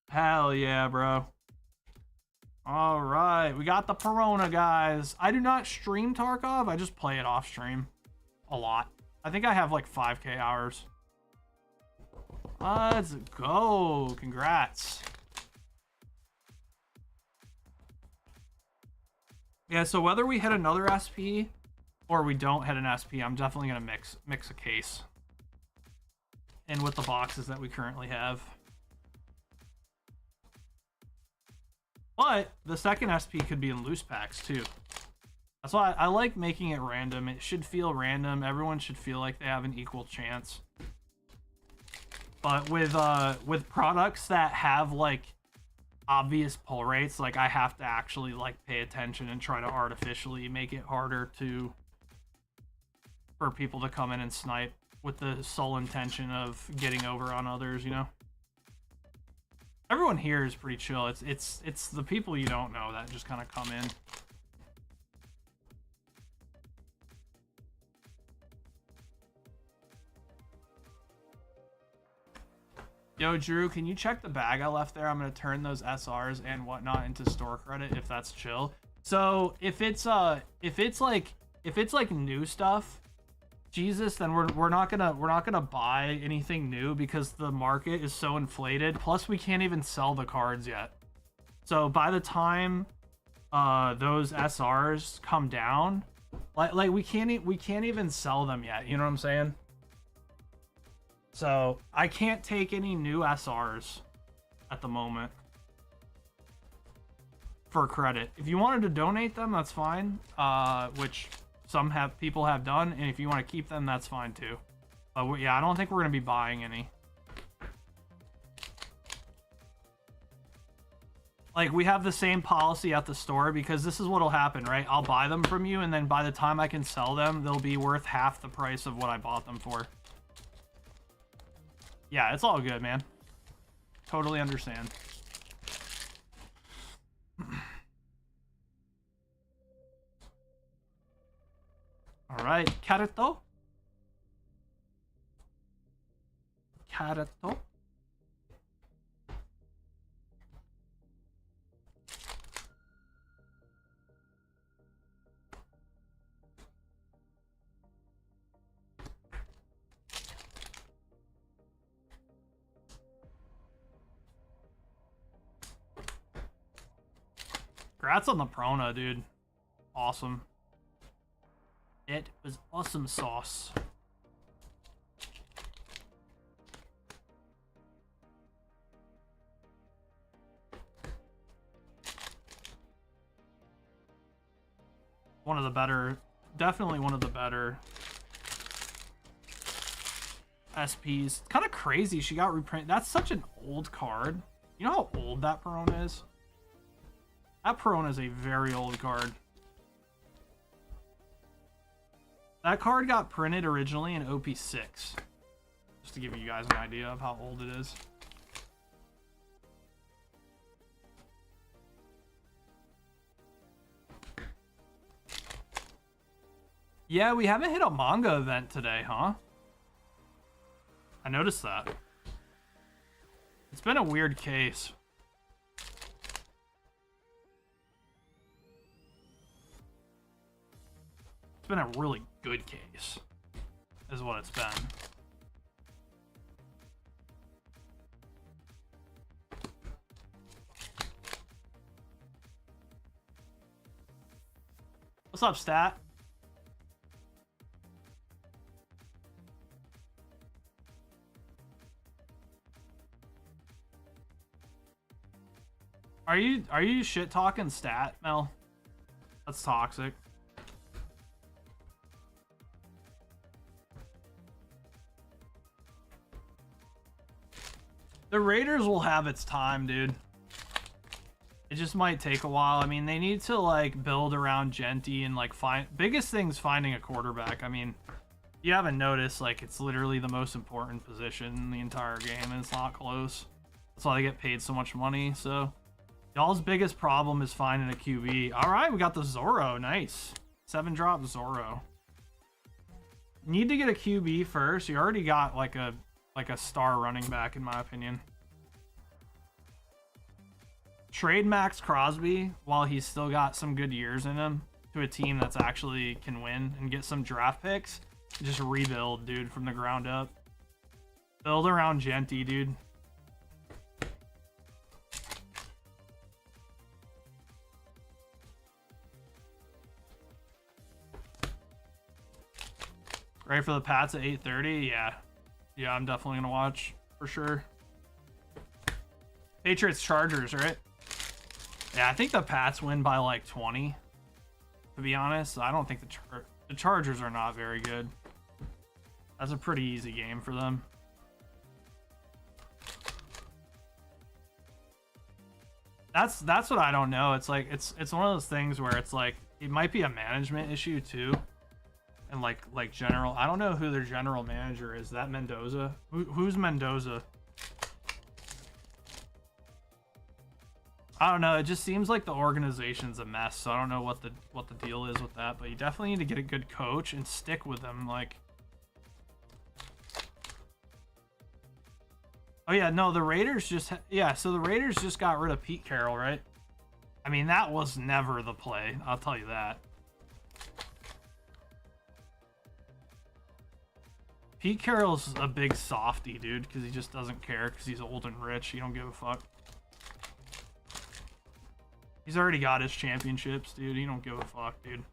Hell yeah, bro. All right, we got the Perona, guys. I do not stream Tarkov. I just play it off stream a lot. I think I have like 5K hours. Let's go. Congrats. Yeah, so whether we hit another SP or we don't hit an SP, I'm definitely going to mix a case in with the boxes that we currently have. But the second SP could be in loose packs too. That's why I like making it random. It should feel random. Everyone should feel like they have an equal chance. But with products that have like obvious pull rates, like I have to actually like pay attention and try to artificially make it harder for people to come in and snipe with the sole intention of getting over on others, you know? Everyone here is pretty chill. It's the people you don't know that just kind of come in. Yo, Drew, can you check the bag I left there? I'm gonna turn those SRs and whatnot into store credit if that's chill. So if it's like new stuff, Jesus, then we're not gonna buy anything new because the market is so inflated. Plus, we can't even sell the cards yet. So by the time those SRs come down, like we can't even sell them yet. You know what I'm saying? So I can't take any new SRs at the moment for credit. If you wanted to donate them, that's fine. Which some people have done, and if you want to keep them, that's fine too. But yeah, I don't think we're gonna be buying any. Like, we have the same policy at the store because this is what'll happen, right? I'll buy them from you, and then by the time I can sell them, they'll be worth half the price of what I bought them for. Yeah, it's all good, man. Totally understand. All right, Carito. Carito. Congrats on the Prona, dude. Awesome. It was awesome sauce. One of the better, definitely one of the better SPs. Kind of crazy she got reprinted. That's such an old card. You know how old that Perona is? That Perona is a very old card. That card got printed originally in OP6. Just to give you guys an idea of how old it is. Yeah, we haven't hit a manga event today, huh? I noticed that. It's been a weird case. It's been a really good case, is what it's been. What's up, Stat? Are you shit talking Stat, Mel? That's toxic. The Raiders will have its time, dude. It just might take a while. I mean, they need to like build around Genty and like biggest thing's finding a quarterback. I mean, you haven't noticed, like, it's literally the most important position in the entire game, and it's not close. That's why they get paid so much money. So y'all's biggest problem is finding a QB. All right, we got the Zorro. Nice. 7-drop Zorro. Need to get a QB first. You already got like a star running back, in my opinion. trade Max Crosby while he's still got some good years in him to a team that's actually can win and get some draft picks. Just rebuild, dude, from the ground up. Build around Genty, dude. Ready for the Pats at 8:30? Yeah. Yeah, I'm definitely going to watch for sure. Patriots Chargers, right? Yeah, I think the Pats win by like 20. To be honest, I don't think the Chargers are not very good. That's a pretty easy game for them. That's what I don't know. It's like it's one of those things where it's like it might be a management issue too. And like general, I don't know who their general manager is. That Mendoza? Who's Mendoza? I don't know. It just seems like the organization's a mess. So I don't know what the deal is with that. But you definitely need to get a good coach and stick with them. Like, oh yeah, no, the Raiders just So the Raiders just got rid of Pete Carroll, right? I mean, that was never the play. I'll tell you that. Pete Carroll's a big softy, dude, because he just doesn't care because he's old and rich. He don't give a fuck. He's already got his championships, dude. He don't give a fuck, dude.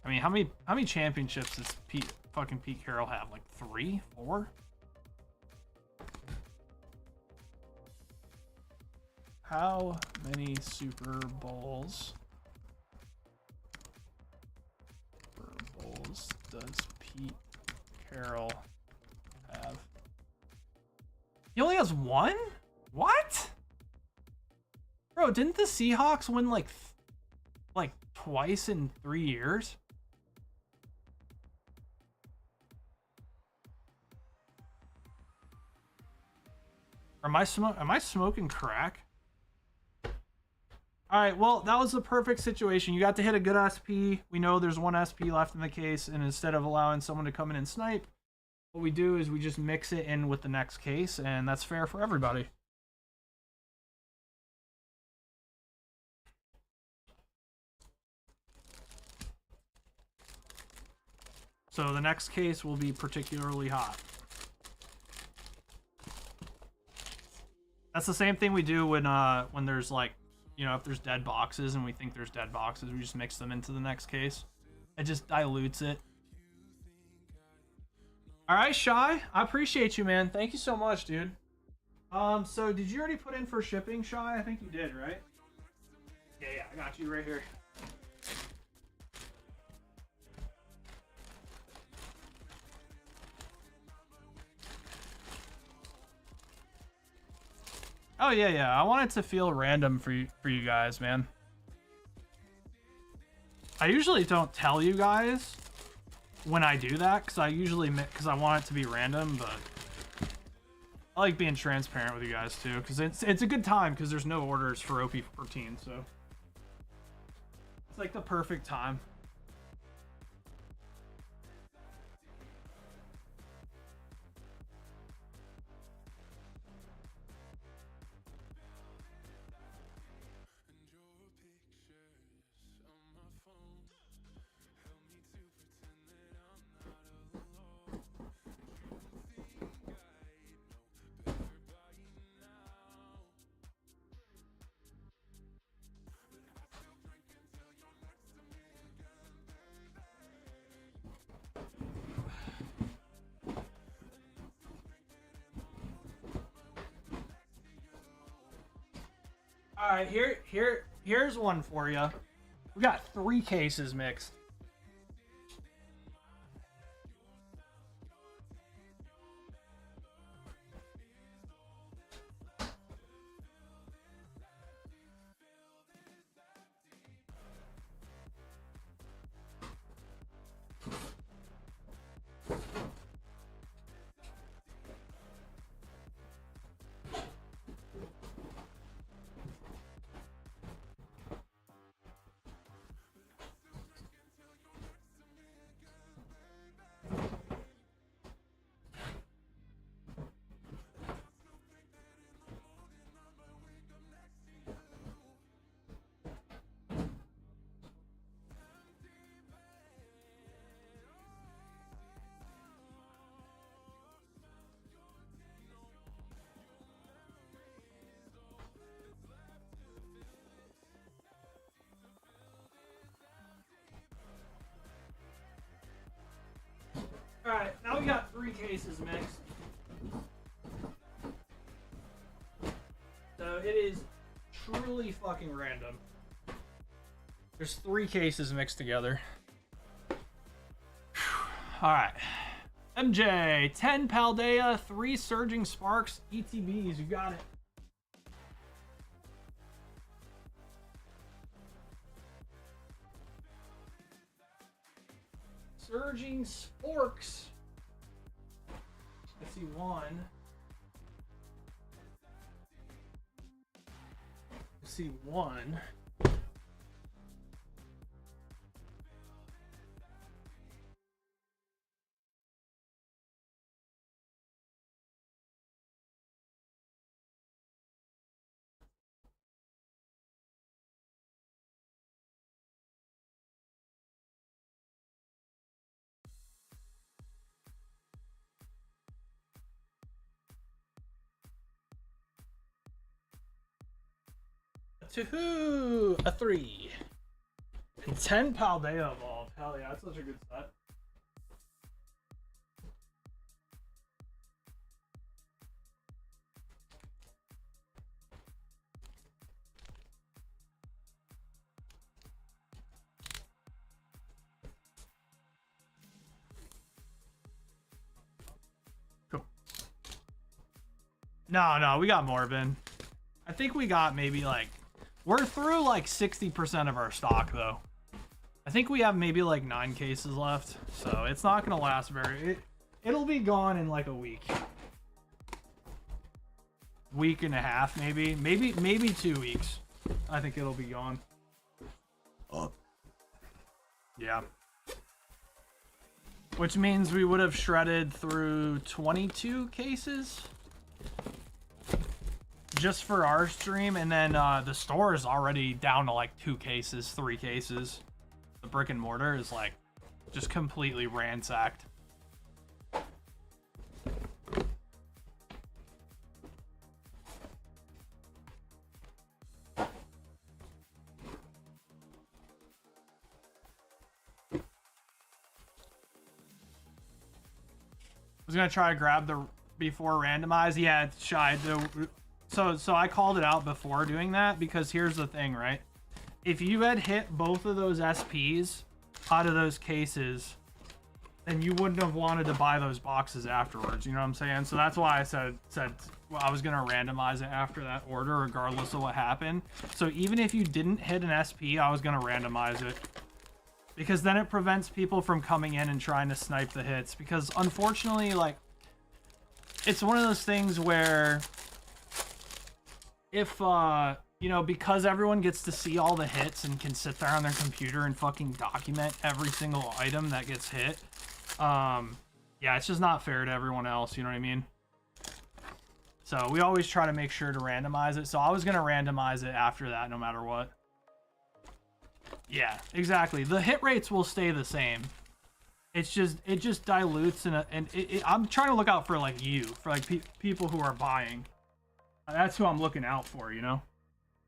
I mean, how many championships does fucking Pete Carroll have? Like 3, 4? How many Super Bowls does Pete Carroll have? He only has 1? What? Bro, didn't the Seahawks win like twice in 3 years? Am I smoking crack? All right, well, that was the perfect situation. You got to hit a good SP. We know there's 1 SP left in the case, and instead of allowing someone to come in and snipe, what we do is we just mix it in with the next case, and that's fair for everybody. So the next case will be particularly hot. That's the same thing we do when there's like, you know, if there's dead boxes and we think there's dead boxes, we just mix them into the next case. It just dilutes it. All right, Shy, I appreciate you, man. Thank you so much, dude. So did you already put in for shipping, Shy? I think you did, right? Yeah, I got you right here. Oh yeah. I want it to feel random for you guys, man. I usually don't tell you guys when I do that because I want it to be random, but I like being transparent with you guys too because it's a good time because there's no orders for OP14, so it's like the perfect time. All right, here's one for you. We got 3 cases mixed. cases mixed. So it is truly fucking random. There's 3 cases mixed together. Alright. MJ, 10 Paldea, 3 Surging Sparks, ETBs, you got it. Surging Sporks. I see 1. I see 1. Two, a 3, and 10 Paldea evolved. Hell yeah, that's such a good set. Cool. No, we got Morbin. I think we got maybe like, we're through like 60% of our stock though. I think we have maybe like 9 cases left, so it's not gonna last very. It'll be gone in like a week and a half, maybe 2 weeks. I think it'll be gone. Oh, yeah. Which means we would have shredded through 22 cases. Just for our stream, and then the store is already down to like 2 cases, 3 cases. The brick and mortar is like just completely ransacked. I was gonna try to grab the before randomize. Yeah, it's shy. So I called it out before doing that because here's the thing, right? If you had hit both of those SPs out of those cases, then you wouldn't have wanted to buy those boxes afterwards. You know what I'm saying? So that's why I said well, I was gonna randomize it after that order, regardless of what happened. So even if you didn't hit an SP, I was gonna randomize it because then it prevents people from coming in and trying to snipe the hits. Because unfortunately, like, it's one of those things where if you know, because everyone gets to see all the hits and can sit there on their computer and fucking document every single item that gets hit, yeah, it's just not fair to everyone else, you know what I mean? So we always try to make sure to randomize it. So I was gonna randomize it after that no matter what. Yeah, exactly. The hit rates will stay the same. It just dilutes, and I'm trying to look out for like for like people who are buying. That's who I'm looking out for, you know?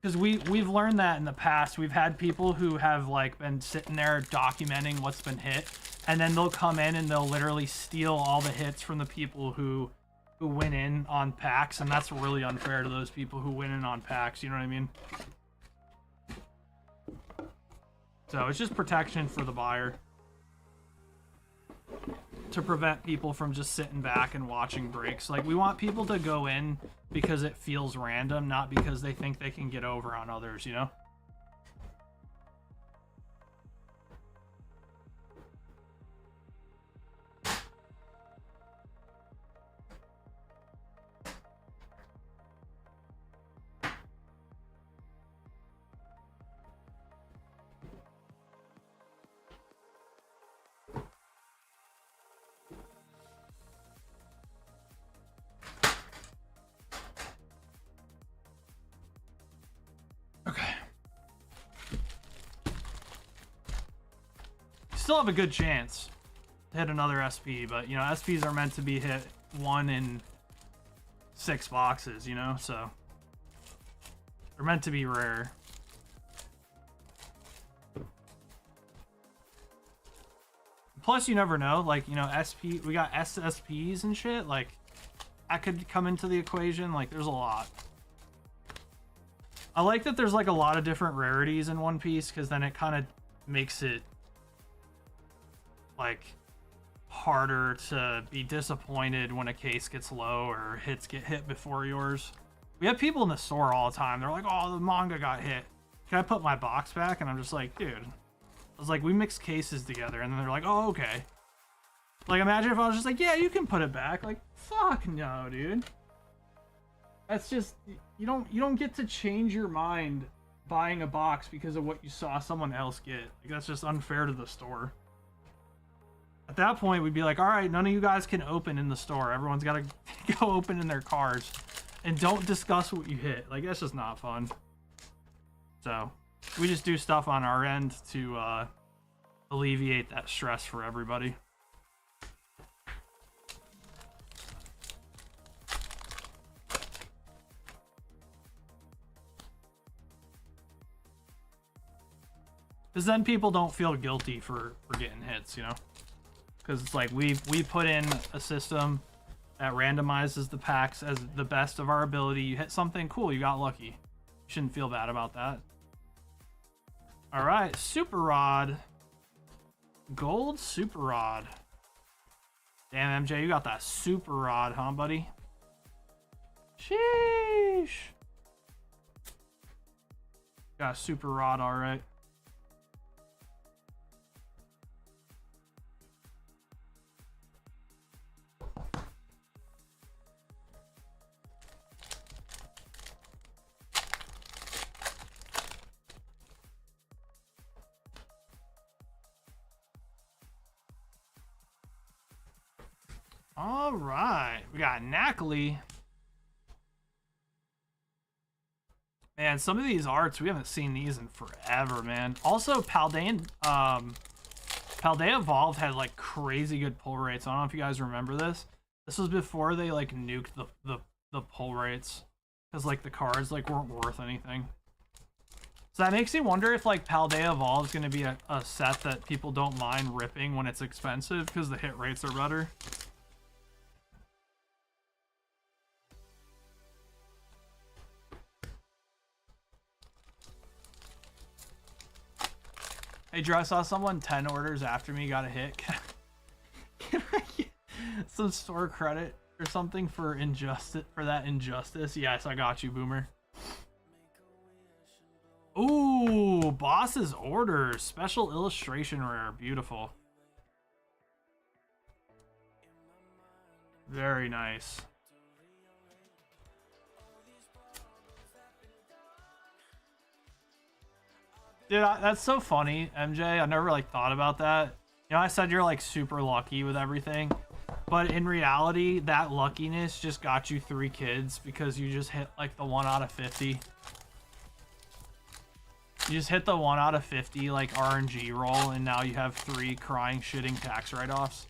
Because we've learned that in the past. We've had people who have like been sitting there documenting what's been hit, and then they'll come in and they'll literally steal all the hits from the people who win in on packs, and that's really unfair to those people who win in on packs, you know what I mean? So it's just protection for the buyer, to prevent people from just sitting back and watching breaks. Like, we want people to go in because it feels random, not because they think they can get over on others, you know? Still have a good chance to hit another SP, but you know, SPs are meant to be hit 1 in 6 boxes, you know, so they're meant to be rare. Plus, you never know. Like, you know, SP, we got SSPs and shit. Like, that could come into the equation. Like, there's a lot. I like that there's like a lot of different rarities in One Piece, because then it kind of makes it like harder to be disappointed when a case gets low or hits get hit before yours. We have people in the store all the time. They're like, oh, the manga got hit. Can I put my box back? And I'm just like, dude. I was like, we mixed cases together. And then they're like, oh, okay. Like, imagine if I was just like, yeah, you can put it back. Like, fuck no, dude. That's just, you don't get to change your mind buying a box because of what you saw someone else get. Like, that's just unfair to the store. At that point, we'd be like, all right, none of you guys can open in the store. Everyone's got to go open in their cars. And don't discuss what you hit. Like, that's just not fun. So, we just do stuff on our end to alleviate that stress for everybody. Because then people don't feel guilty for getting hits, you know? Because it's like we put in a system that randomizes the packs as the best of our ability. You hit something, cool, you got lucky. You shouldn't feel bad about that. All right, Super Rod. Gold Super Rod. Damn, MJ, you got that Super Rod, huh, buddy? Sheesh. Got a Super Rod, all right. All right, we got Knackley. Man, some of these arts, we haven't seen these in forever, man. Also, Paldea Evolved had like crazy good pull rates. I don't know if you guys remember this. This was before they like nuked the pull rates, because like the cards like weren't worth anything. So that makes me wonder if like Paldea Evolved is going to be a set that people don't mind ripping when it's expensive, because the hit rates are better. Hey Drew, I saw someone 10 orders after me got a hit. Can I get some store credit or something for that injustice? Yes, I got you, Boomer. Ooh, Boss's Orders. Special illustration rare. Beautiful. Very nice. Dude, that's so funny, MJ. I never like thought about that. You know, I said you're like super lucky with everything, but in reality, that luckiness just got you 3 kids because you just hit like the 1 out of 50. You just hit the 1 out of 50 like RNG roll, and now you have 3 crying, shitting tax write-offs.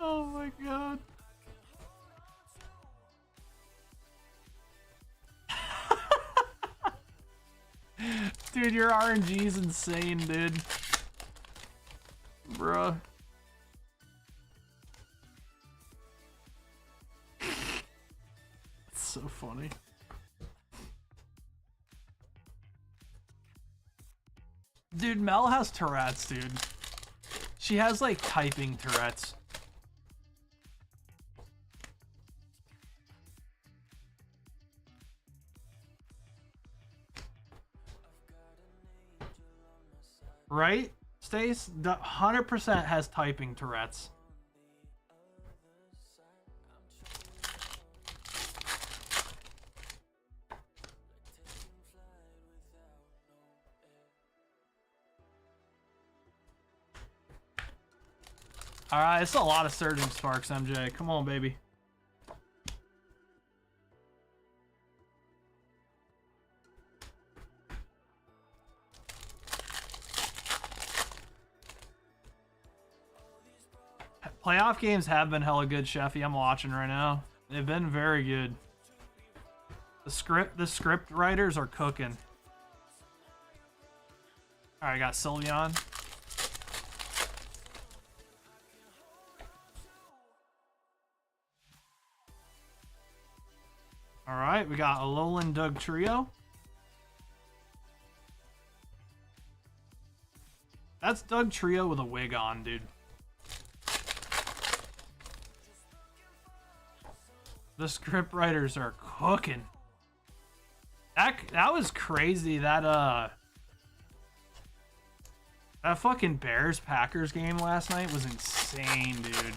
Oh my god. Dude, your RNG is insane, dude. Bruh. It's so funny. Dude, Mel has Tourette's, dude. She has, like, typing Tourette's. Right, Stace? 100% has typing Tourette's. Alright, it's a lot of Surging Sparks, MJ. Come on, baby. Playoff games have been hella good, Sheffy. I'm watching right now. They've been very good. The script writers are cooking. All right, I got Sylveon. All right, we got Alolan Doug Trio. That's Doug Trio with a wig on, dude. The script writers are cooking. That was crazy. That fucking Bears Packers game last night was insane, dude.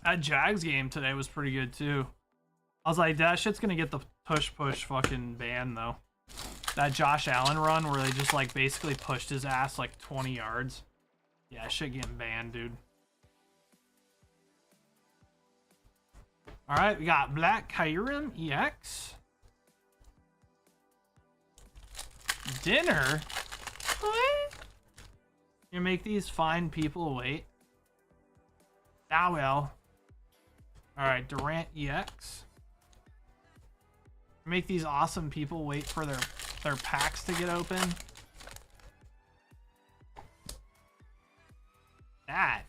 That Jags game today was pretty good too. I was like, that shit's gonna get the push fucking ban though. That Josh Allen run where they just like basically pushed his ass like 20 yards. Yeah, shit getting banned, dude. All right, we got Black Kyurem EX. Dinner? What? You make these fine people wait? Ah, well. All right, Durant EX. Make these awesome people wait for their packs to get open. That.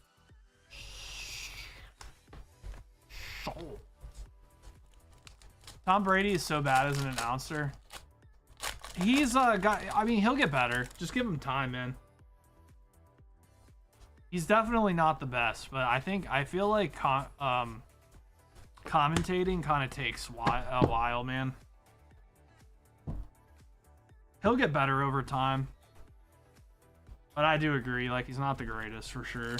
So. Tom Brady is so bad as an announcer. He's got. I mean, he'll get better. Just give him time, man. He's definitely not the best, but I feel like commentating kind of takes a while, man. He'll get better over time. But I do agree, like, he's not the greatest for sure.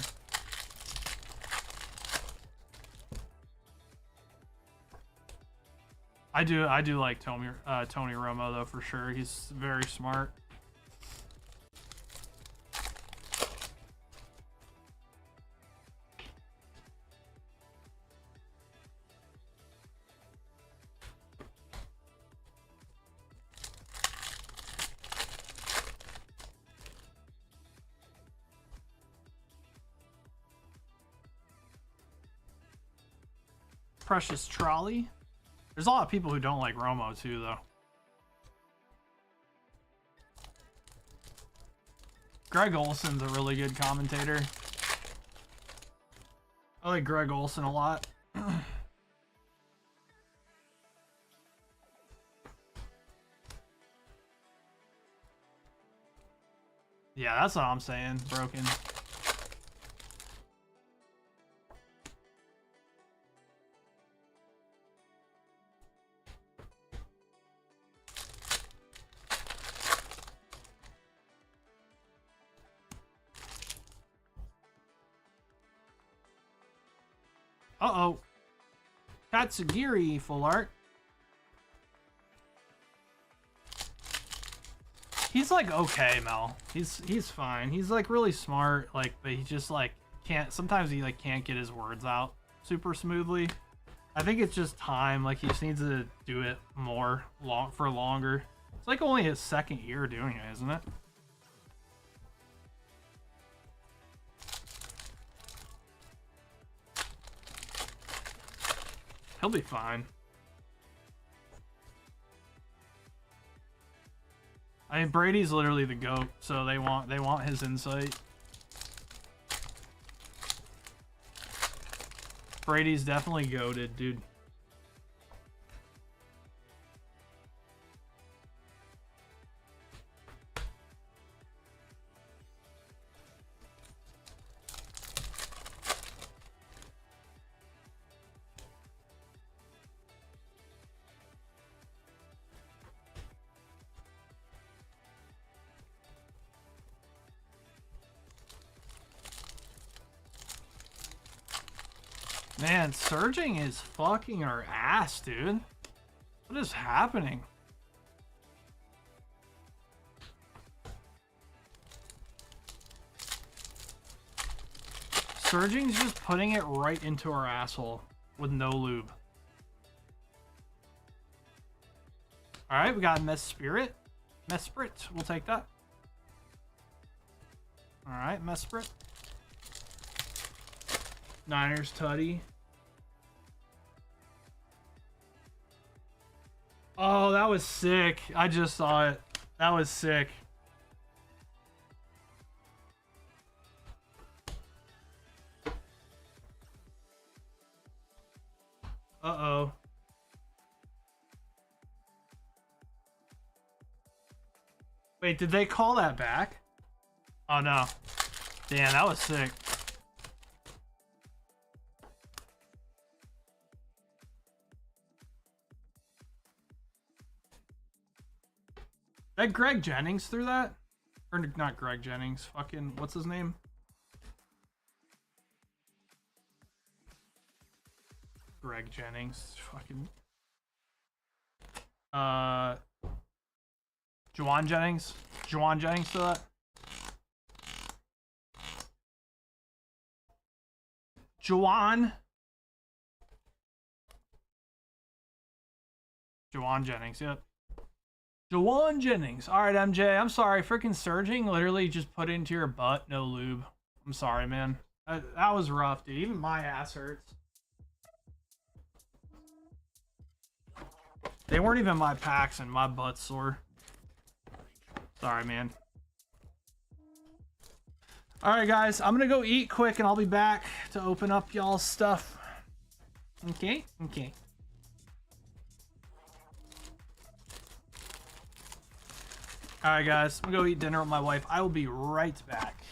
I do like Tony Romo though, for sure. He's very smart. Precious Trolley. There's a lot of people who don't like Romo too, though. Greg Olson's a really good commentator. I like Greg Olson a lot. Yeah, that's what I'm saying. Broken. Uh-oh. Tatsugiri full art. He's like okay, Mel. He's fine. He's like really smart, like, but he just like can't, sometimes he like can't get his words out super smoothly. I think it's just time, like he just needs to do it more for longer. It's like only his second year doing it, isn't it? He'll be fine. I mean, Brady's literally the GOAT, so they want his insight. Brady's definitely goated, dude. Man, surging is fucking our ass, dude. What is happening? Surging's just putting it right into our asshole with no lube. Alright, we got Mesprit. Mesprit, we'll take that. Alright, Mesprit. Niners Tutty. Oh, that was sick. I just saw it. That was sick. Uh-oh. Wait, did they call that back? Oh, no. Damn, that was sick. That Greg Jennings threw that? Or not Greg Jennings. Fucking, what's his name? Greg Jennings. Fucking. Juwan Jennings? Juwan Jennings threw that? Juwan Jennings, yep. Juwan Jennings. Alright, MJ, I'm sorry. Freaking surging literally just put into your butt, no lube. I'm sorry, man. That was rough, dude. Even my ass hurts. They weren't even my packs and my butt's sore. Sorry, man. Alright, guys. I'm gonna go eat quick and I'll be back to open up y'all's stuff. Okay? Okay. Alright, guys. I'm gonna go eat dinner with my wife. I will be right back.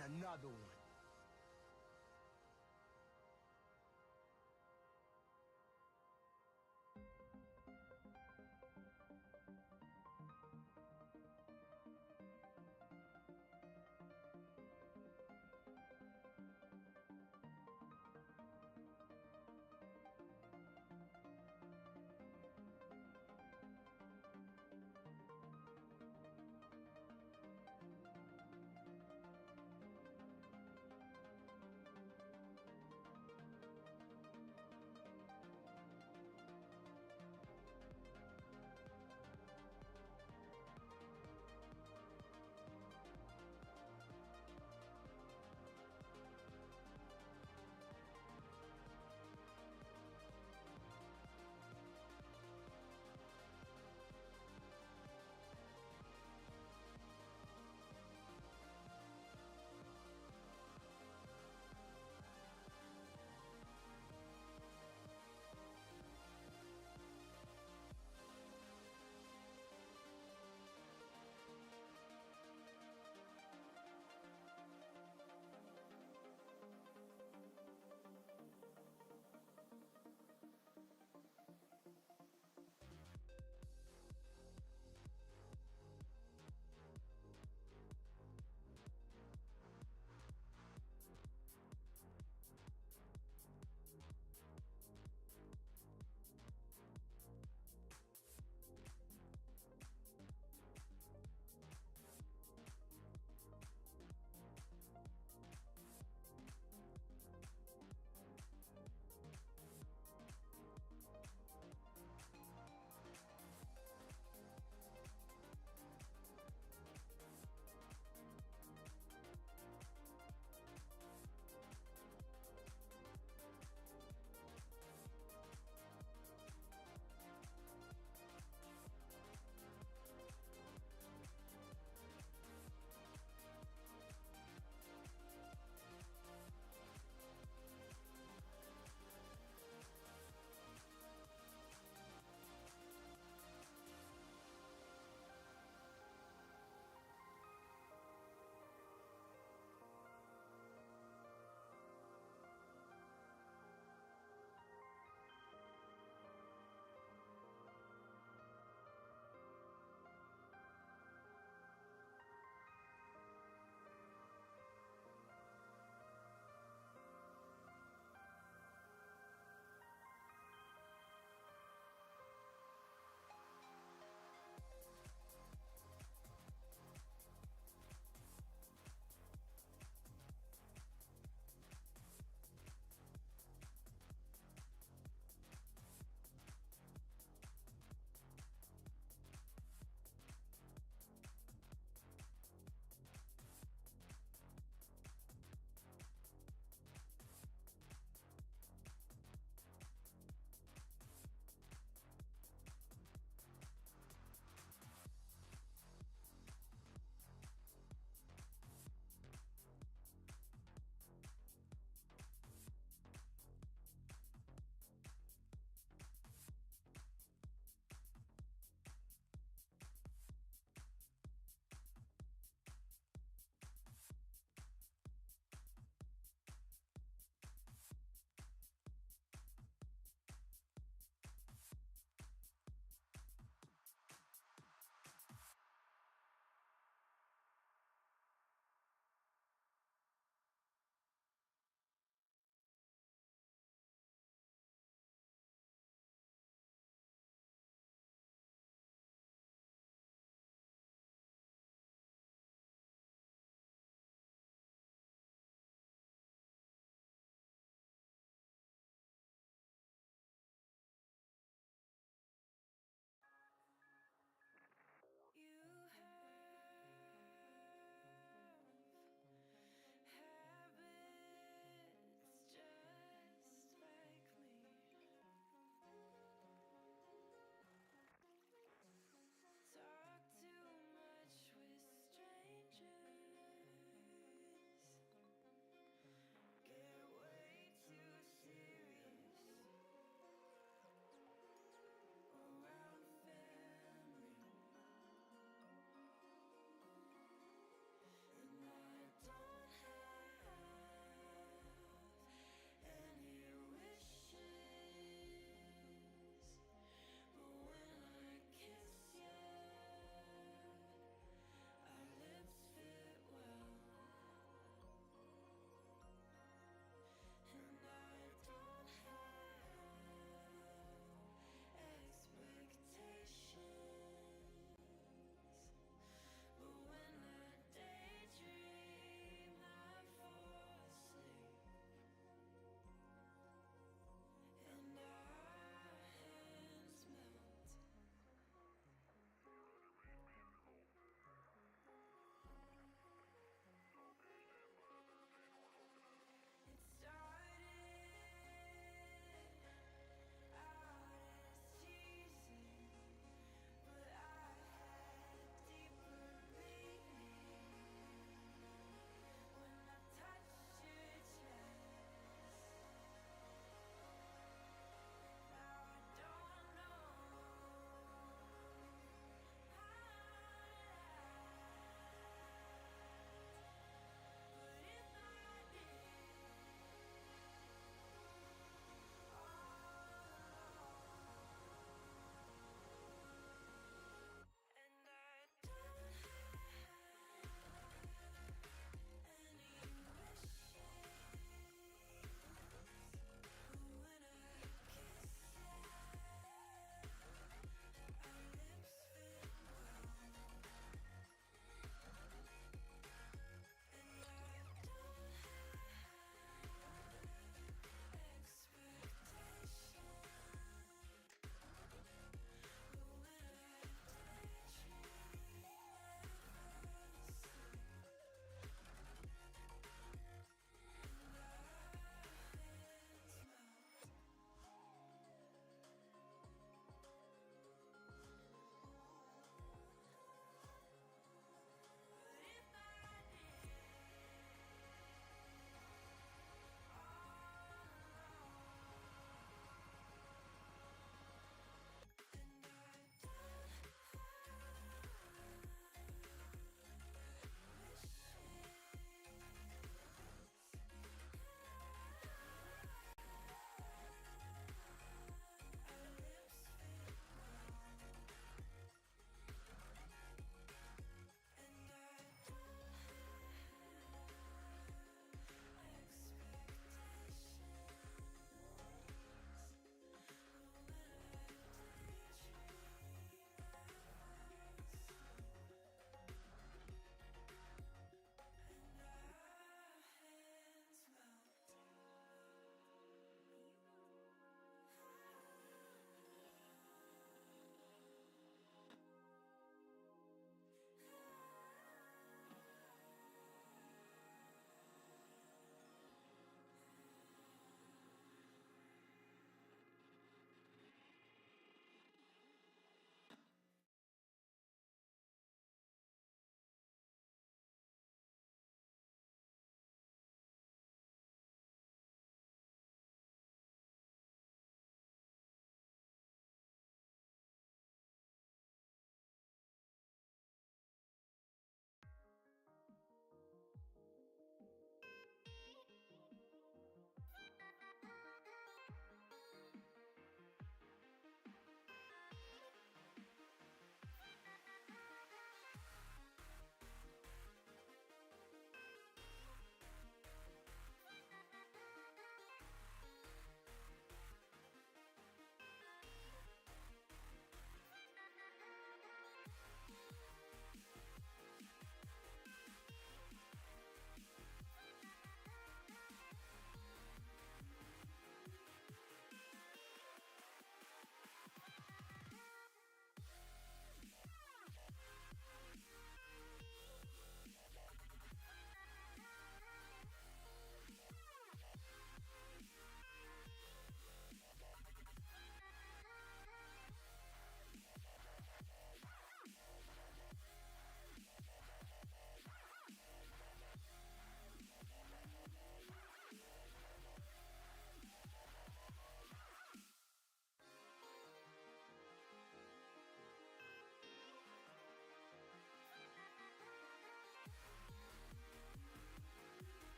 And another one.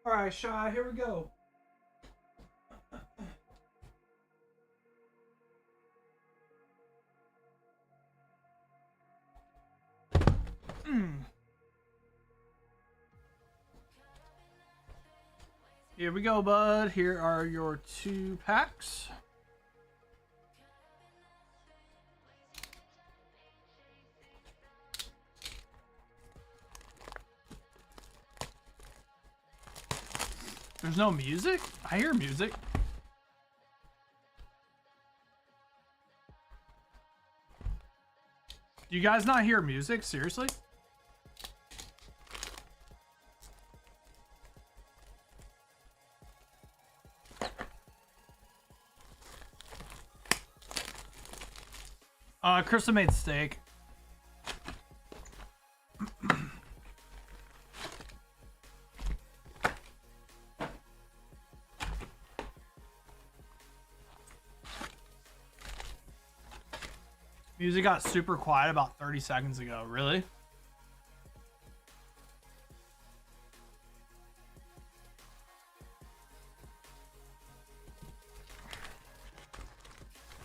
All right, Shy, here we go. Here we go, bud. Here are your 2 packs. There's no music? I hear music. Do you guys not hear music? Seriously? Krista made steak. Music got super quiet about 30 seconds ago. Really?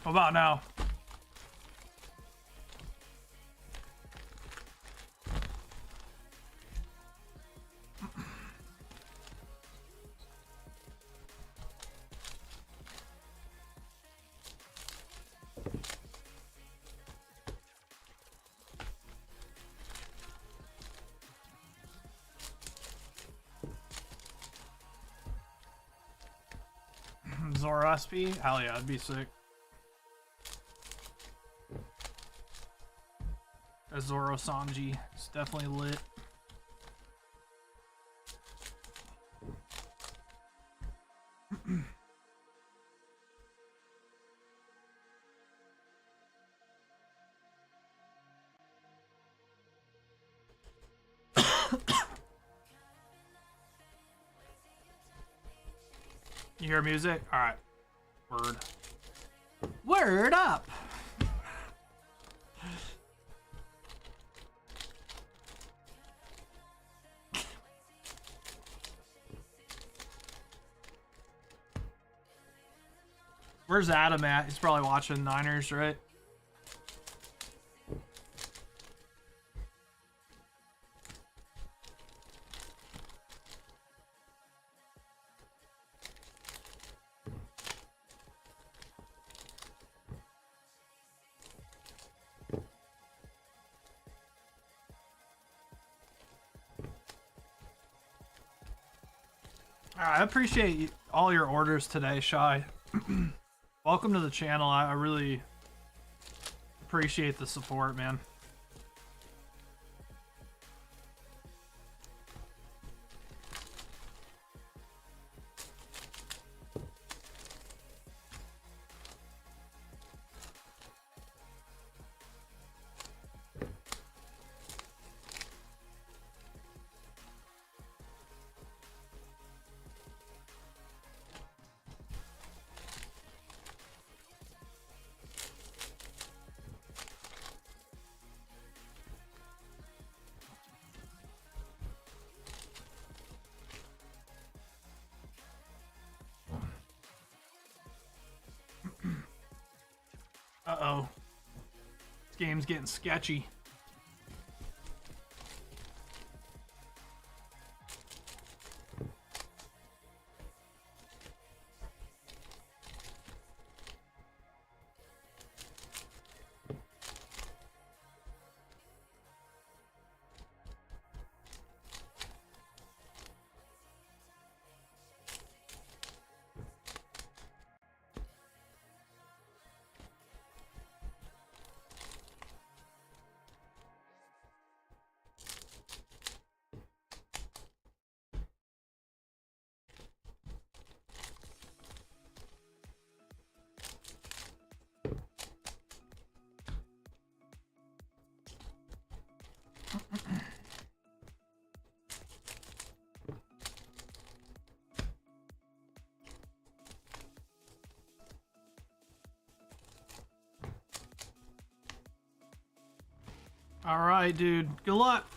What about now? Zoro SP? Hell yeah, that'd be sick. A Zoro Sanji. It's definitely lit. You hear music? Alright. Word. Word up! Where's Adam at? He's probably watching Niners, right? I appreciate all your orders today, Shy. Welcome to the channel. I really appreciate the support, man. Uh-oh. This game's getting sketchy. All right, dude. Good luck.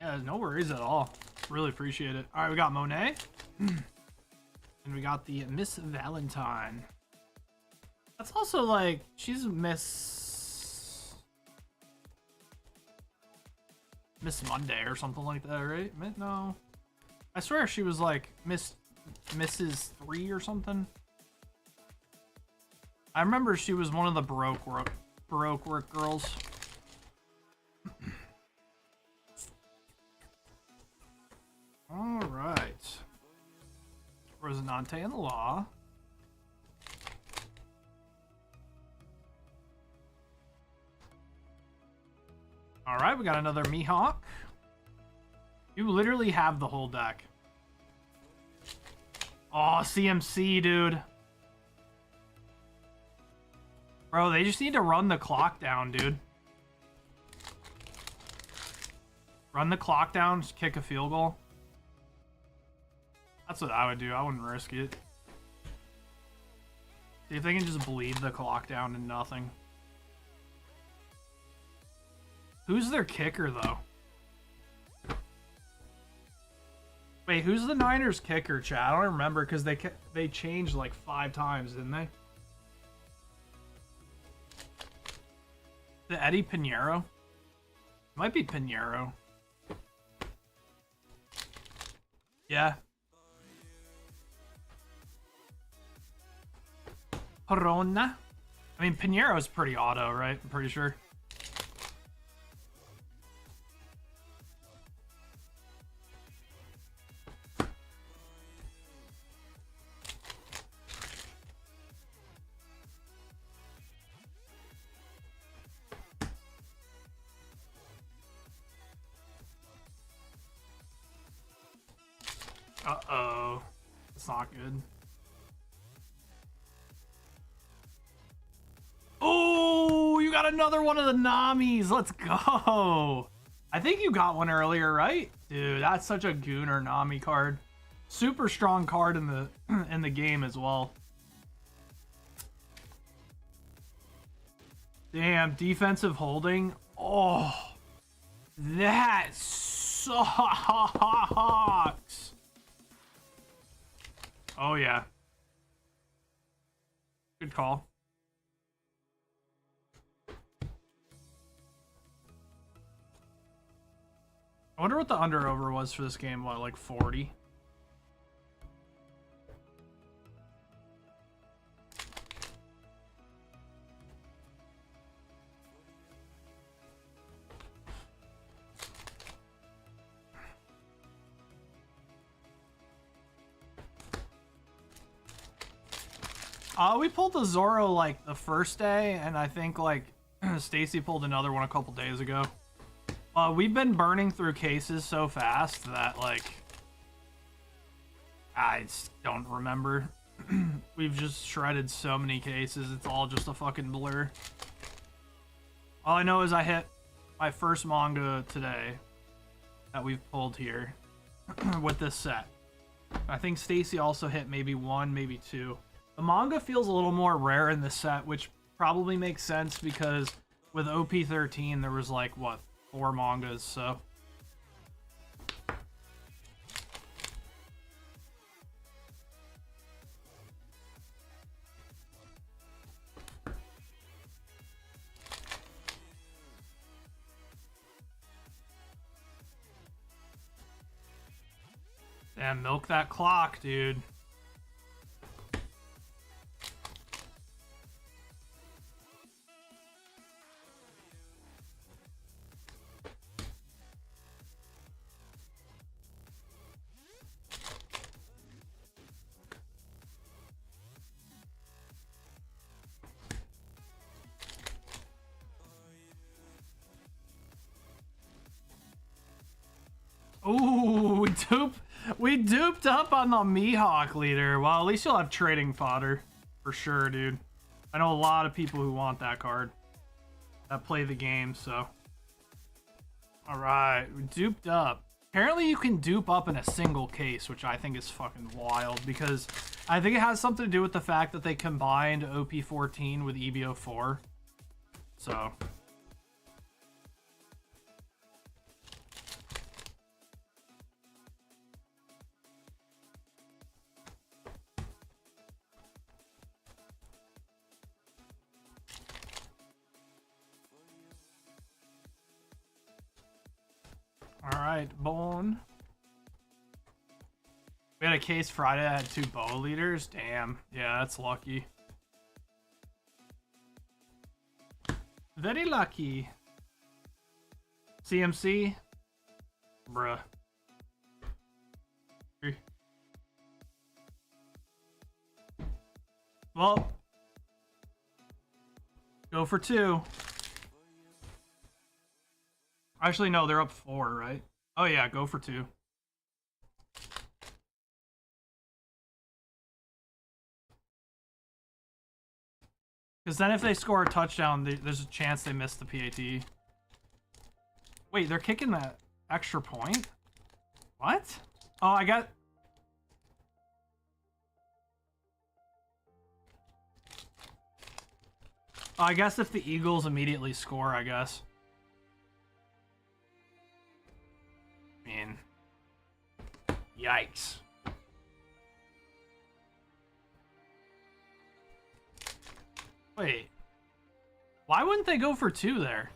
Yeah, no worries at all. Really appreciate it. All right, we got Monet. And we got the Miss Valentine. That's also like, she's Miss Monday or something like that, right? No. I swear she was like Mrs. 3 or something. I remember she was one of the Baroque work girls. All right. Rosinante and the Law. All right, we got another Mihawk. You literally have the whole deck. Oh, CMC, dude. Bro, they just need to run the clock down, dude. Run the clock down, just kick a field goal. That's what I would do. I wouldn't risk it. See if they can just bleed the clock down to nothing. Who's their kicker, though? Wait, who's the Niners kicker, chat? I don't remember because they changed like 5 times, didn't they? The Eddie Pinheiro? Might be Pinheiro. Yeah. Corona. I mean, Pinheiro's pretty auto, right? I'm pretty sure. Uh-oh. That's not good. Oh, you got another one of the Namis. Let's go. I think you got one earlier, right? Dude, that's such a gooner Nami card. Super strong card in the game as well. Damn, defensive holding. Oh, that sucks. Oh, yeah. Good call. I wonder what the under-over was for this game. What, like 40? We pulled the Zoro like the first day, and I think like Stacy pulled another one a couple days ago. We've been burning through cases so fast that like I just don't remember. We've just shredded so many cases, it's all just a fucking blur. All I know is I hit my first manga today that we've pulled here with this set. I think Stacy also hit maybe 1, maybe 2. The manga feels a little more rare in this set, which probably makes sense because with OP13 there was like, what, 4 mangas, so. Damn, milk that clock, dude. Ooh, we duped up on the Mihawk leader. Well, at least you'll have trading fodder. For sure, dude. I know a lot of people who want that card. That play the game, so. Alright, we duped up. Apparently you can dupe up in a single case, which I think is fucking wild. Because I think it has something to do with the fact that they combined OP14 with EBO4. So. All right, Bone. We had a case Friday that had 2 bow leaders. Damn. Yeah, that's lucky. Very lucky. CMC. Bruh. Well. Go for 2. Actually, no, they're up 4, right? Oh, yeah, go for 2. Because then if they score a touchdown, there's a chance they miss the PAT. Wait, they're kicking that extra point? What? Oh, I got... Oh, I guess if the Eagles immediately score, I guess. I mean... Yikes. Wait. Why wouldn't they go for 2 there?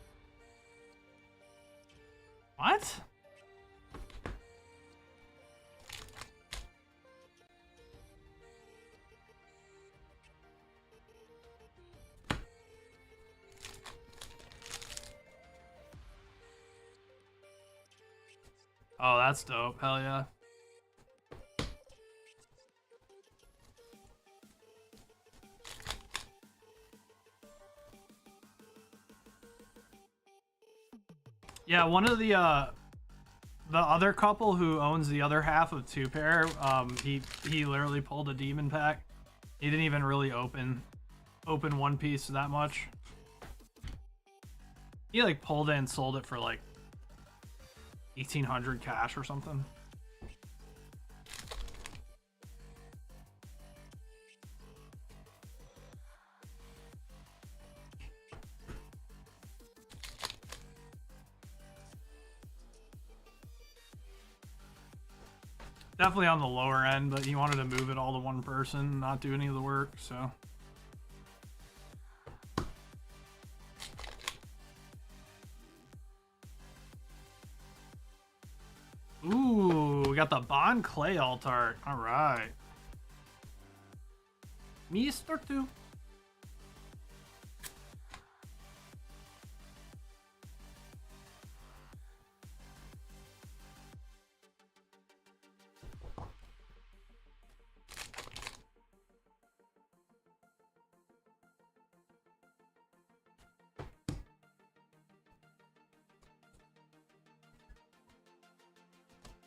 What? Oh, that's dope. Hell yeah. Yeah, one of the other couple who owns the other half of 2 pair, he literally pulled a demon pack. He didn't even really open one piece that much. He like pulled it and sold it for like 1,800 cash or something. Definitely on the lower end, but he wanted to move it all to one person, not do any of the work, so. Ooh, we got the Bond Clay Altar. All right. Mr. 2.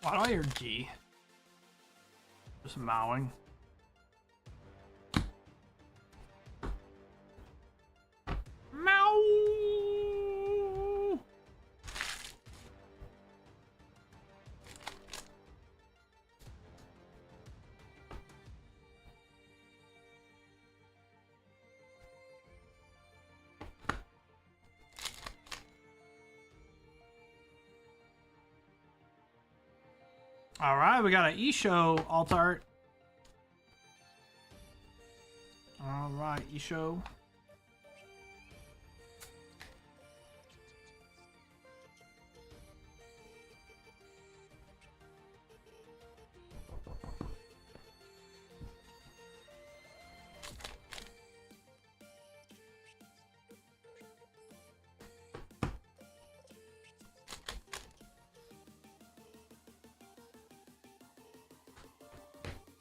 Why do I hear G? Just mowing. Meow! All right, we got an Isho alt art. All right, Isho.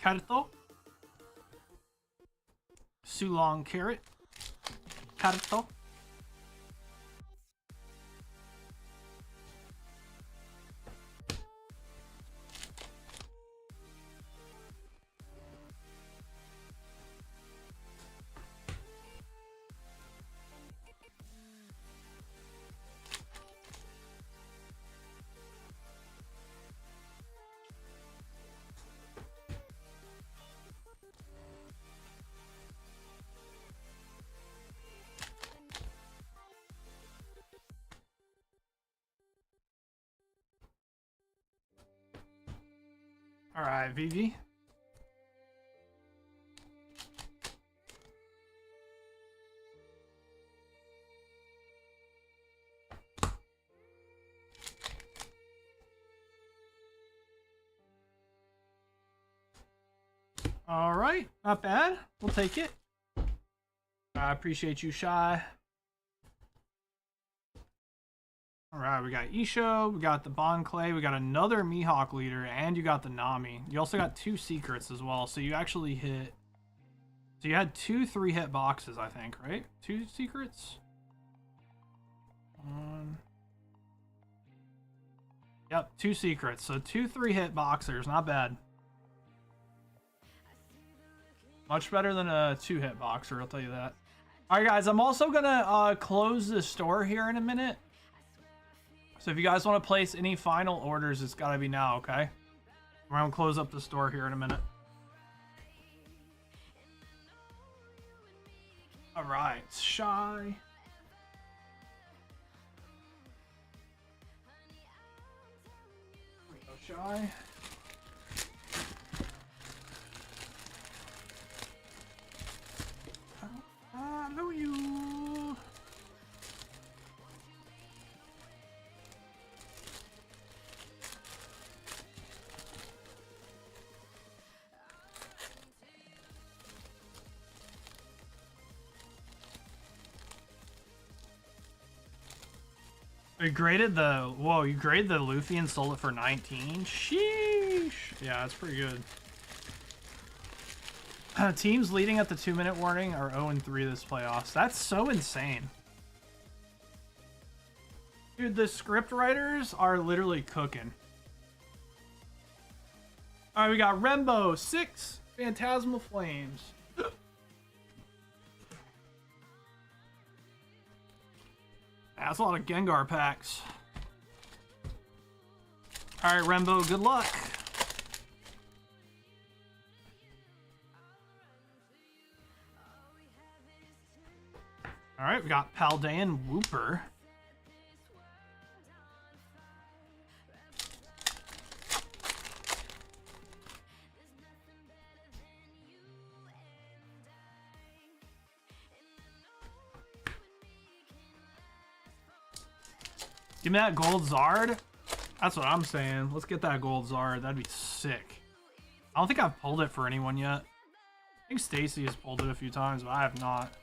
Karuto. Sulong Carrot. Karuto. All right, VV. All right, not bad. We'll take it. I appreciate you, Shy. All right, we got Isho, we got the Bon Clay, we got another Mihawk leader, and you got the Nami. You also got 2 secrets as well, so you actually hit... So you had 2 3-hit boxes, I think, right? 2 secrets? Yep, 2 secrets. So 2 3-hit boxers, not bad. Much better than a 2-hit boxer, I'll tell you that. All right, guys, I'm also gonna close the store here in a minute. So if you guys want to place any final orders, it's gotta be now, okay? We're gonna close up the store here in a minute. All right, Shy. Shy. Hello, you. You graded the... Whoa, you graded the Luffy and sold it for 19? Sheesh. Yeah, that's pretty good. Teams leading at the 2-minute warning are 0-3 this playoffs. That's so insane. Dude, the script writers are literally cooking. Alright, we got Rembo, 6 Phantasmal Flames. That's a lot of Gengar packs. Alright, Rembo, good luck. Alright, we got Paldean Wooper. Give me that gold Zard. That's what I'm saying. Let's get that gold Zard. That'd be sick. I don't think I've pulled it for anyone yet. I think Stacy has pulled it a few times, but I have not.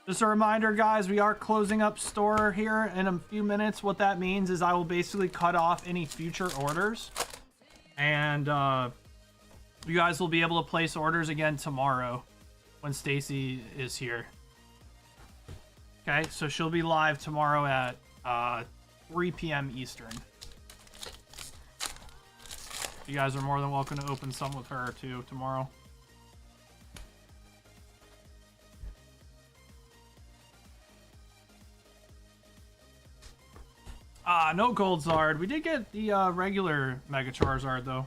Just a reminder, guys, we are closing up store here in a few minutes. What that means is I will basically cut off any future orders. And you guys will be able to place orders again tomorrow when Stacy is here. Okay, so she'll be live tomorrow at 3 p.m. Eastern. You guys are more than welcome to open some with her too tomorrow. No gold Zard. We did get the regular Mega Charizard though.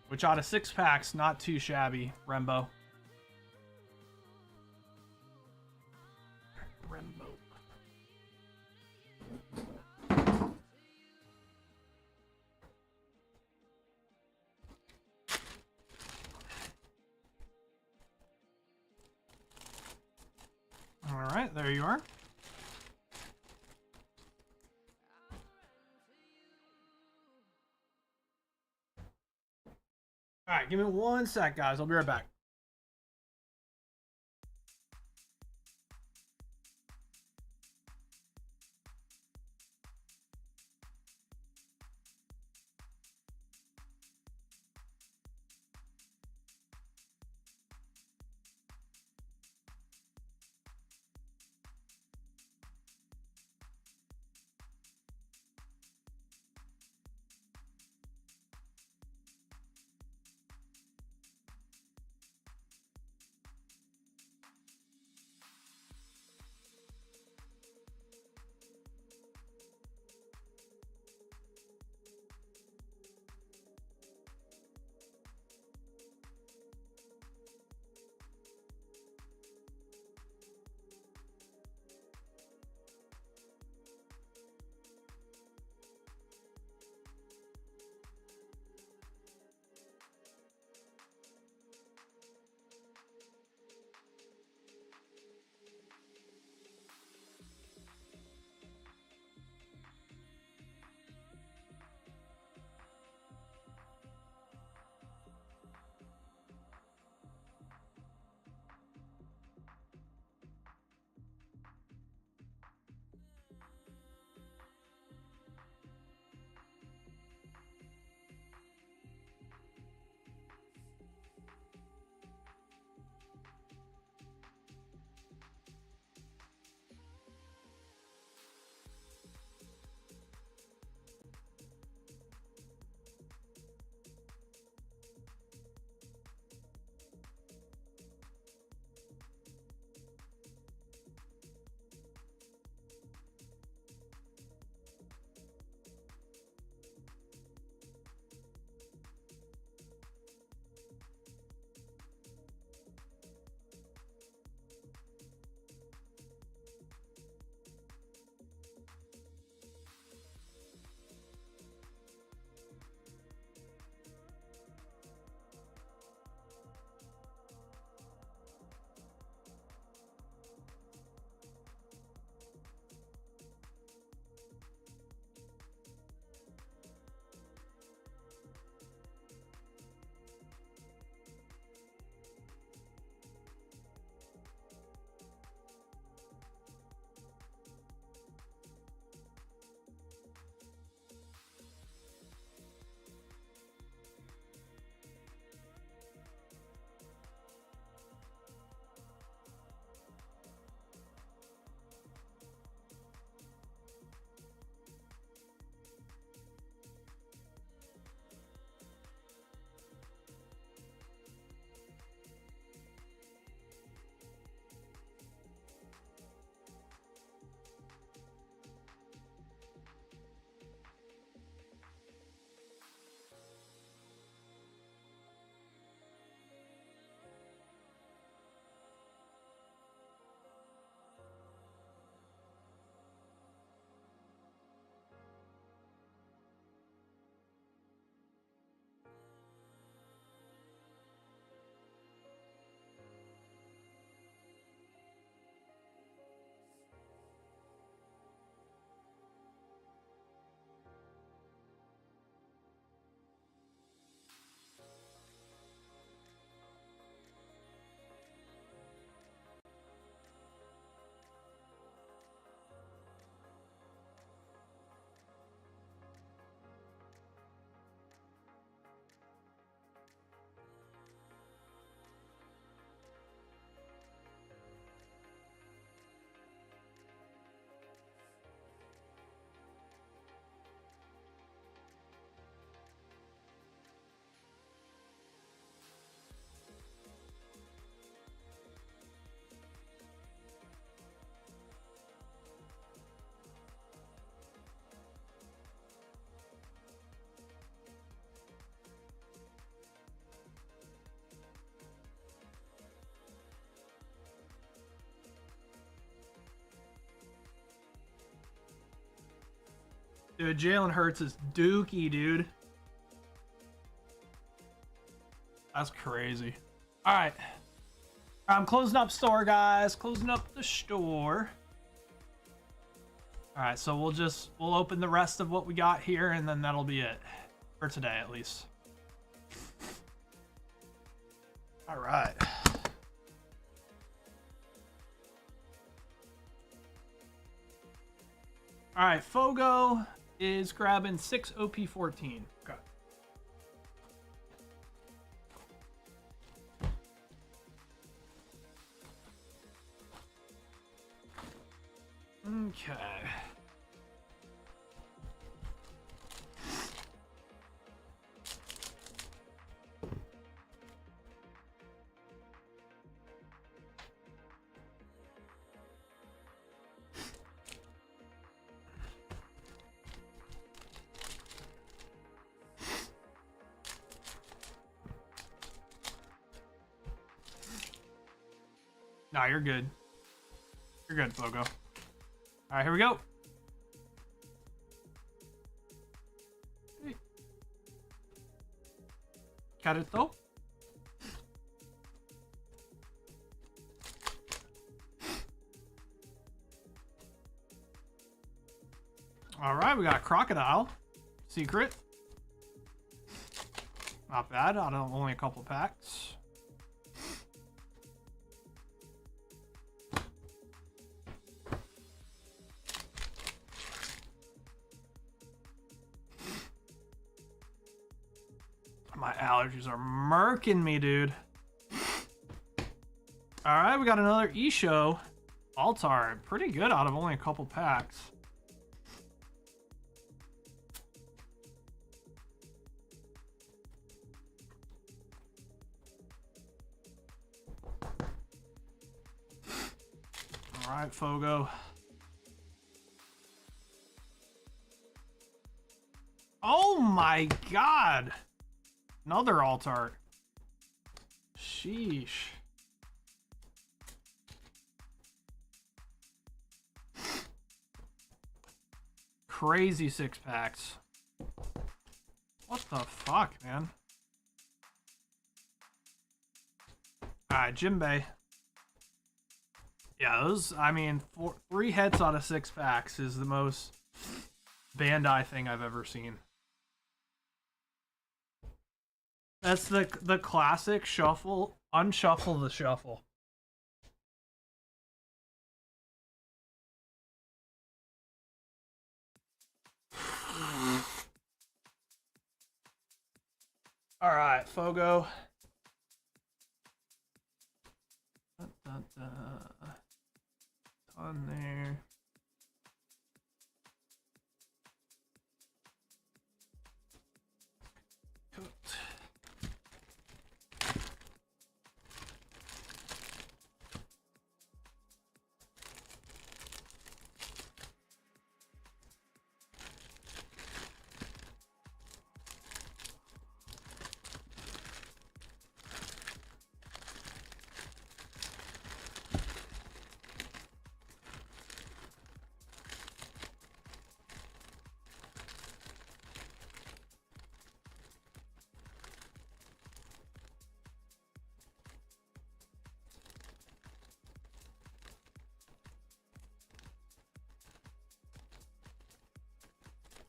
Which out of 6 packs, not too shabby, Rembo. Rembo. All right, there you are. All right, give me 1 sec, guys. I'll be right back. Dude, Jalen Hurts is dookie, dude. That's crazy. All right. I'm closing up store, guys. Closing up the store. All right, so we'll open the rest of what we got here, and then that'll be it for today, at least. All right. All right, Fogo is grabbing 6 OP14. Okay. Okay. Nah, you're good. You're good, Fogo. All right, here we go. Carito. All right, we got a crocodile. Secret. Not bad. Out of only a couple packs. My allergies are murking me, dude. All right, we got another E-Show. Altar, pretty good out of only a couple packs. All right, Fogo. Oh my God. Another alt art. Sheesh. Crazy 6-packs. What the fuck, man? Alright, Jimbei. Yeah, those, I mean, 3 hits out of 6 packs is the most Bandai thing I've ever seen. That's the classic shuffle, unshuffle the shuffle. All right, Fogo. On there. Cooked.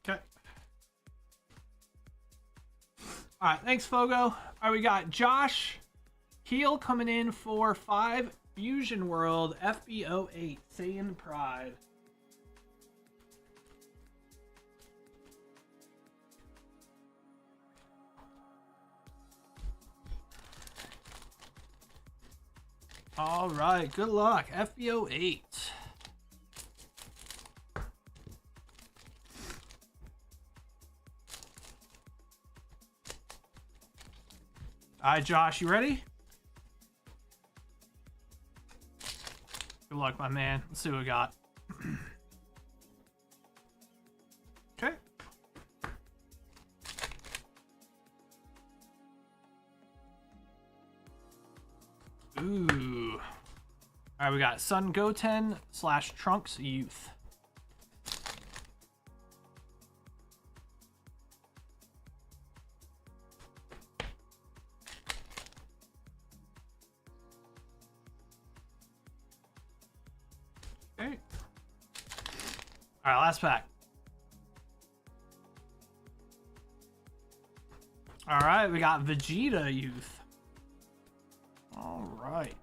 Okay. All right, thanks, Fogo. All right, we got Josh Heel coming in for 5 Fusion World FBO8 Saiyan Pride. All right, good luck. FBO8. All right, Josh, you ready? Good luck, my man. Let's see what we got. Okay. Ooh. All right, we got Sun Goten / Trunks Youth. All right, last pack. All right, we got Vegeta Youth. All right.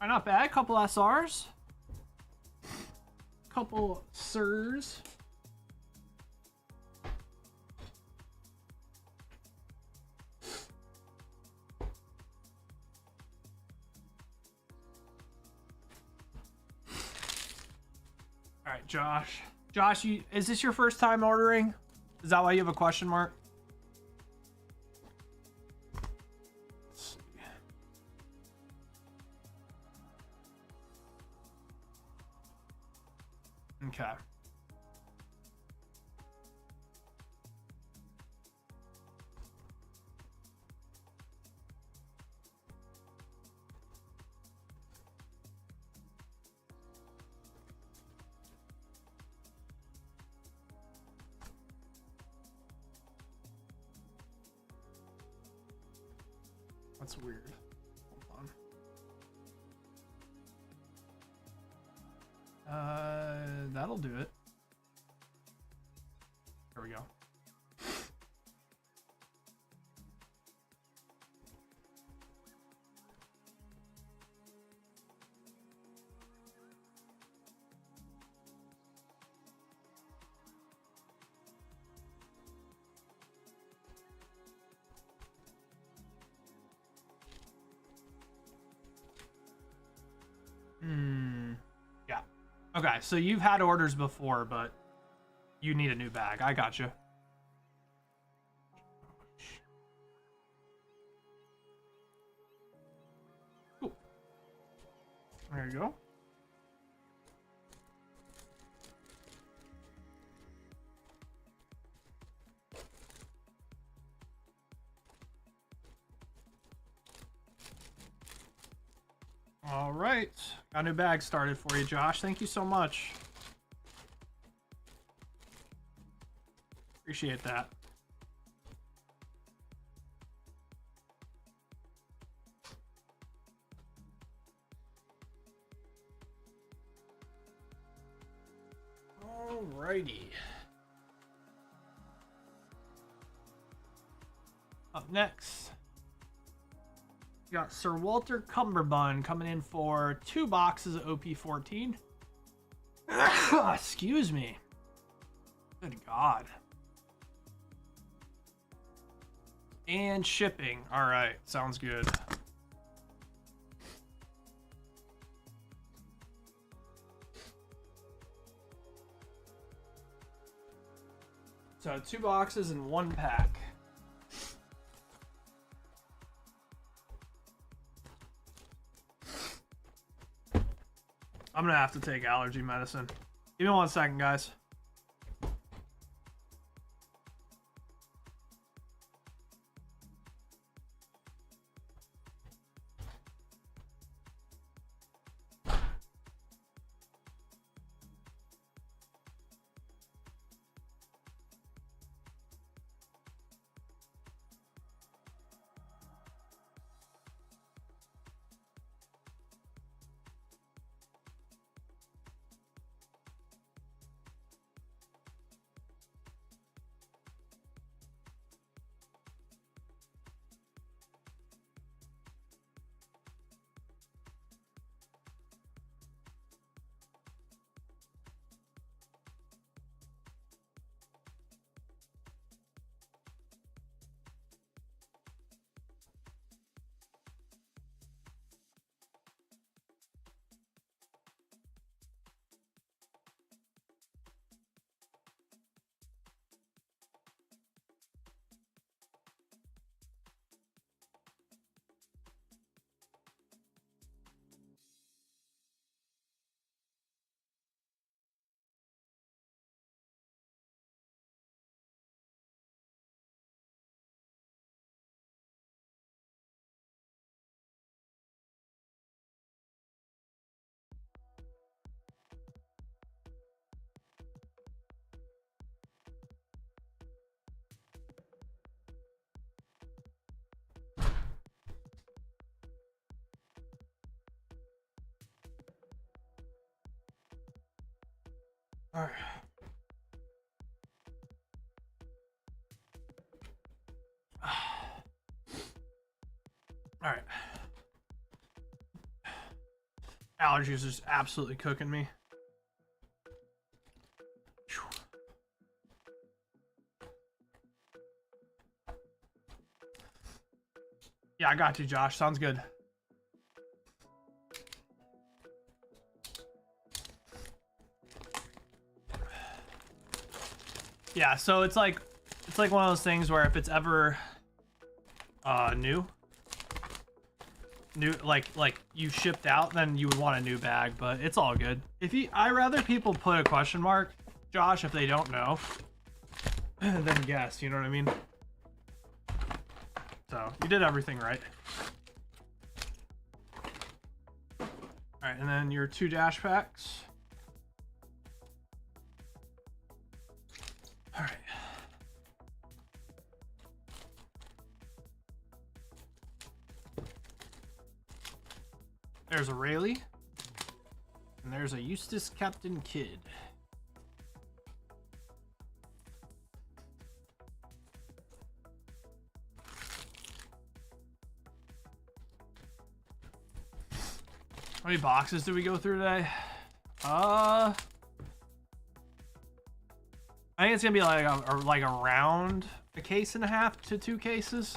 All right, not bad. Couple SRs. Couple Sirs. All right, Josh. Josh, is this your first time ordering? Is that why you have a question mark? Let's see. Okay. That's weird. Hold on. That'll do it. There we go. Yeah. Okay, so you've had orders before, but you need a new bag. I got you. Cool. There you go. All right. Got a new bag started for you, Josh. Thank you so much. Appreciate that. Alrighty. Up next, we got Sir Walter Cumberbund coming in for 2 boxes of OP14. Excuse me. Good God. And shipping. All right, sounds good. So 2 boxes and 1 pack. I'm gonna have to take allergy medicine. Give me 1 second, guys. All right. All right. Allergies are just absolutely cooking me. Yeah, I got you, Josh. Sounds good. Yeah, so it's like one of those things where if it's ever new like you shipped out, then you would want a new bag, but it's all good. I rather people put a question mark, Josh, if they don't know, than guess, you know what I mean? So you did everything right. All right, and then your 2 dash packs. All right. There's a Rayleigh. And there's a Eustace Captain Kidd. How many boxes did we go through today? I think it's gonna be like around a case and a half to 2 cases.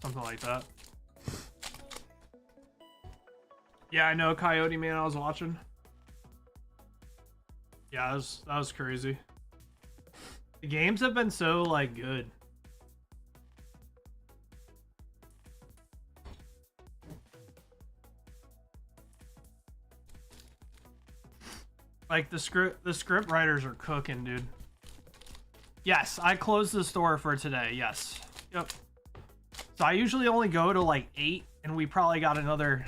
Something like that. Yeah, I know, Coyote Man, I was watching. Yeah, that was crazy. The games have been so, like, good. Like, the script writers are cooking, dude. Yes, I closed the store for today, yes. Yep. So I usually only go to, like, 8, and we probably got another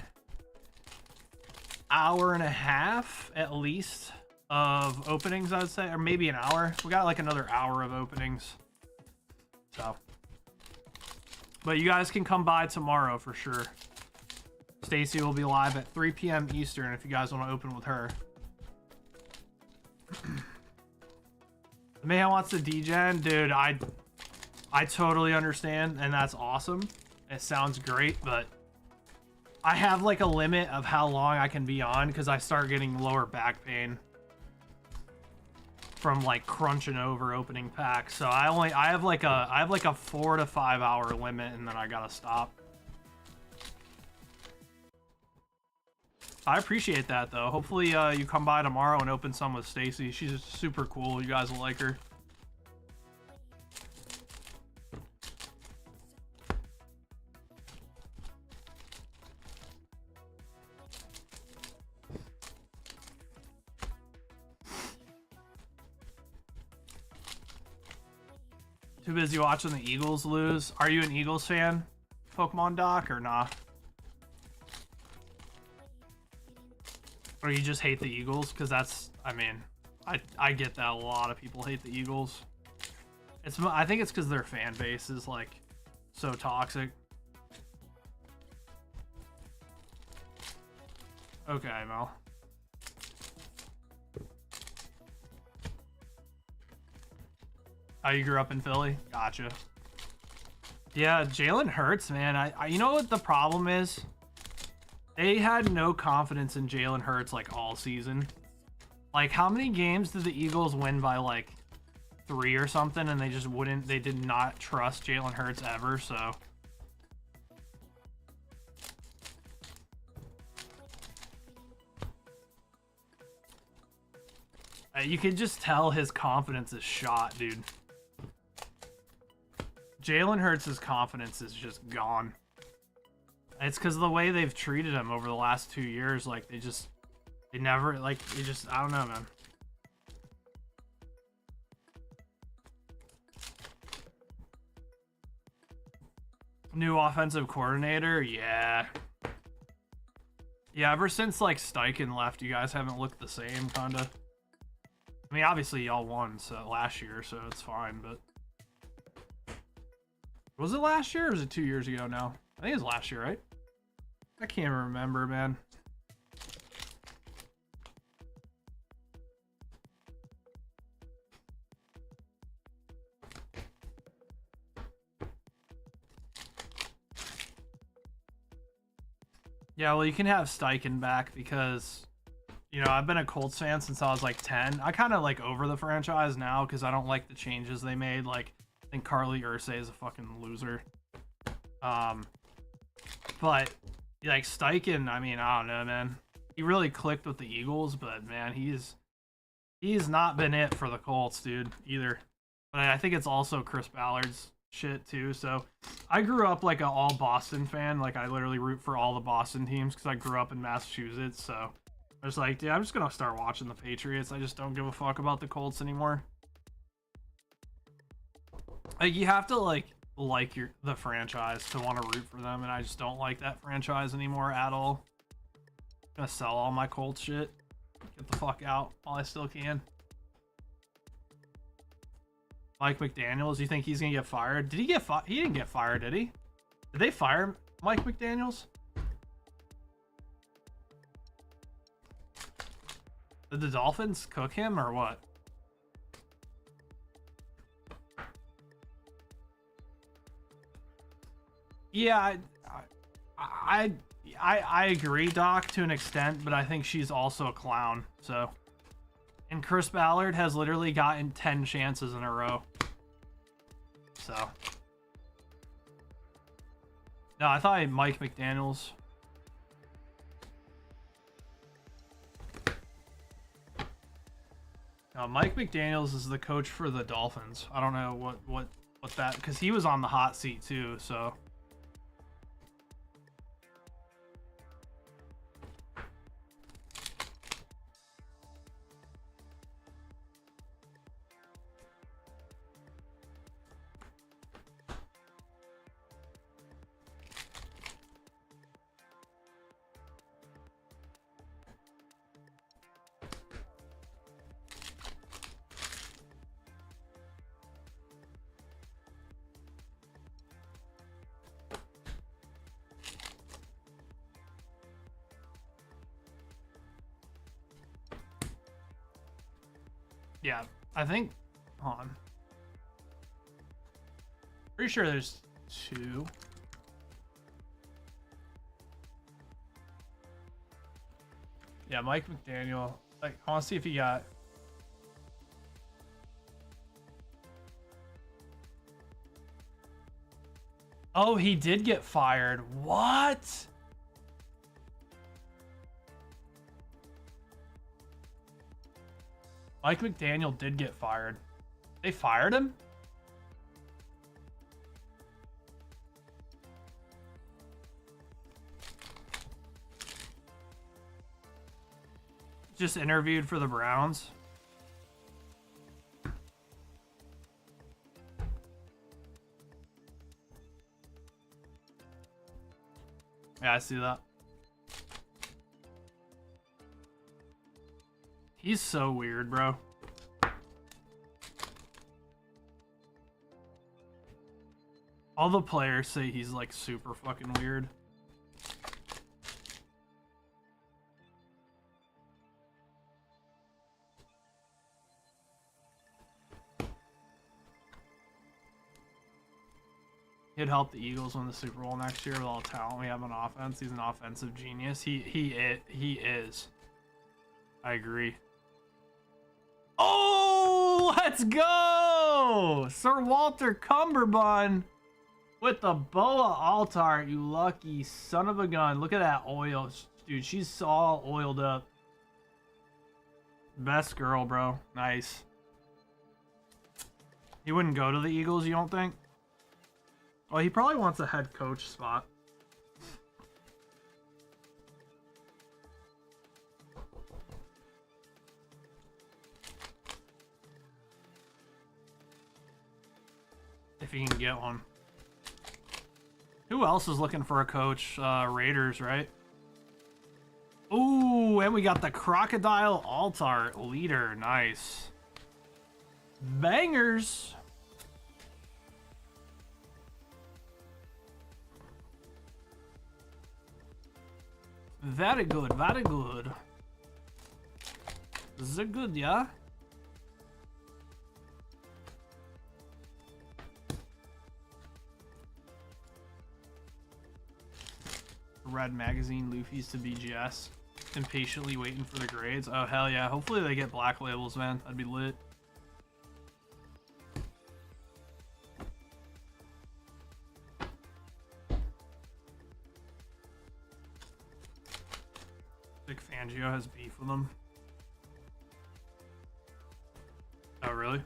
hour and a half at least of openings, I'd say, or maybe an hour. We got like another hour of openings, so but you guys can come by tomorrow for sure. Stacy will be live at 3 p.m. Eastern if you guys want to open with her. Mayhem wants to degen, dude. I totally understand, and that's awesome. It sounds great, but I have like a limit of how long I can be on because I start getting lower back pain from like crunching over opening packs. So I have like a 4 to 5 hour limit, and then I gotta stop. I appreciate that though. Hopefully you come by tomorrow and open some with Stacy. She's super cool. You guys will like her. Too busy watching the Eagles lose. Are you an Eagles fan, Pokemon Doc, or nah? Or you just hate the Eagles? Because that's, I mean, I get that a lot of people hate the Eagles. I think it's because their fan base is like so toxic. Okay, Mel. Oh, you grew up in Philly? Gotcha. Yeah, Jalen Hurts, man. You know what the problem is? They had no confidence in Jalen Hurts like all season. Like, how many games did the Eagles win by like 3 or something, and they did not trust Jalen Hurts ever, so. You can just tell his confidence is shot, dude. Jalen Hurts' confidence is just gone. It's because of the way they've treated him over the last 2 years. Like, I don't know, man. New offensive coordinator? Yeah. Yeah, ever since, like, Steichen left, you guys haven't looked the same, kinda. I mean, obviously, y'all won last year, so it's fine, but... Was it last year, or was it 2 years ago now? I think it was last year, right? I can't remember, man. Yeah, well, you can have Steichen back because, you know, I've been a Colts fan since I was like 10. I kind of like over the franchise now because I don't like the changes they made. Like, I think Carly Ursay is a fucking loser. But like Steichen, I mean, I don't know, man. He really clicked with the Eagles, but man, he's not been it for the Colts, dude, either. But I think it's also Chris Ballard's shit too. So I grew up like an all Boston fan. Like I literally root for all the Boston teams because I grew up in Massachusetts. So I was like, yeah, I'm just gonna start watching the Patriots. I just don't give a fuck about the Colts anymore. Like you have to like the franchise to want to root for them, and I just don't like that franchise anymore at all. I'm gonna sell all my Colts shit. Get the fuck out while I still can. Mike McDaniels, you think he's gonna get fired? Did he get fired? He didn't get fired, did he? Did they fire Mike McDaniels? Did the Dolphins cook him or what? Yeah, I agree, Doc, to an extent, but I think she's also a clown. So, and Chris Ballard has literally gotten 10 chances in a row. So, no, I thought Mike McDaniels. No, Mike McDaniels is the coach for the Dolphins. I don't know what that, because he was on the hot seat too. So. Yeah, I think, hold on. Pretty sure there's 2. Yeah, Mike McDaniel. Like, I want to see if he got. Oh, he did get fired. What? Mike McDaniel did get fired. They fired him? Just interviewed for the Browns. Yeah, I see that. He's so weird, bro. All the players say he's like super fucking weird. He'd help the Eagles win the Super Bowl next year with all the talent we have on offense. He's an offensive genius. He is. I agree. Oh, let's go! Sir Walter Cumberbund with the Boa Altar, you lucky son of a gun. Look at that oil. Dude, she's all oiled up. Best girl, bro. Nice. He wouldn't go to the Eagles, you don't think? Well, he probably wants a head coach spot. If he can get one. Who else is looking for a coach? Raiders, right? Ooh, and we got the Crocodile Altar leader. Nice. Bangers. Very good, very good. This is good, yeah? Red Magazine Luffy's to BGS. Impatiently waiting for the grades. Oh, hell yeah. Hopefully they get black labels, man. That'd be lit. Vic Fangio has beef with them. Oh, really?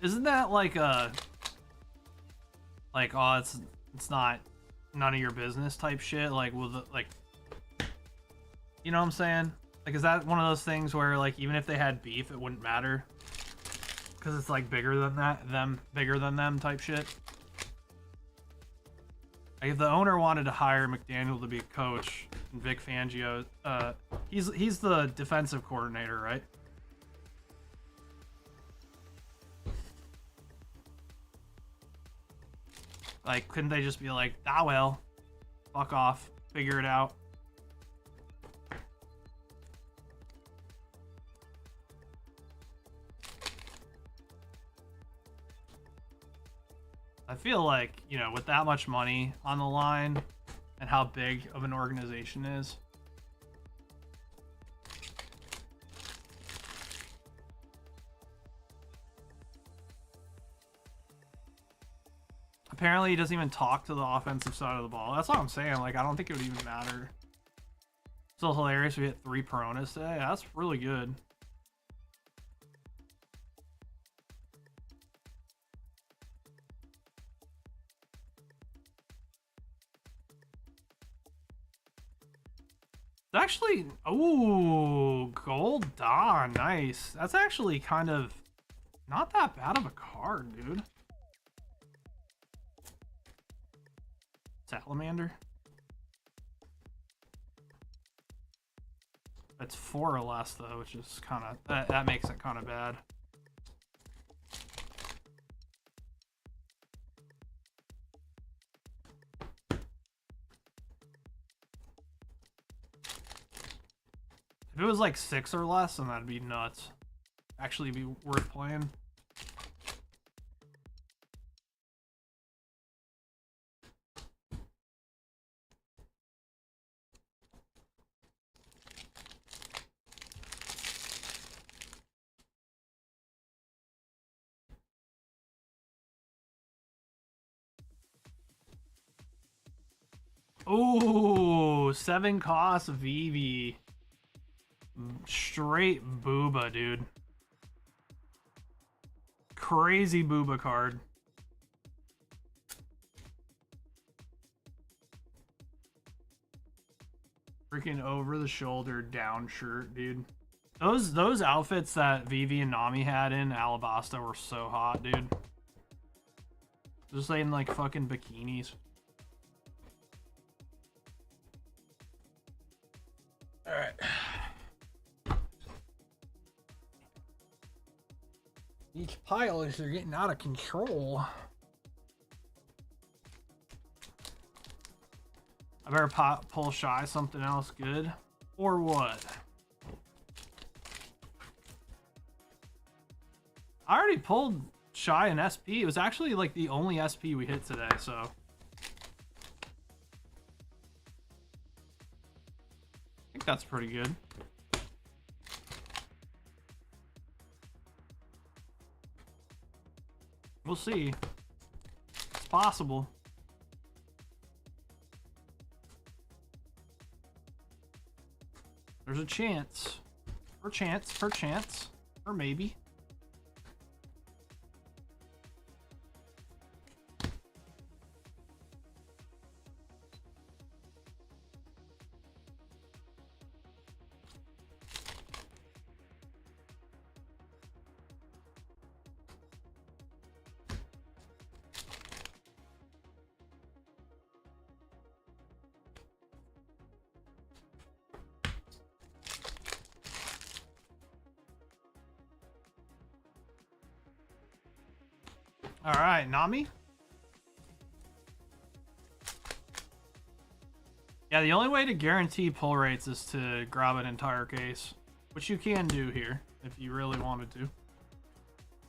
Isn't that like a oh it's not none of your business type shit, like with like, you know what I'm saying? Like, is that one of those things where like even if they had beef it wouldn't matter because it's like bigger than bigger than them type shit? Like if the owner wanted to hire McDaniel to be a coach and Vic Fangio, he's the defensive coordinator, right? Like, couldn't they just be like, ah, well, fuck off, figure it out? I feel like, you know, with that much money on the line and how big of an organization is, apparently he doesn't even talk to the offensive side of the ball. That's what I'm saying. Like, I don't think it would even matter. Still hilarious. We hit 3 Peronas today. That's really good. It's actually, oh, Gold Dawn. Nice. That's actually kind of not that bad of a card, dude. Salamander. It's 4 or less though, which is kind of that makes it kind of bad. If it was like 6 or less, then that'd be nuts. Actually be worth playing. Ooh, 7 cost Vivi. Straight booba, dude. Crazy booba card. Freaking over the shoulder down shirt, dude. Those outfits that Vivi and Nami had in Alabasta were so hot, dude. Just like in like fucking bikinis. All right. These pilots are getting out of control. I better pull Shy something else good. Or what? I already pulled Shy an SP. It was actually like the only SP we hit today, so. I think that's pretty good. We'll see. It's possible. There's a chance. Perchance. Or maybe. All right, Nami. Yeah, the only way to guarantee pull rates is to grab an entire case, which you can do here if you really wanted to.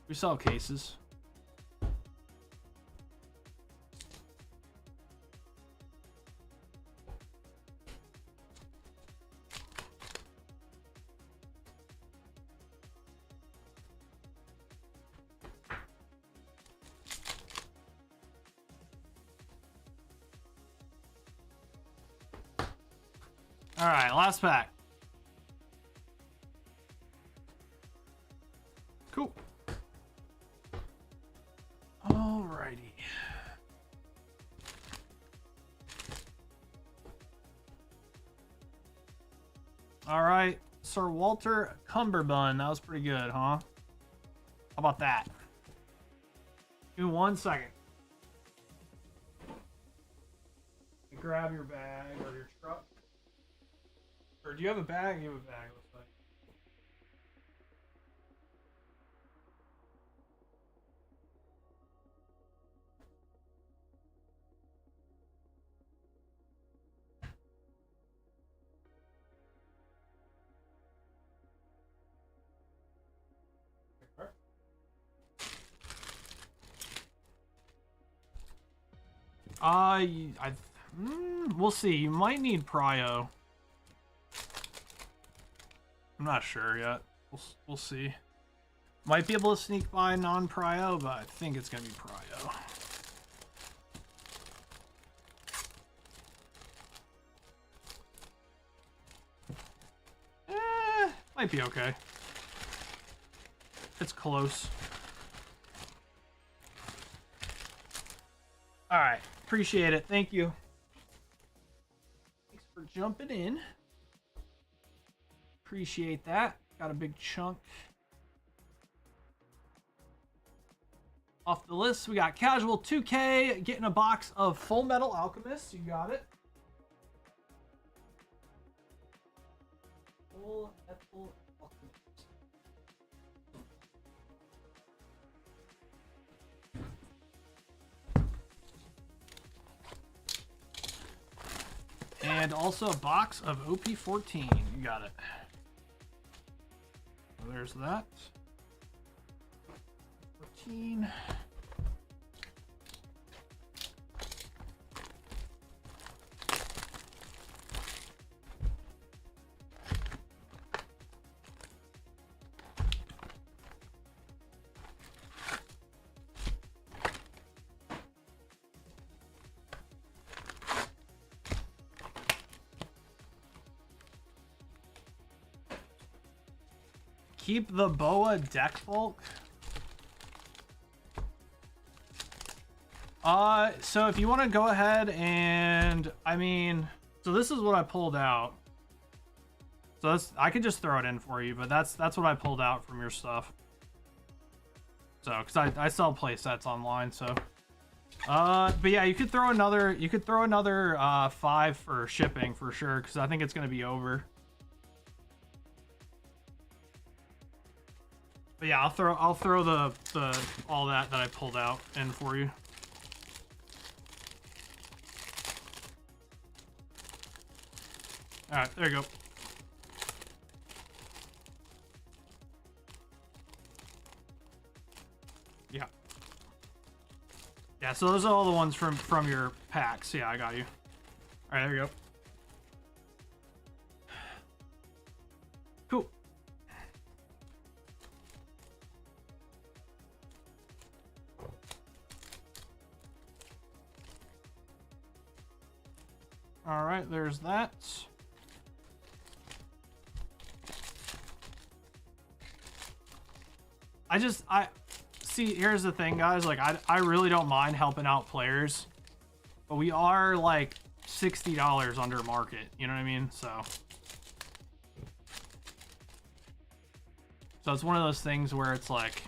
We sell cases. All right, last pack. Cool. Alrighty. All right, Sir Walter Cumberbund. That was pretty good, huh? How about that? Give me 1 second. Grab your bag or your truck. Or do you have a bag? You have a bag, looks like. We'll see. You might need prio. I'm not sure yet. We'll see. Might be able to sneak by non-prio, but I think it's gonna be prio. Might be okay. It's close. All right, appreciate it. Thank you. Thanks for jumping in. Appreciate that. Got a big chunk off the list. We got Casual 2K getting a box of Full Metal Alchemist. You got it. Full Metal Alchemist. And also a box of OP14. You got it. So there's that. 14. Keep the Boa deck bulk. So if you want to go ahead and, I mean, so this is what I pulled out. So that's, I could just throw it in for you, but that's what I pulled out from your stuff. So, because I sell play sets online, so. But yeah, you could throw another 5 for shipping for sure, because I think it's going to be over. But yeah, I'll throw the all that I pulled out in for you. All right, there you go. Yeah. Yeah, so those are all the ones from your packs. Yeah, I got you. All right, there you go. Cool. All right, there's that. I see, here's the thing, guys. Like, I really don't mind helping out players, but we are like $60 under market. You know what I mean? So it's one of those things where it's like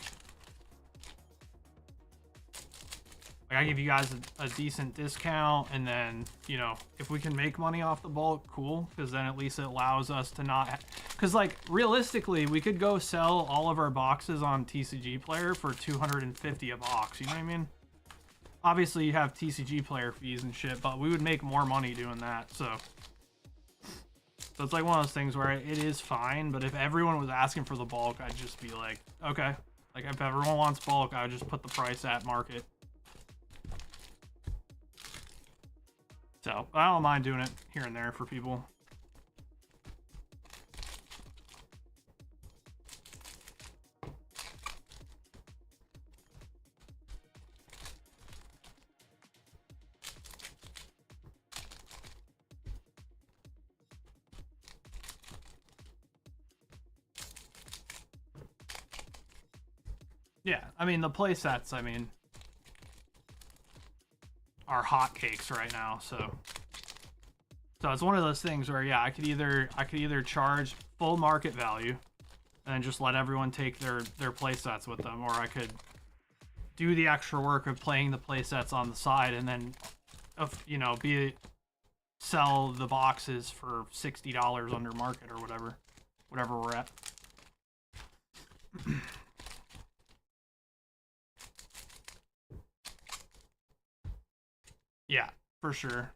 I give you guys a decent discount, and then, you know, if we can make money off the bulk, cool, because then at least it allows us to not, because like realistically we could go sell all of our boxes on TCG Player for $250 a box, you know what I mean? Obviously you have TCG Player fees and shit, but we would make more money doing that. So So it's like one of those things where it is fine, but if everyone was asking for the bulk, I'd just be like, okay. Like, if everyone wants bulk, I would just put the price at market. So, I don't mind doing it here and there for people. Yeah, I mean, the play sets, I mean, are hotcakes right now, so it's one of those things where, yeah, I could either charge full market value and just let everyone take their play sets with them, or I could do the extra work of playing the play sets on the side and then, you know, sell the boxes for $60 under market or whatever we're at. Yeah, for sure.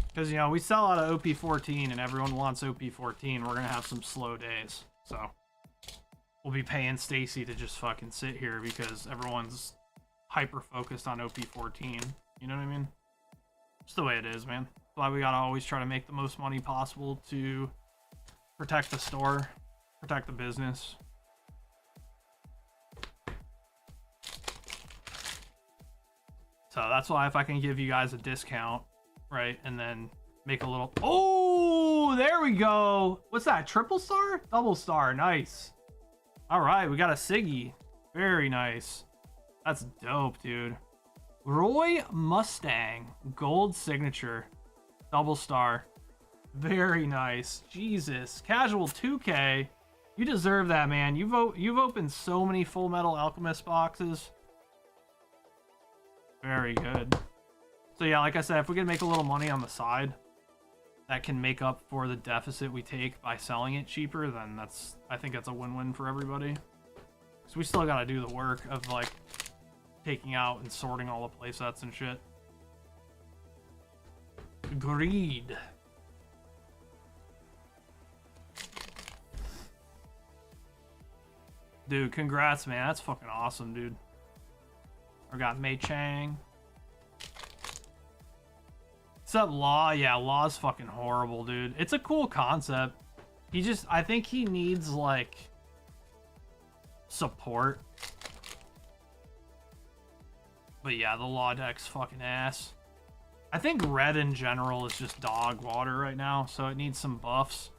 Because, you know, we sell out of OP14 and everyone wants OP14. We're going to have some slow days. So, we'll be paying Stacy to just fucking sit here because everyone's hyper-focused on OP14. You know what I mean? It's the way it is, man. That's why we got to always try to make the most money possible to protect the store, protect the business. So, that's why if I can give you guys a discount, right, and then make a little... Oh, there we go. What's that, triple star? Double star, nice. All right, we got a Siggy. Very nice. That's dope, dude. Roy Mustang, gold signature, double star. Very nice. Jesus, casual 2K. You deserve that, man. You've opened so many Full Metal Alchemist boxes. Very good. So yeah, like I said, if we can make a little money on the side, that can make up for the deficit we take by selling it cheaper, then I think that's a win-win for everybody. So we still gotta do the work of, like, taking out and sorting all the playsets and shit. Agreed. Dude, congrats, man. That's fucking awesome, dude. I got Mei Chang. Except Law, yeah, Law's fucking horrible, dude. It's a cool concept. I think he needs, like, support. But yeah, the Law deck's fucking ass. I think Red in general is just dog water right now, so it needs some buffs.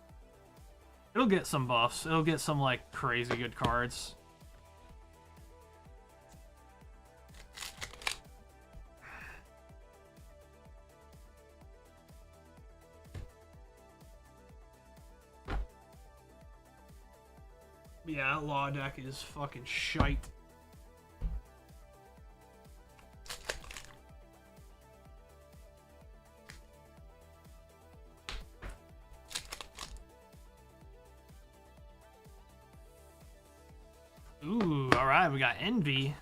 It'll get some buffs. It'll get some, like, crazy good cards. Yeah, that Law deck is fucking shite. Ooh, alright, we got Envy.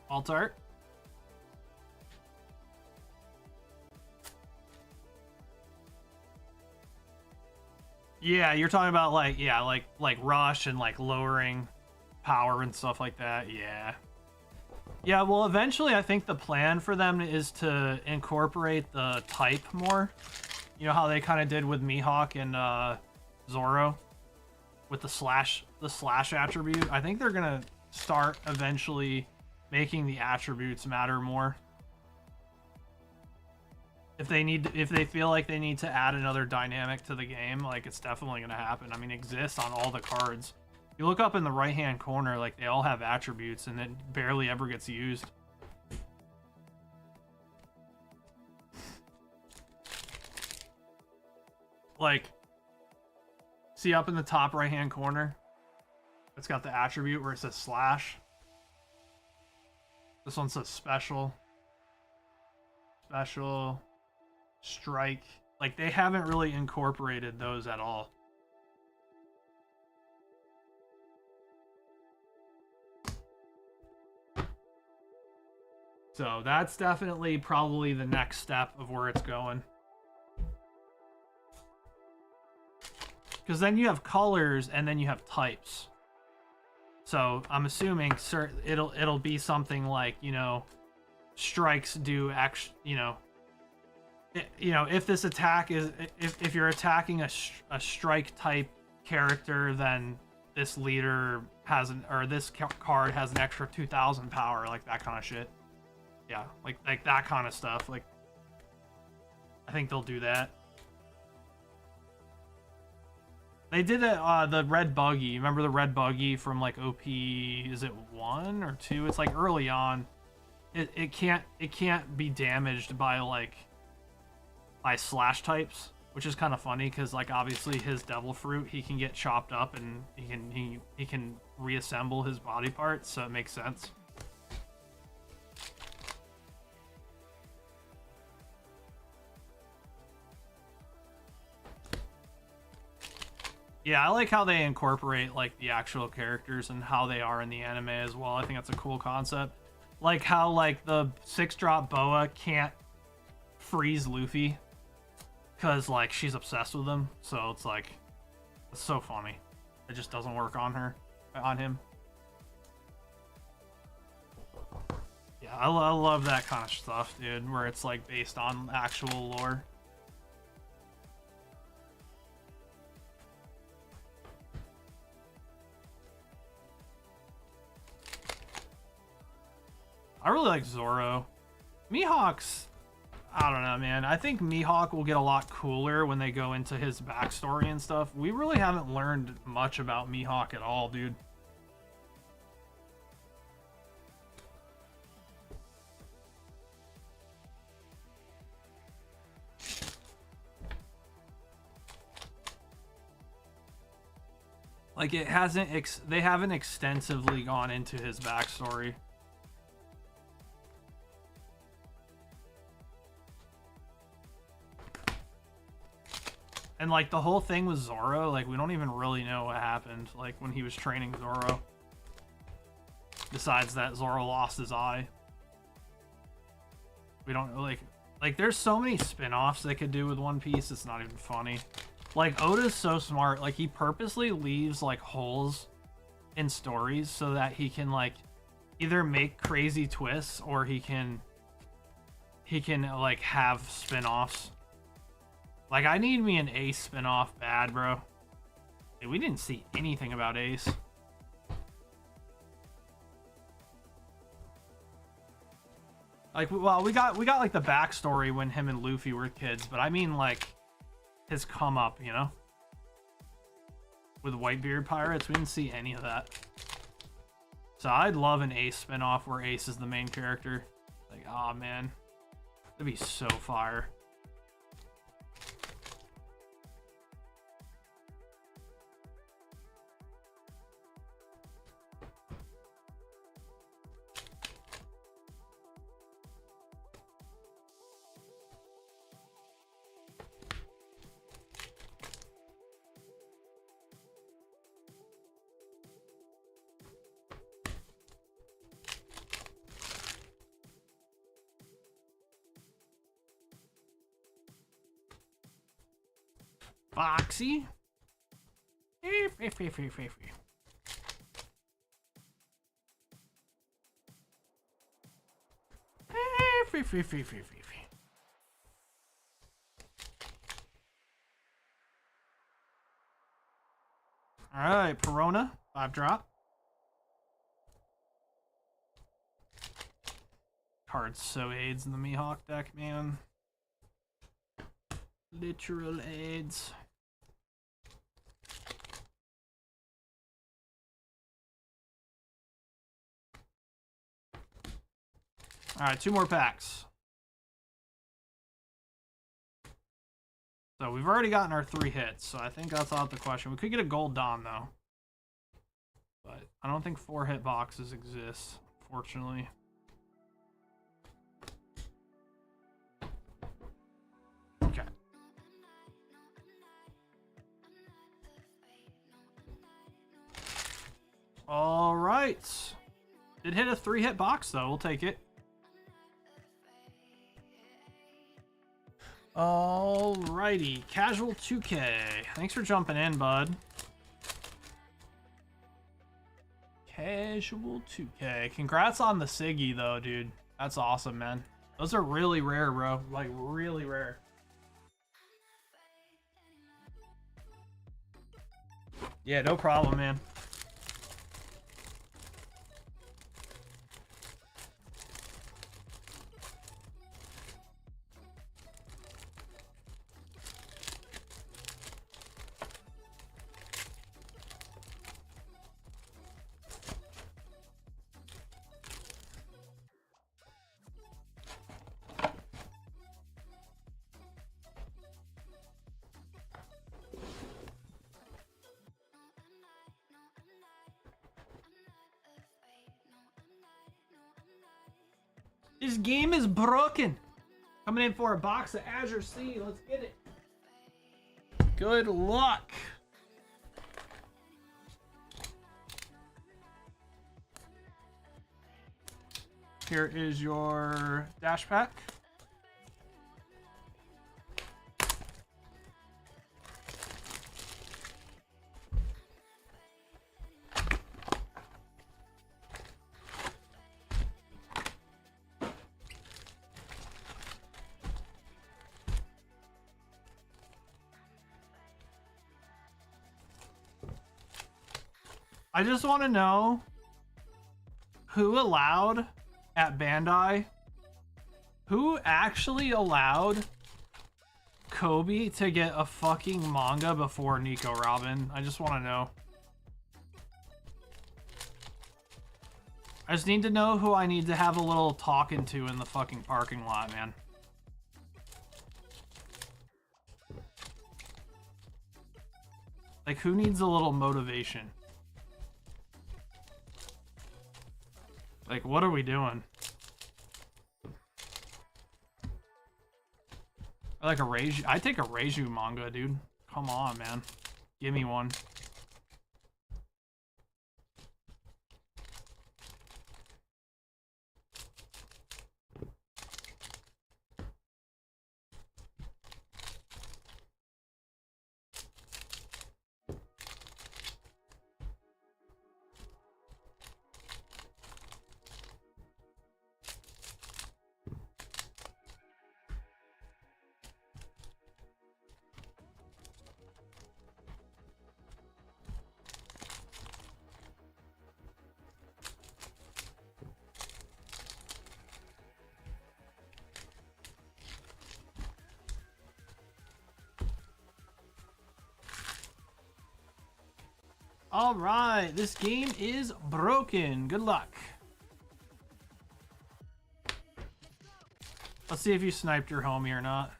Alt art. Yeah, you're talking about, like, yeah, like rush and, like, lowering power and stuff like that. Yeah. Yeah, well, eventually I think the plan for them is to incorporate the type more. You know how they kind of did with Mihawk and Zoro with the slash attribute? I think they're gonna start eventually making the attributes matter more. If they feel like they need to add another dynamic to the game, like, it's definitely gonna happen. I mean, it exists on all the cards. You look up in the right-hand corner, like, they all have attributes, and it barely ever gets used. Like, see up in the top right-hand corner? It's got the attribute where it says slash. This one says special. Special. Strike. Like, they haven't really incorporated those at all. So that's definitely probably the next step of where it's going. Because then you have colors and then you have types. So I'm assuming it'll be something like, you know, strikes do if this attack is if you're attacking a strike type character, then this leader has this card has an extra 2,000 power, like that kind of shit. Yeah, like that kind of stuff. Like, I think they'll do that. They did it, the red buggy. Remember the red buggy from like OP? Is it 1 or 2? It's like early on. It can't be damaged by slash types, which is kind of funny because like obviously his devil fruit, he can get chopped up and he can reassemble his body parts, so it makes sense. Yeah, I like how they incorporate like the actual characters and how they are in the anime as well. I think that's a cool concept. Like how like the 6-drop Boa can't freeze Luffy because like she's obsessed with him. So it's like, it's so funny. It just doesn't work on him. Yeah, I love that kind of stuff, dude, where it's like based on actual lore. I really like Zoro. Mihawk's, I don't know, man. I think Mihawk will get a lot cooler when they go into his backstory and stuff. We really haven't learned much about Mihawk at all, dude. Like, they haven't extensively gone into his backstory. And, like, the whole thing with Zoro, like, we don't even really know what happened, like, when he was training Zoro. Besides that Zoro lost his eye. We don't, like, there's so many spin-offs they could do with One Piece, it's not even funny. Like, Oda's so smart, like, he purposely leaves, like, holes in stories so that he can, like, either make crazy twists or he can, like, have spin-offs. Like, I need me an Ace spin-off bad, bro. Hey, we didn't see anything about Ace. Like, well, we got like the backstory when him and Luffy were kids, but I mean like his come up, you know? With Whitebeard Pirates, we didn't see any of that. So I'd love an Ace spin-off where Ace is the main character. Like, oh man, that'd be so fire. Foxy. Alright, Perona, 5-drop. Card so aids in the Mihawk deck, man. Literal aids. Alright, 2 more packs. So we've already gotten our 3 hits, so I think that's out the question. We could get a gold Don, though. But I don't think 4-hit boxes exist, fortunately. Okay. All right. It hit a 3-hit box, though. We'll take it. Alrighty. Casual 2K. Thanks for jumping in, bud. Casual 2K. Congrats on the Siggy, though, dude. That's awesome, man. Those are really rare, bro. Like, really rare. Yeah, no problem, man. This game is broken. Coming in for a box of Azure Sea. Let's get it. Good luck. Here is your dash pack. I just want to know who allowed at Bandai, who actually allowed Kobe to get a fucking manga before Nico Robin. I just want to know. I just need to know who I need to have a little talking to in the fucking parking lot, man. Like, who needs a little motivation? Like, what are we doing? I like a Reiju. I take a Reiju manga, dude. Come on, man. Give me one. All right, this game is broken. Good luck. Let's see if you sniped your homie or not.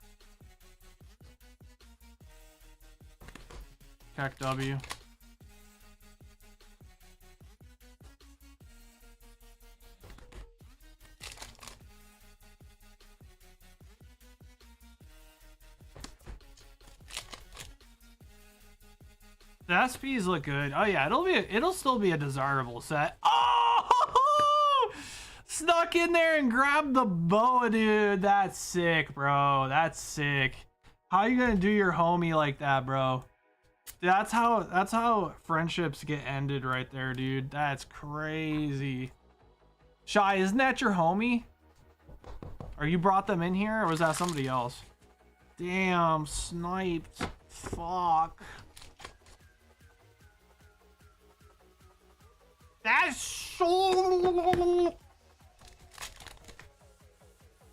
Check W. The SPs look good. Oh yeah, it'll still be a desirable set. Oh! Snuck in there and grabbed the boa, dude. That's sick, bro. That's sick. How you gonna do your homie like that, bro? That's how friendships get ended right there, dude. That's crazy. Shy, isn't that your homie? Or you brought them in here, or was that somebody else? Damn, sniped. Fuck. That's so...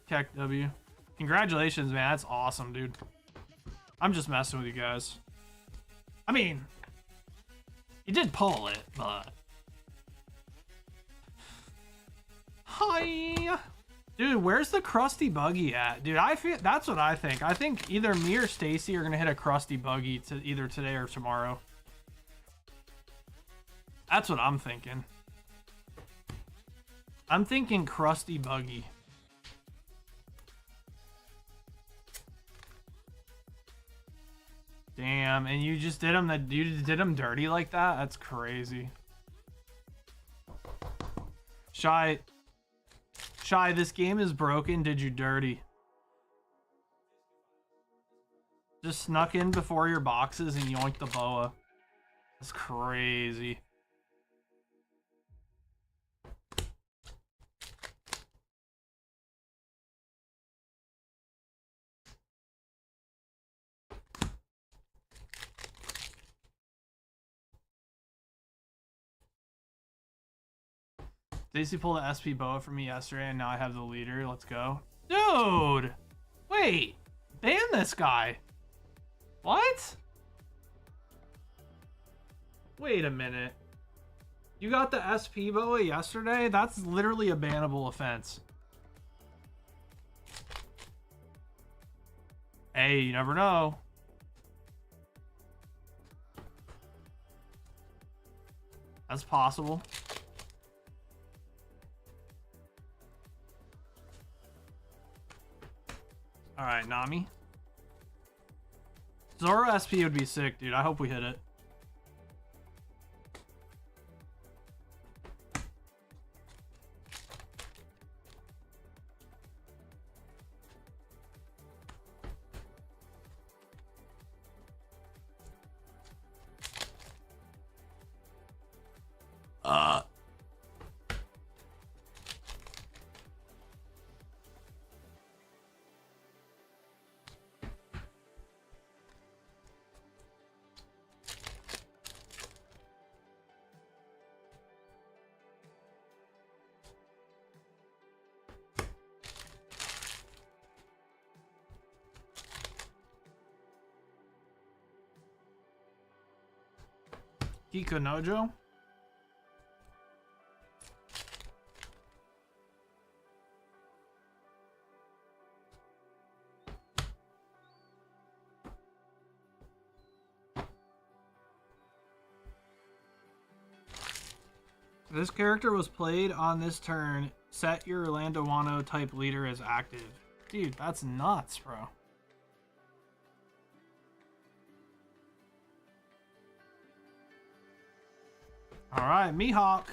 Tech W. Congratulations, man. That's awesome, dude. I'm just messing with you guys. I mean, you did pull it, but... Hi! Dude, where's the crusty buggy at? Dude, I feel... That's what I think. I think either me or Stacy are gonna hit a crusty buggy to either today or tomorrow. That's what I'm thinking. I'm thinking crusty buggy. Damn, and you just did him dirty like that? That's crazy. Shy, this game is broken. Did you dirty? Just snuck in before your boxes and yoinked the boa. That's crazy. Stacy pulled the SP boa for me yesterday, and now I have the leader. Let's go. Dude! Wait! Ban this guy! What? Wait a minute. You got the SP boa yesterday? That's literally a bannable offense. Hey, you never know. That's possible. Alright, Nami. Zoro SP would be sick, dude. I hope we hit it. Kiko Nojo. This character was played on this turn. Set your Orlando Wano type leader as active. Dude, that's nuts, bro. All right, Mihawk.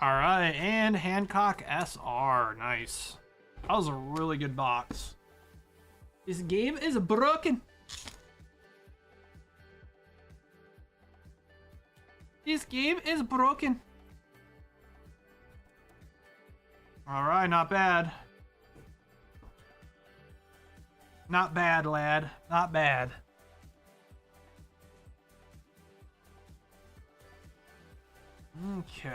All right, and Hancock SR. Nice. That was a really good box. This game is broken. This game is broken. All right, not bad. Not bad, lad. Not bad. Okay.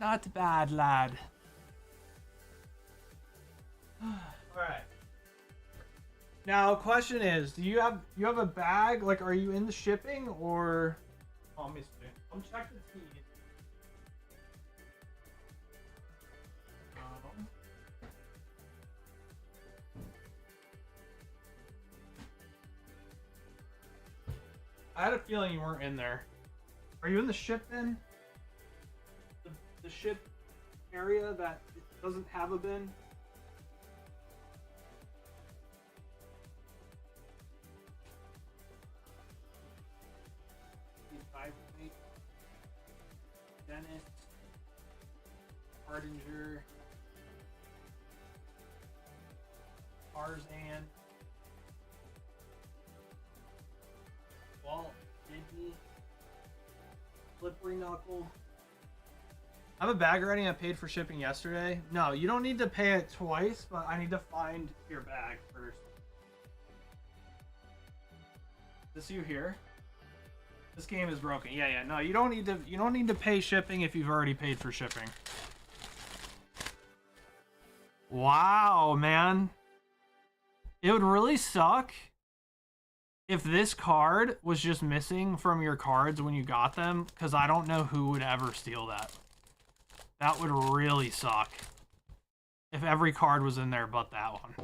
Not bad, lad. All right. Now, question is, do you have a bag? Like, are you in the shipping or? Oh, let me see. I'm checking the feed. I had a feeling you weren't in there. Are you in the ship bin? The ship area that doesn't have a bin? Dennis, Hardinger, Tarzan, Walt, Disney, Slippery Knuckle. I have a bag already. I paid for shipping yesterday. No, you don't need to pay it twice, but I need to find your bag first. This you here? This game is broken. Yeah. No, you don't need to pay shipping if you've already paid for shipping. Wow, man. It would really suck if this card was just missing from your cards when you got them, because I don't know who would ever steal that. That would really suck if every card was in there but that one.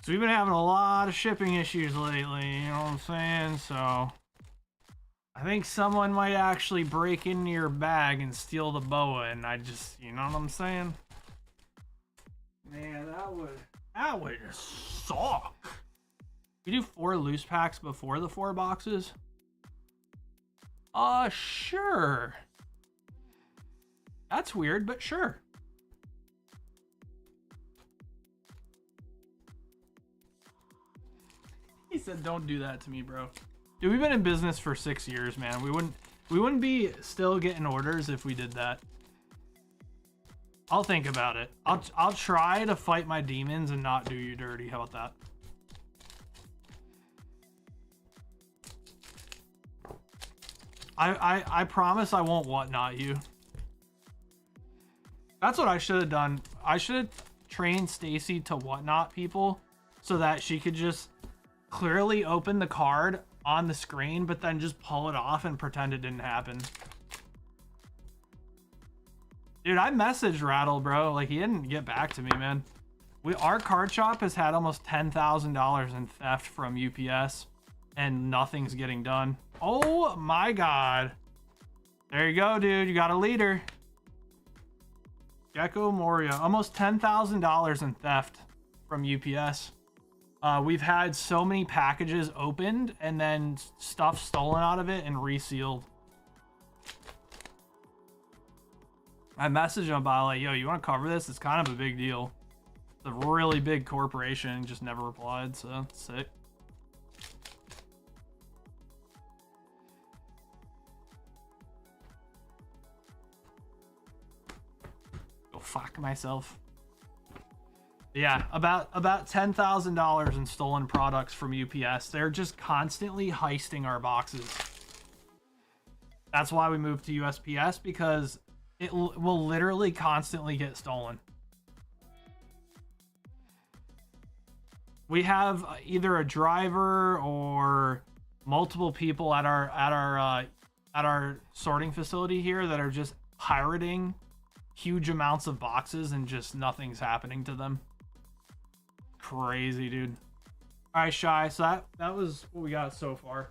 So we've been having a lot of shipping issues lately, you know what I'm saying? So I think someone might actually break into your bag and steal the boa, and I just, you know what I'm saying? Man, that would suck. We do 4 loose packs before the 4 boxes? Sure. That's weird, but sure. He said, "Don't do that to me, bro." Dude, we've been in business for 6 years, man. We wouldn't be still getting orders if we did that. I'll think about it. I'll try to fight my demons and not do you dirty. How about that? I promise I won't whatnot you. That's what I should have done. I should have trained Stacy to whatnot people so that she could just clearly open the card on the screen, but then just pull it off and pretend it didn't happen. Dude, I messaged Rattle, bro. Like, he didn't get back to me, man. Our card shop has had almost $10,000 in theft from UPS, and nothing's getting done. Oh my god. There you go, dude. You got a leader. Gecko Moria. Almost $10,000 in theft from UPS. We've had so many packages opened and then stuff stolen out of it and resealed. I messaged him about, like, yo, you want to cover this? It's kind of a big deal. It's a really big corporation. Just never replied, so sick. Go fuck myself. Yeah, about $10,000 in stolen products from UPS. They're just constantly heisting our boxes. That's why we moved to USPS, because it will literally constantly get stolen. We have either a driver or multiple people at our sorting facility here that are just pirating huge amounts of boxes and just nothing's happening to them. Crazy, dude. All right, Shy. So that was what we got so far.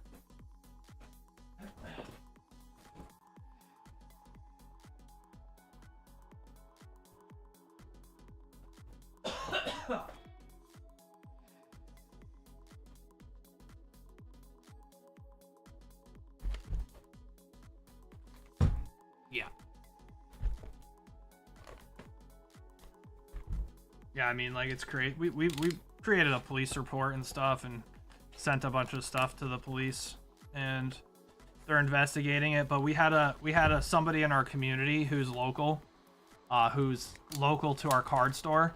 Yeah. Yeah, I mean, like, it's great. We created a police report and stuff and sent a bunch of stuff to the police, and they're investigating it. But we had a somebody in our community who's local to our card store.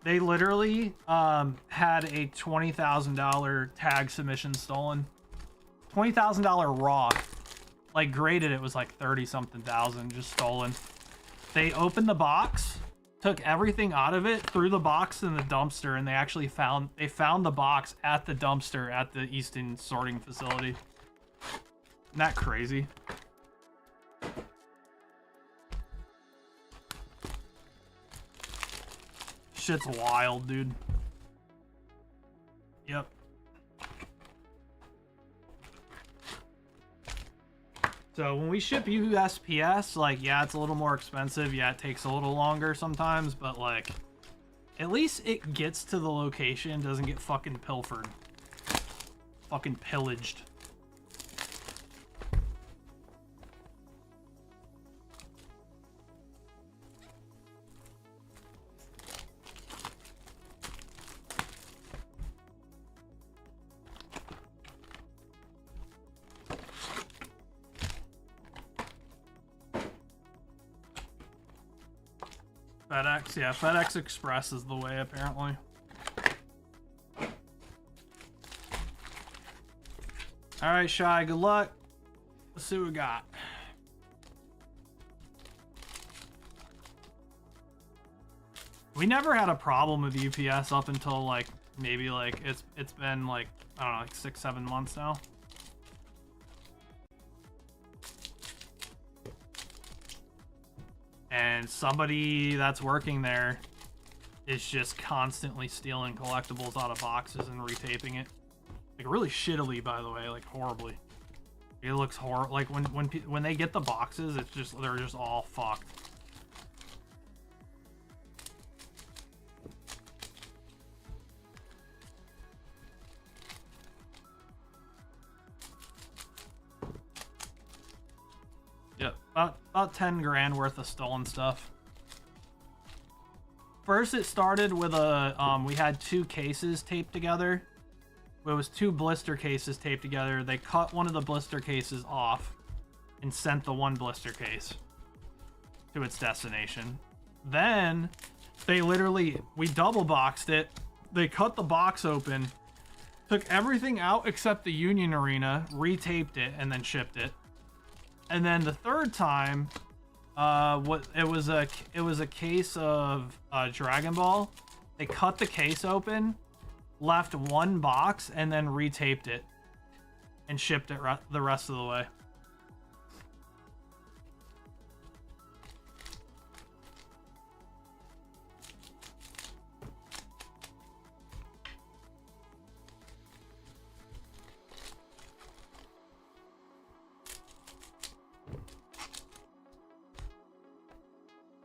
They literally had a $20,000 tag submission stolen. $20,000 raw. Like, graded, it was like 30 something thousand just stolen. They opened the box, took everything out of it, threw the box in the dumpster, and they actually found the box at the dumpster at the Easton sorting facility. Isn't that crazy? Shit's wild, dude. Yep. So when we ship USPS, like, yeah, it's a little more expensive. Yeah, it takes a little longer sometimes, but, like, at least it gets to the location, doesn't get fucking pilfered. Fucking pillaged. FedEx, yeah, FedEx Express is the way, apparently. Alright, Shy, good luck. Let's see what we got. We never had a problem with UPS up until, like, maybe, like, it's been, like, I don't know, like 6-7 months now. And somebody that's working there is just constantly stealing collectibles out of boxes and retaping it. Like, really shittily, by the way, like, horribly. It looks horrible. Like when they get the boxes, it's just they're just all fucked. Yep, about 10 grand worth of stolen stuff. First, it started with a we had 2 cases taped together. It was 2 blister cases taped together. They cut one of the blister cases off and sent the one blister case to its destination. Then we double boxed it. They cut the box open, took everything out except the Union Arena, retaped it, and then shipped it. And then the third time, it was a case of Dragon Ball. They cut the case open, left one box, and then retaped it and shipped it the rest of the way.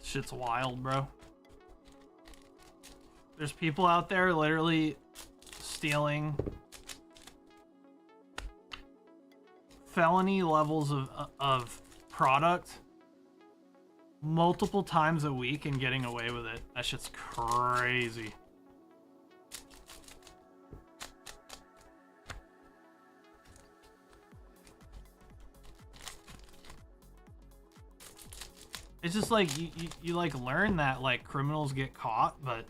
Shit's wild, bro. There's people out there literally stealing felony levels of product multiple times a week and getting away with it. That shit's crazy. It's just like you like learn that like criminals get caught, but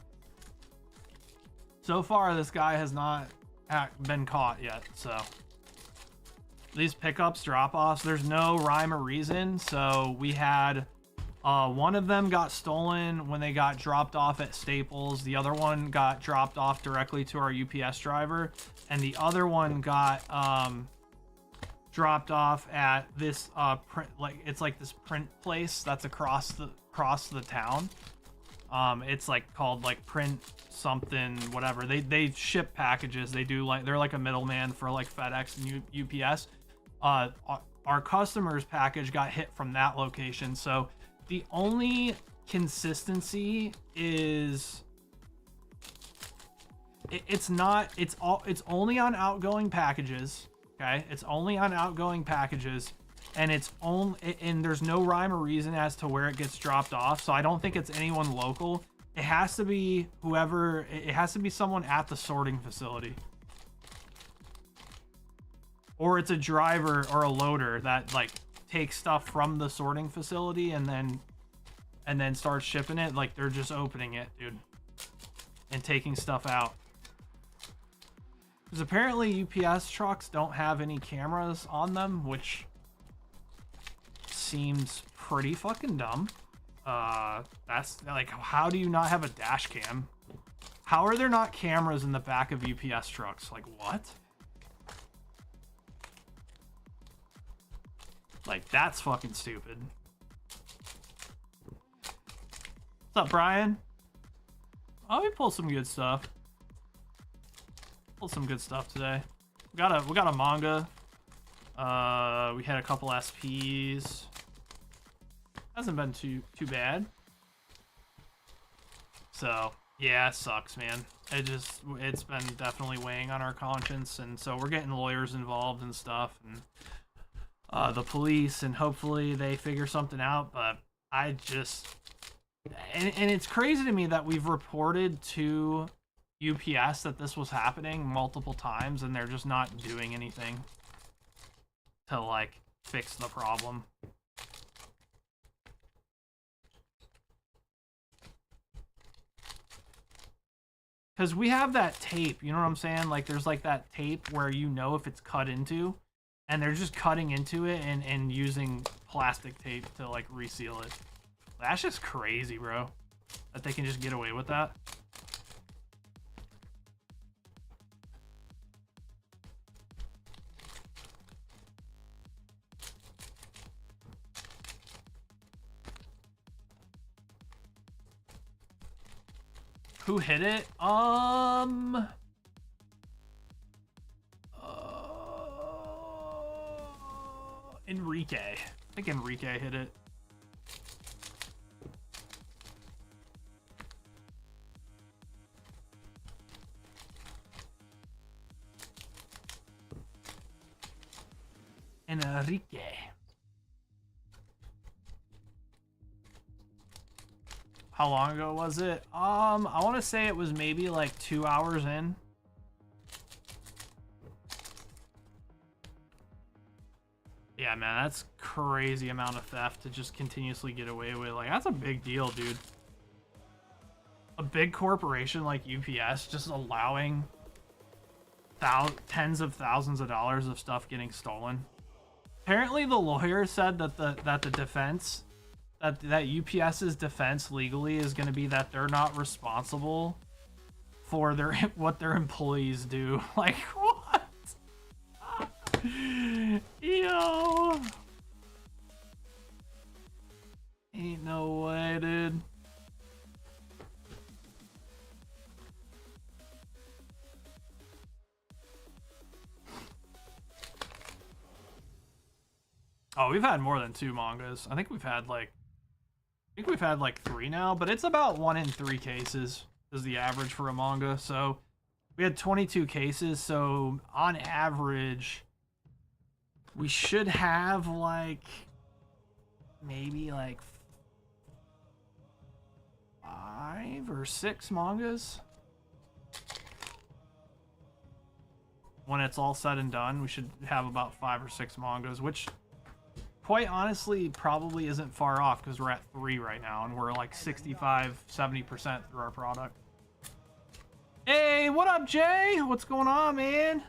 so far this guy has not been caught yet. So these pickups, drop-offs, there's no rhyme or reason. So we had one of them got stolen when they got dropped off at Staples. The other one got dropped off directly to our UPS driver, and the other one got dropped off at this print, it's like this print place that's across the town. It's like called like Print something, whatever. They ship packages. They do like, they're like a middleman for like FedEx and UPS. Our customer's package got hit from that location. So the only consistency is it's only on outgoing packages. Okay, it's only on outgoing packages, and there's no rhyme or reason as to where it gets dropped off. So I don't think it's anyone local. It has to be it has to be someone at the sorting facility, or it's a driver or a loader that like takes stuff from the sorting facility and then starts shipping it. Like they're just opening it, dude, and taking stuff out. Because apparently UPS trucks don't have any cameras on them, which seems pretty fucking dumb. That's like, how do you not have a dash cam? How are there not cameras in the back of UPS trucks? Like, what? Like, that's fucking stupid. What's up, Brian? Oh, we pulled some good stuff. Pulled some good stuff today. We got a manga. We had a couple SPs. Hasn't been too bad. So yeah, it sucks, man. It's been definitely weighing on our conscience, and so we're getting lawyers involved and stuff, and the police, and hopefully they figure something out. But I just and it's crazy to me that we've reported to UPS that this was happening multiple times, and they're just not doing anything to like fix the problem. Because we have that tape, you know what I'm saying? Like there's like that tape where you know if it's cut into, and they're just cutting into it and using plastic tape to like reseal it. That's just crazy, bro, that they can just get away with that. Who hit it? Enrique. I think Enrique hit it. Enrique. How long ago was it? I want to say it was maybe like 2 hours in. Yeah, man, that's crazy amount of theft to just continuously get away with. Like, that's a big deal, dude. A big corporation like UPS just allowing tens of thousands of dollars of stuff getting stolen. Apparently, the lawyer said that the defense, that UPS's defense legally is going to be that they're not responsible for what their employees do. Like, what? Yo. Ain't no way, dude. Oh, we've had more than 2 mangas. I think we've had like 3 now, but it's about 1 in 3 cases is the average for a manga. So we had 22 cases. So on average, we should have like maybe like 5 or 6 mangas. When it's all said and done, we should have about 5 or 6 mangas, which quite honestly probably isn't far off because we're at 3 right now and we're like 65-70% through our product. Hey, what up, Jay? What's going on, man?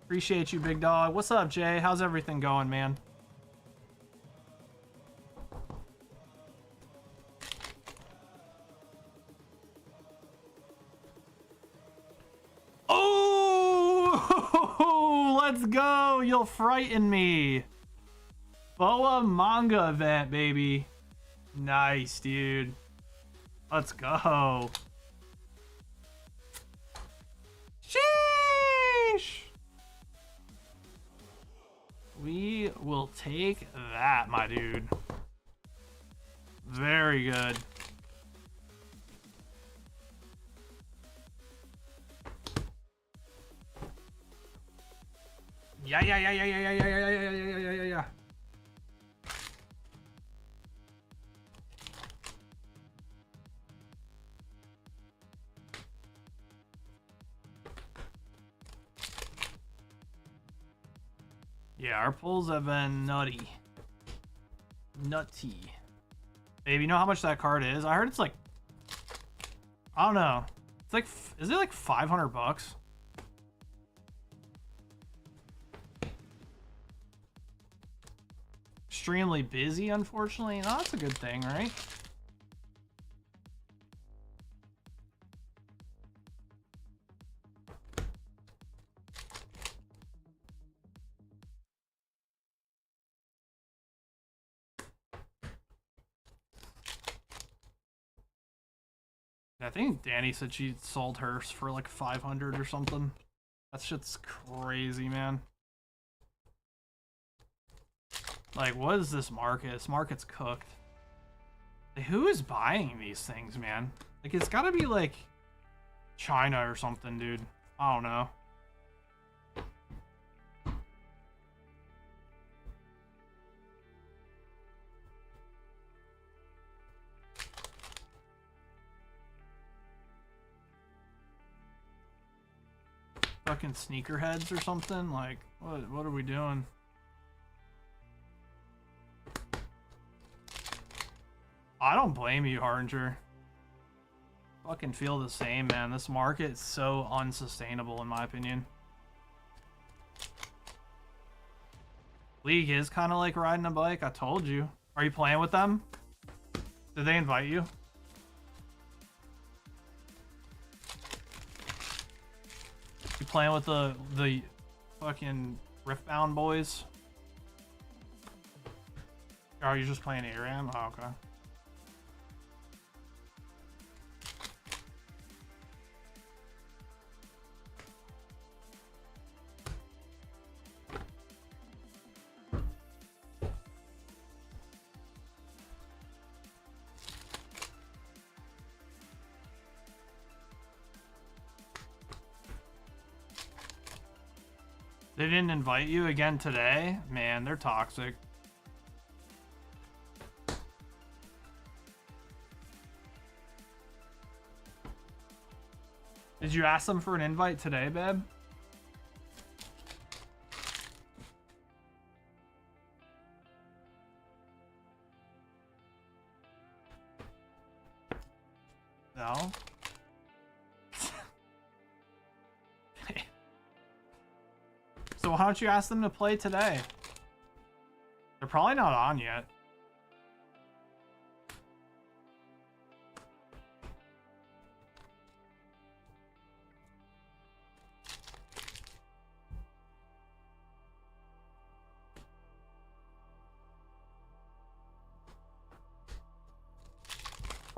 Appreciate you, big dog. What's up, Jay? How's everything going, man? Oh, let's go. You'll frighten me. Boa manga event, baby. Nice, dude. Let's go. Sheesh. We will take that, my dude. Very good. Yeah. Yeah, our pulls have been nutty. Nutty. Babe, you know how much that card is? I heard it's like, I don't know. It's like, is it like 500 bucks? Extremely busy, unfortunately. No, that's a good thing, right? I think Danny said she sold hers for like 500 or something. That shit's crazy, man. Like, what is this market? This market's cooked. Like, who is buying these things, man? Like, it's gotta be like China or something, dude. I don't know. Fucking sneakerheads or something? Like, what are we doing? I don't blame you, Hardinger. Fucking feel the same, man. This market is so unsustainable, in my opinion. League is kind of like riding a bike. I told you. Are you playing with them? Did they invite you? You playing with the fucking Riftbound boys? Or are you just playing ARAM? Oh, okay. They didn't invite you again today? Man, they're toxic. Did you ask them for an invite today, babe? No? So why don't you ask them to play today? They're probably not on yet.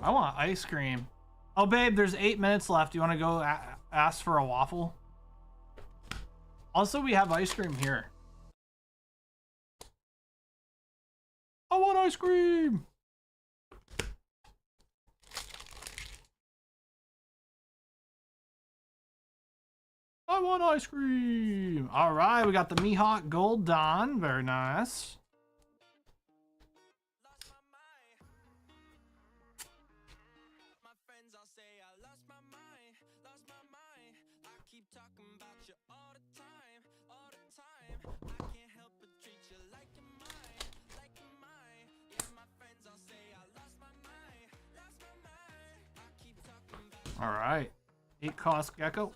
I want ice cream. Oh, babe, there's 8 minutes left. You want to go ask for a waffle? Also, we have ice cream here. I want ice cream! I want ice cream! Alright, we got the Mihawk Gold Dawn. Very nice. All right, 8 cost gecko.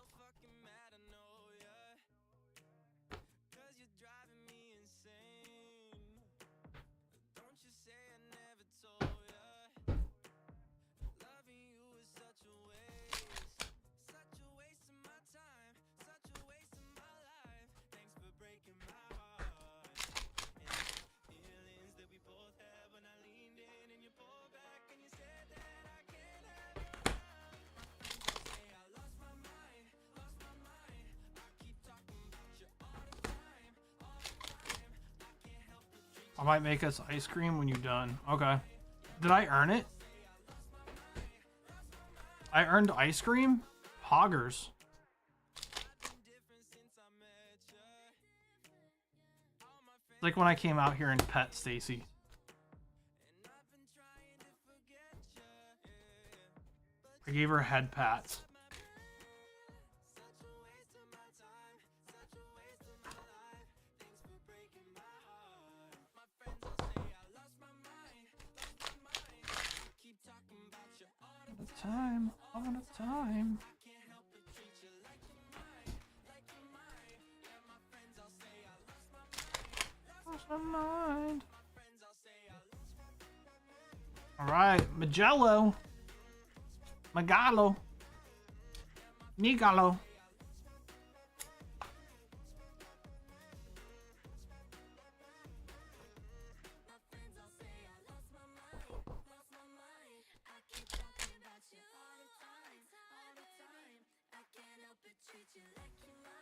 I might make us ice cream when you're done. Okay. Did I earn it? I earned ice cream? Hoggers. It's like when I came out here and pet Stacy. I gave her head pats. Time, all the time. Lost my mind. All right, Magello, Magalo, Nigalo.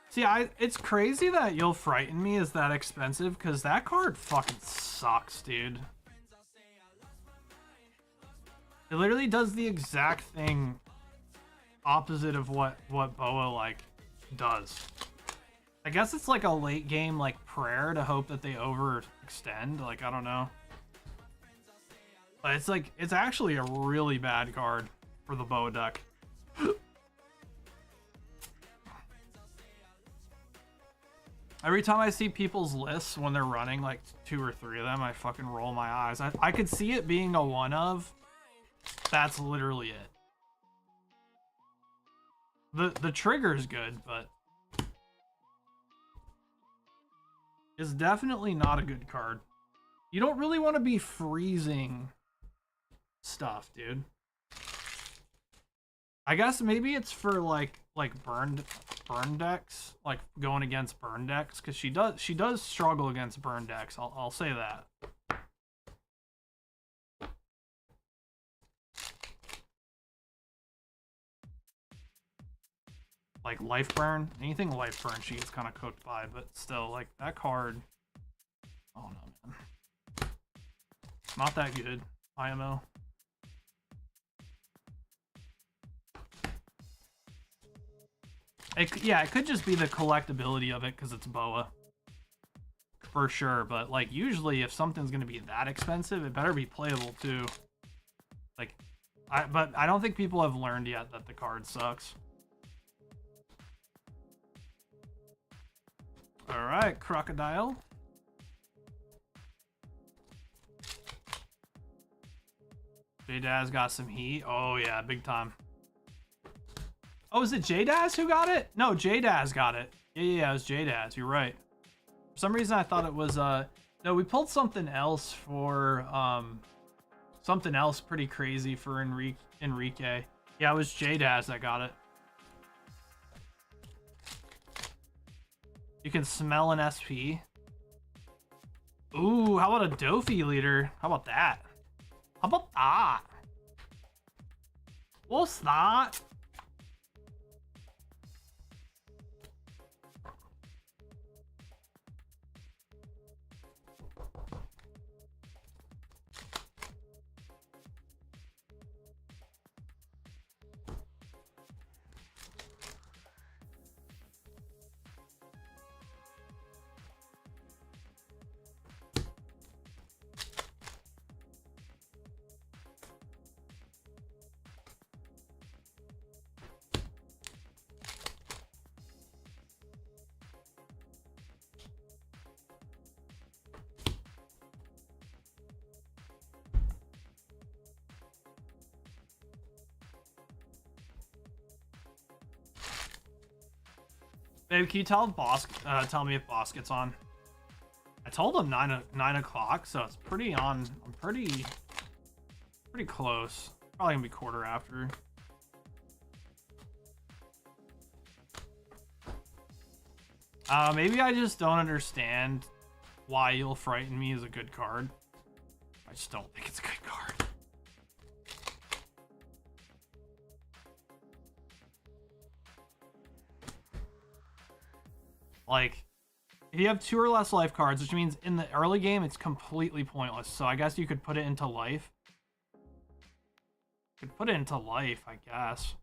See, it's crazy that You'll Frighten Me is that expensive, because that card fucking sucks, dude. It literally does the exact thing opposite of what Boa, like, does. I guess it's like a late game, like, prayer to hope that they overextend. Like, I don't know. But it's like, it's actually a really bad card for the Boa deck. Every time I see people's lists when they're running like 2 or 3 of them, I fucking roll my eyes. I could see it being a one of. That's literally it. The trigger's good, but it's definitely not a good card. You don't really want to be freezing stuff, dude. I guess maybe it's for like burn decks, like going against burn decks, because she does struggle against burn decks. I'll say that. Like life burn, anything life burn she gets kind of cooked by, but still, like that card. Oh no, man, not that good. IMO. Yeah, it could just be the collectability of it because it's BOA. For sure, but like usually if something's gonna be that expensive, it better be playable too. Like, but I don't think people have learned yet that the card sucks. All right, Crocodile. J-Daz got some heat. Oh yeah, big time. Oh, is it J-Daz who got it? No, J-Daz got it. Yeah, it was J-Daz. You're right. For some reason I thought it was no, we pulled something else for something else pretty crazy for Enrique. Yeah, it was J-Daz that got it. You can smell an SP. Ooh, how about a Dofi leader? How about that? How about that? What's that? Babe, can you tell boss? Tell me if boss gets on. I told him 9 o'clock, so it's pretty on. I'm pretty close. Probably gonna be quarter after. Maybe I just don't understand why You'll Frighten Me is a good card. I just don't think it's a good card. Like, if you have 2 or less life cards, which means in the early game it's completely pointless. So I guess you could put it into life. Could put it into life, I guess.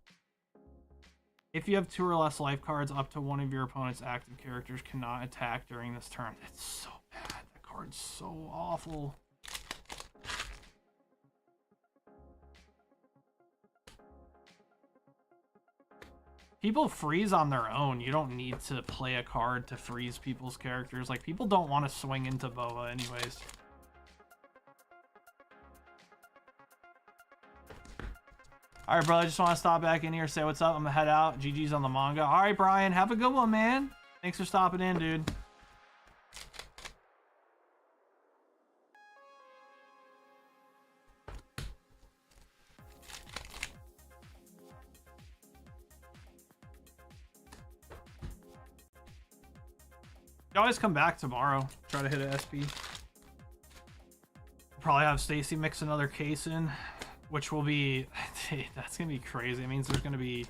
If you have 2 or less life cards, up to one of your opponent's active characters cannot attack during this turn. That's so bad. That card's so awful. People freeze on their own. You don't need to play a card to freeze people's characters. Like, people don't want to swing into BOA anyways. Alright, bro, I just want to stop back in here, say what's up. I'm gonna head out. GG's on the manga. Alright, Brian, have a good one, man. Thanks for stopping in, dude. You always come back tomorrow. Try to hit an SP. Probably have Stacy mix another case in, which will be... that's gonna be crazy. It means there's gonna be...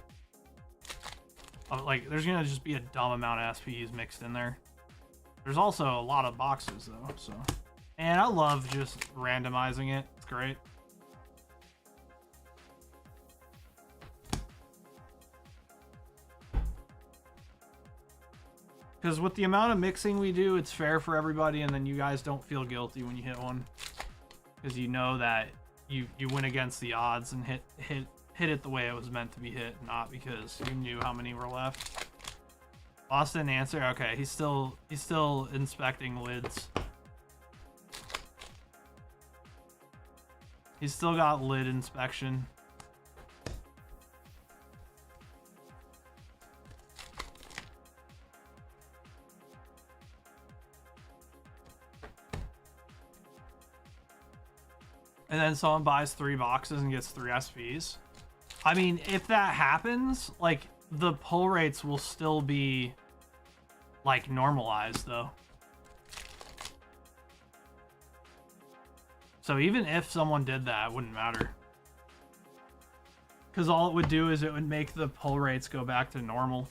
like, there's gonna just be a dumb amount of SPs mixed in there. There's also a lot of boxes, though, so... And I love just randomizing it. It's great. Because with the amount of mixing we do, it's fair for everybody, and then you guys don't feel guilty when you hit one. Because you know that you went against the odds and hit it the way it was meant to be hit, not because you knew how many were left. Lost didn't answer? Okay, he's still inspecting lids. He's still got lid inspection. And then someone buys 3 boxes and gets 3 SPs. I mean, if that happens, like, the pull rates will still be, like, normalized, though. So even if someone did that, it wouldn't matter. Because all it would do is it would make the pull rates go back to normal.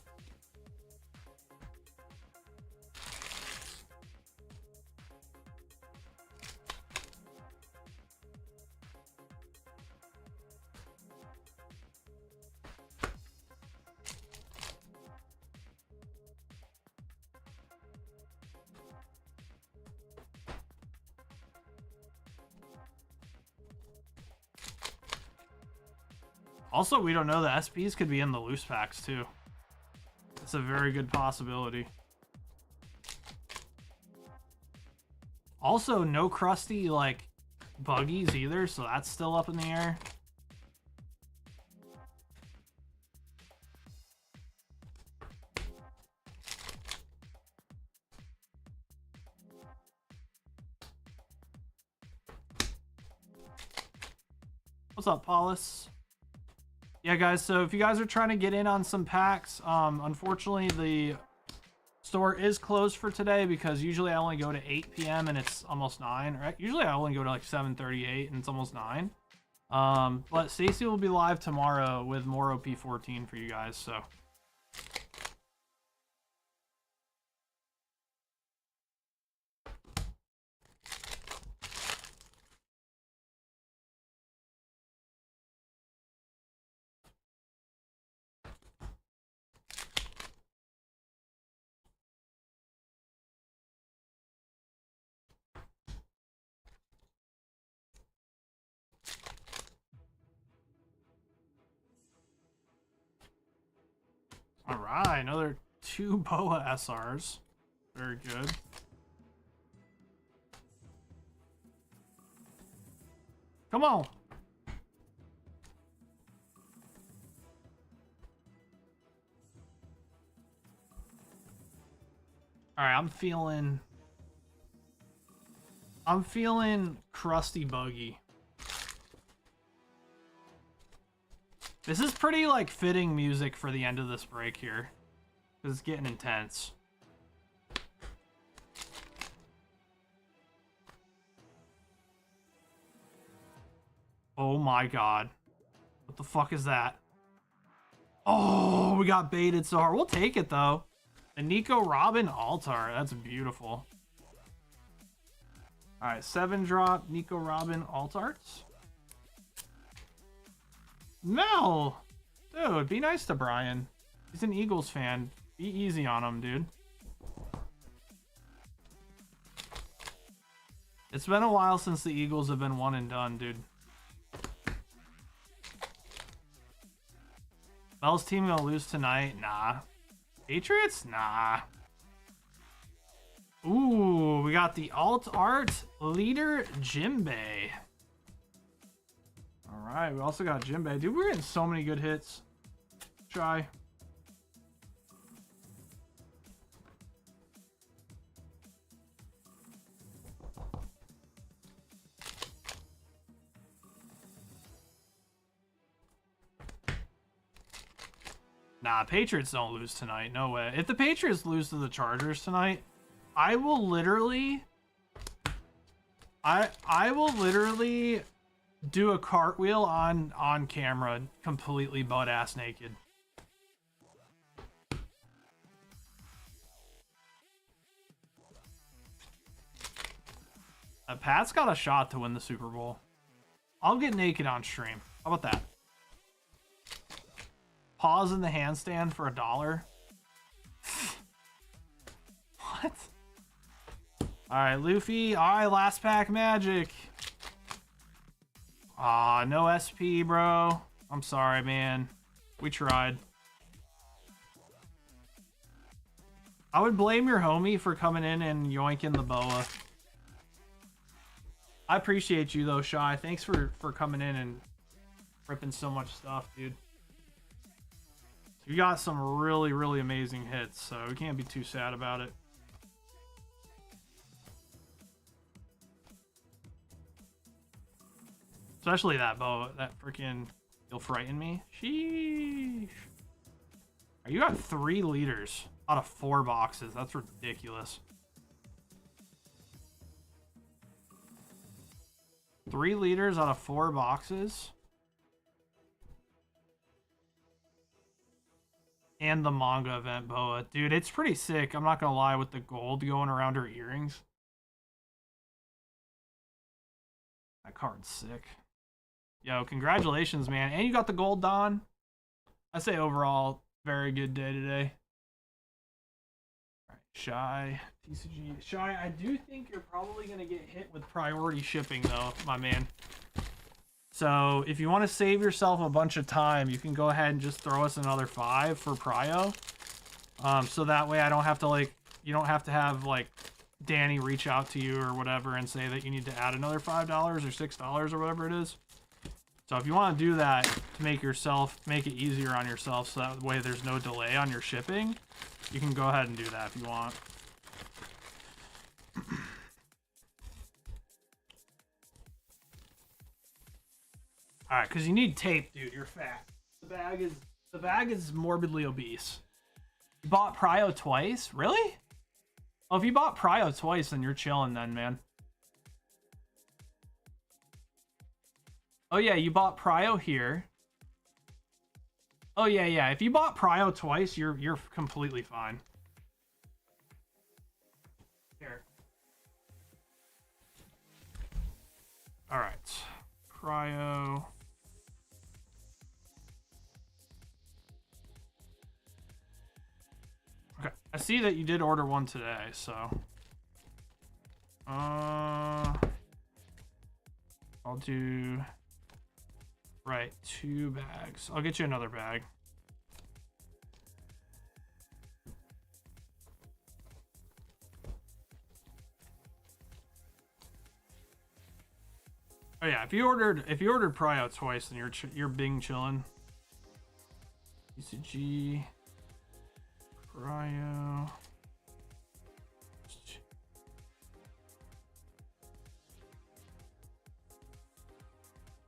Also, we don't know, the SPs could be in the loose packs too. It's a very good possibility. Also, no crusty, like, buggies either, so that's still up in the air. What's up, Paulus? Yeah, guys, so if you guys are trying to get in on some packs, unfortunately, the store is closed for today because usually I only go to 8 p.m. and it's almost 9. Right? Usually I only go to like 7:38 and it's almost 9. But Stacy will be live tomorrow with more OP14 for you guys, so. All right, another 2 BOA SRs. Very good. Come on. All right, I'm feeling crusty buggy. This is pretty, like, fitting music for the end of this break here. Because it's getting intense. Oh my god. What the fuck is that? Oh, we got baited so hard. We'll take it, though. A Nico Robin Altar. That's beautiful. Alright, 7-drop Nico Robin Altars. Mel! Dude, be nice to Brian. He's an Eagles fan. Be easy on him, dude. It's been a while since the Eagles have been one and done, dude. Mel's team gonna lose tonight? Nah. Patriots? Nah. Ooh, we got the Alt Art Leader Jimbe. Alright, we also got Jimbe. Dude, we're getting so many good hits. Try. Nah, Patriots don't lose tonight. No way. If the Patriots lose to the Chargers tonight, I will literally... I will literally do a cartwheel on camera, completely butt-ass naked. Pat's got a shot to win the Super Bowl. I'll get naked on stream. How about that? Pause in the handstand for $1. What? Alright, Luffy. Alright, last pack magic. Ah, no SP, bro. I'm sorry, man. We tried. I would blame your homie for coming in and yoinking the boa. I appreciate you, though, Shy. Thanks for coming in and ripping so much stuff, dude. You got some really, really amazing hits, so we can't be too sad about it. Especially that bow, that freaking, you'll frighten me. Sheesh. You got 3 leaders out of 4 boxes. That's ridiculous. 3 leaders out of 4 boxes. And the manga event boa. Dude, it's pretty sick. I'm not gonna lie, with the gold going around her earrings. That card's sick. Yo, congratulations, man. And you got the gold, Don. I say overall, very good day today. All right, Shy. TCG. Shy, I do think you're probably going to get hit with priority shipping, though, my man. So if you want to save yourself a bunch of time, you can go ahead and just throw us another 5 for prio. So that way I don't have to like, you don't have to have like Danny reach out to you or whatever and say that you need to add another $5 or $6 or whatever it is. So if you want to do that to make it easier on yourself so that way there's no delay on your shipping, you can go ahead and do that if you want. Alright, because you need tape, dude. You're fat. The bag is morbidly obese. You bought prio twice? Really? Oh, if you bought prio twice, then you're chilling then, man. Oh yeah, you bought prio here. Oh yeah. If you bought prio twice, you're completely fine. Here. All right. Prio. Okay. I see that you did order one today, so I'll do right 2 bags. I'll get you another bag. Oh yeah, if you ordered prio twice, then you're Bing chillin'. TCG prio.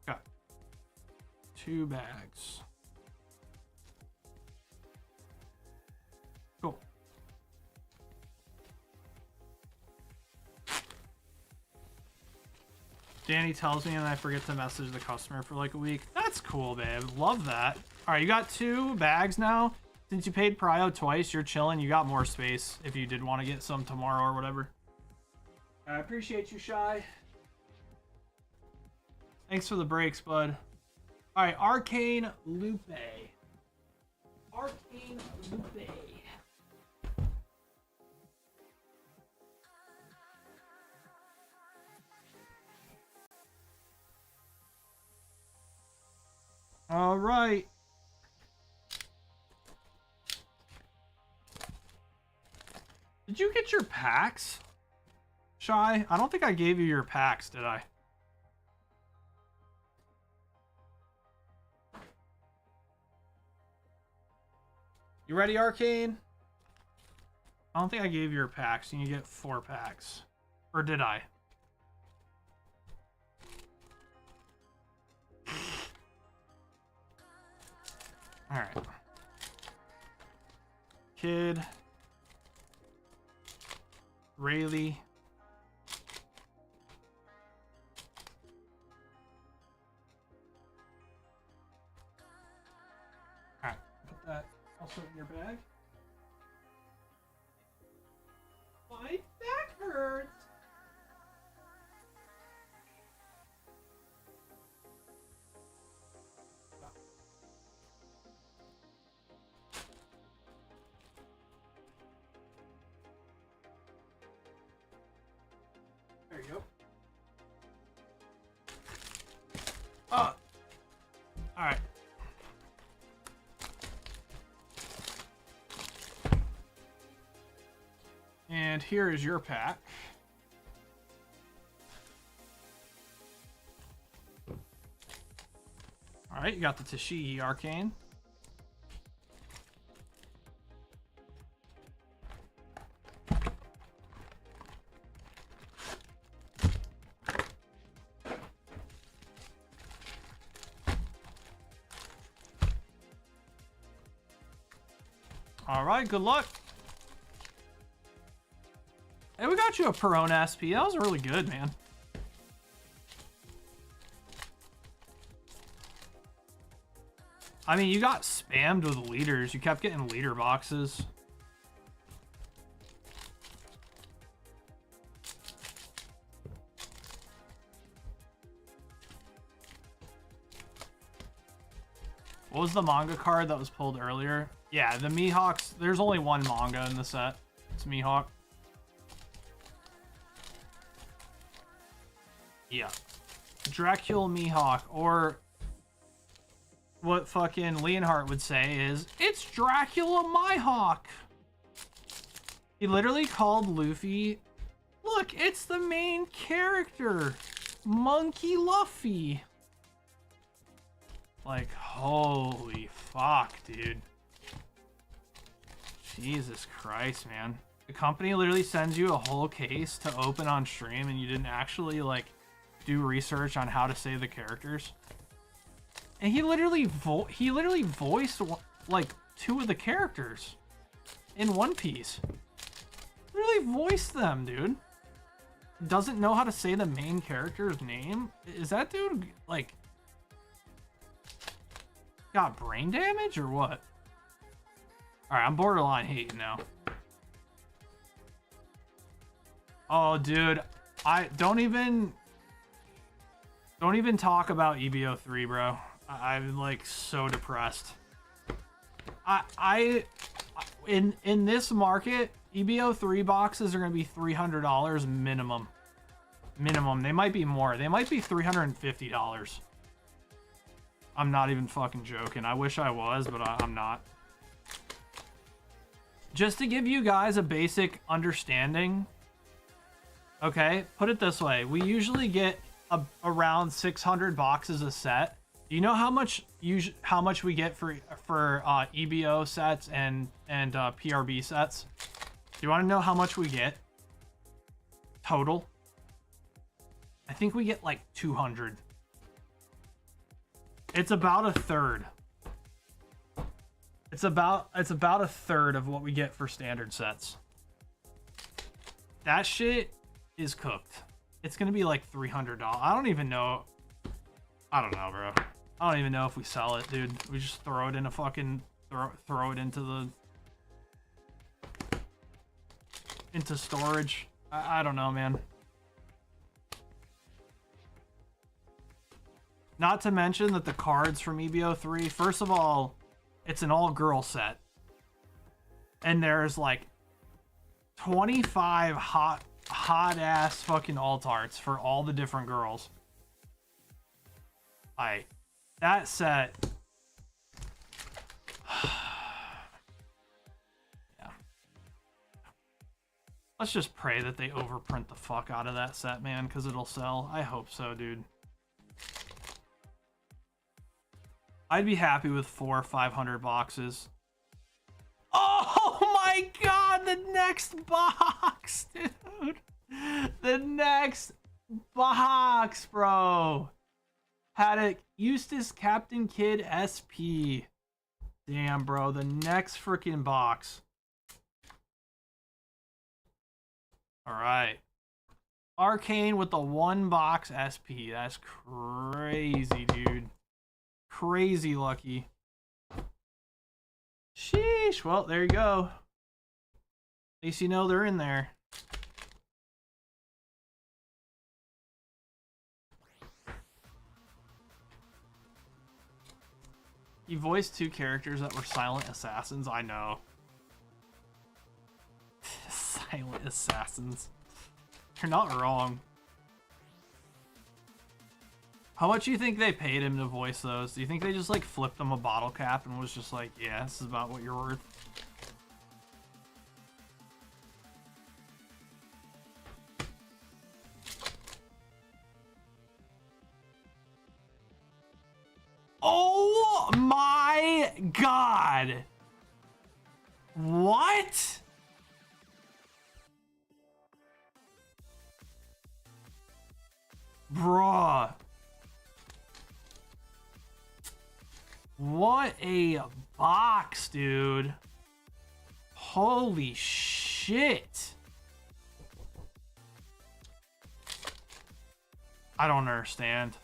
Got 2 bags. Cool. Danny tells me and I forget to message the customer for like a week. That's cool, babe. Love that. All right, you got 2 bags now. Since you paid prio twice, you're chilling. You got more space if you did want to get some tomorrow or whatever. I appreciate you, Shy. Thanks for the breaks, bud. All right, Arcane Lupe. Arcane Lupe. All right. Did you get your packs, Shy? I don't think I gave you your packs, did I? You ready, Arcane? I don't think I gave you your packs. You get 4 packs. Or did I? Alright. Kid. Rayleigh. Alright, put that also in your bag. My back hurts. There you go. Oh. All right. And here is your pack. All right, you got the Tashigi Arcane. All right, good luck. Hey, we got you a Perona SP. That was really good, man. I mean, you got spammed with leaders. You kept getting leader boxes. What was the manga card that was pulled earlier? Yeah, the Mihawks. There's only one manga in the set. It's Mihawk. Yeah. Dracula Mihawk, or what fucking Leonhardt would say is, it's Dracula Mihawk. He literally called Luffy, look, it's the main character, Monkey Luffy. Like, holy fuck, dude. Jesus Christ, man. The company literally sends you a whole case to open on stream and you didn't actually, like, do research on how to say the characters. And he literally voiced, like, 2 of the characters in One Piece. Literally voiced them, dude. Doesn't know how to say the main character's name? Is that dude, like, got brain damage or what? Alright, I'm borderline hating now. Oh, dude. Don't even talk about EBO3, bro. I'm like so depressed. In this market, EBO3 boxes are gonna be $300 minimum. Minimum. They might be more. They might be $350. I'm not even fucking joking. I wish I was, but I'm not. Just to give you guys a basic understanding, okay, put it this way. We usually get around 600 boxes a set. Do you know how much we get for EBO sets and PRB sets? Do you want to know how much we get total? I think we get like 200. It's about a third. It's about a third of what we get for standard sets. That shit is cooked. It's gonna be like $300. I don't even know. I don't know, bro. I don't even know if we sell it, dude. We just throw it in a fucking throw it into storage. I don't know, man. Not to mention that the cards from EBO3, first of all, it's an all-girl set. And there's like 25 hot-ass fucking alt arts for all the different girls. That set... yeah. Let's just pray that they overprint the fuck out of that set, man, because it'll sell. I hope so, dude. I'd be happy with 400 or 500 boxes. Oh my god, the next box, dude. The next box, bro. Had a Eustace Captain Kid SP. Damn, bro, the next freaking box. All right. Arcane with the 1 box SP. That's crazy, dude. Crazy lucky. Sheesh. Well, there you go. At least you know they're in there. He voiced 2 characters that were silent assassins. I know. Silent assassins. You're not wrong. How much do you think they paid him to voice those? Do you think they just like flipped him a bottle cap and was just like, yeah, this is about what you're worth? Oh my god! What? Bruh. What a box, dude. Holy shit. I don't understand.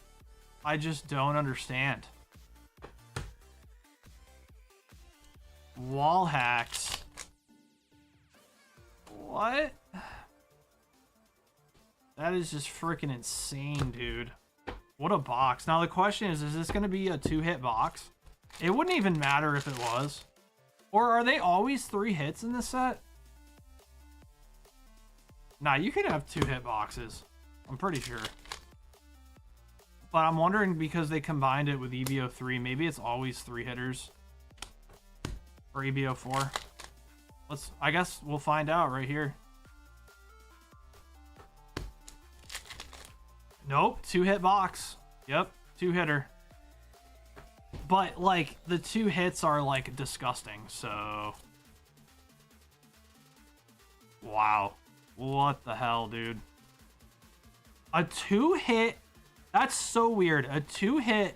I just don't understand. Wall hacks. What? That is just freaking insane, dude. What a box. Now the question is this going to be a 2-hit box? It wouldn't even matter if it was. Or are they always 3 hits in this set? Nah, you can have 2-hit boxes. I'm pretty sure. But I'm wondering because they combined it with EBO 3, maybe it's always 3 hitters. Or EBO 4. I guess we'll find out right here. Nope, 2-hit box. Yep, 2-hitter. But like the 2 hits are like disgusting, so wow. What the hell, dude? A 2-hit, that's so weird. A 2-hit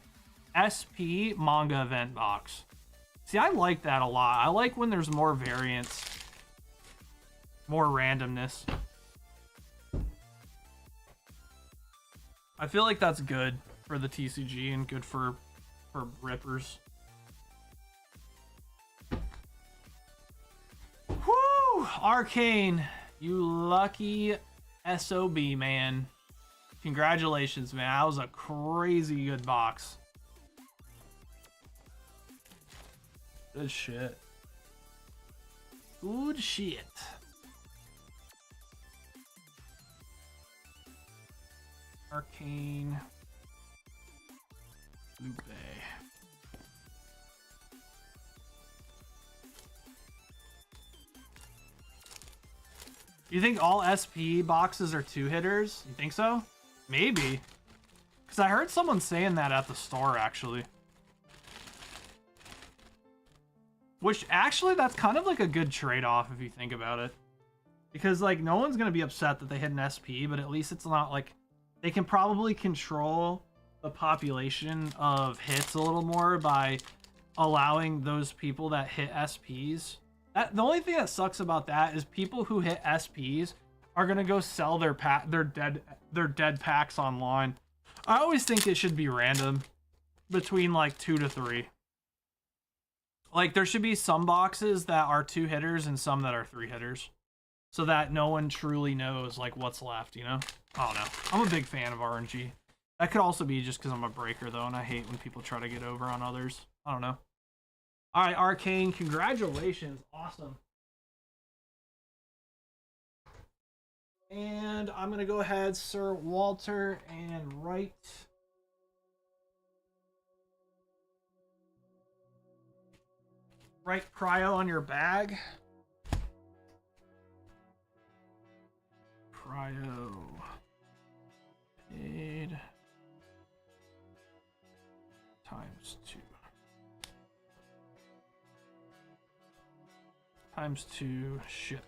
SP manga event box. See, I like that a lot. I like when there's more variance, more randomness. I feel like that's good for the TCG and good for rippers. Whoo! Arcane, you lucky SOB, man. Congratulations, man. That was a crazy good box. Good shit. Good shit. Arcane. Lupe. You think all SP boxes are 2-hitters? You think so? Maybe. Because I heard someone saying that at the store, actually. Which, actually, that's kind of like a good trade-off if you think about it. Because, like, no one's going to be upset that they hit an SP, but at least it's not, like... They can probably control the population of hits a little more by allowing those people that hit SPs. The only thing that sucks about that is people who hit SPs are going to go sell their dead packs online. I always think it should be random between, like, 2 to 3. Like, there should be some boxes that are 2-hitters and some that are 3-hitters. So that no one truly knows, like, what's left, you know? I don't know. I'm a big fan of RNG. That could also be just because I'm a breaker, though, and I hate when people try to get over on others. I don't know. All right, Arcane, congratulations. Awesome. And I'm going to go ahead, Sir Walter, and write... Write Cryo on your bag. Cryo paid times 2 times 2 ship.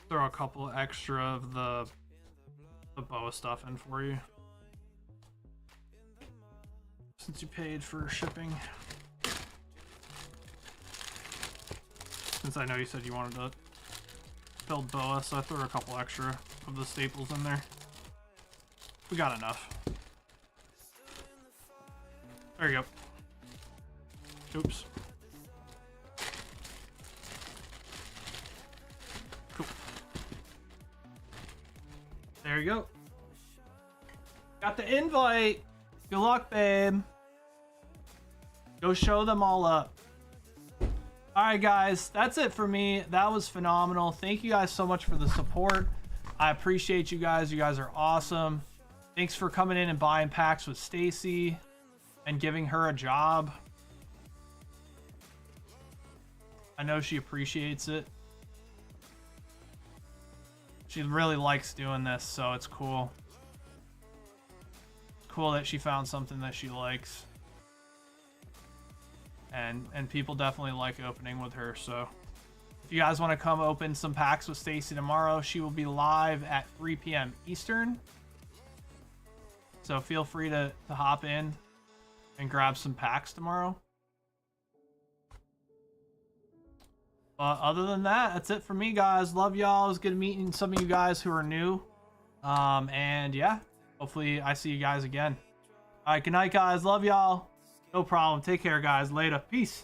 Throw a couple extra of the boa stuff in for you. Since you paid for shipping. Since I know you said you wanted to build boa, so I threw a couple extra of the staples in there. We got enough. There you go. Oops. Cool. There you go. Got the invite. Good luck, babe. Go show them all up. Alright, guys. That's it for me. That was phenomenal. Thank you guys so much for the support. I appreciate you guys. You guys are awesome. Thanks for coming in and buying packs with Stacy and giving her a job. I know she appreciates it. She really likes doing this, so it's cool. It's cool that she found something that she likes. And people definitely like opening with her, so if you guys want to come open some packs with Stacy tomorrow, she will be live at 3 p.m. Eastern. So feel free to hop in and grab some packs tomorrow. But other than that, that's it for me, guys. Love y'all. It was good meeting some of you guys who are new. And yeah, hopefully I see you guys again. All right, good night, guys. Love y'all. No problem. Take care, guys. Later. Peace.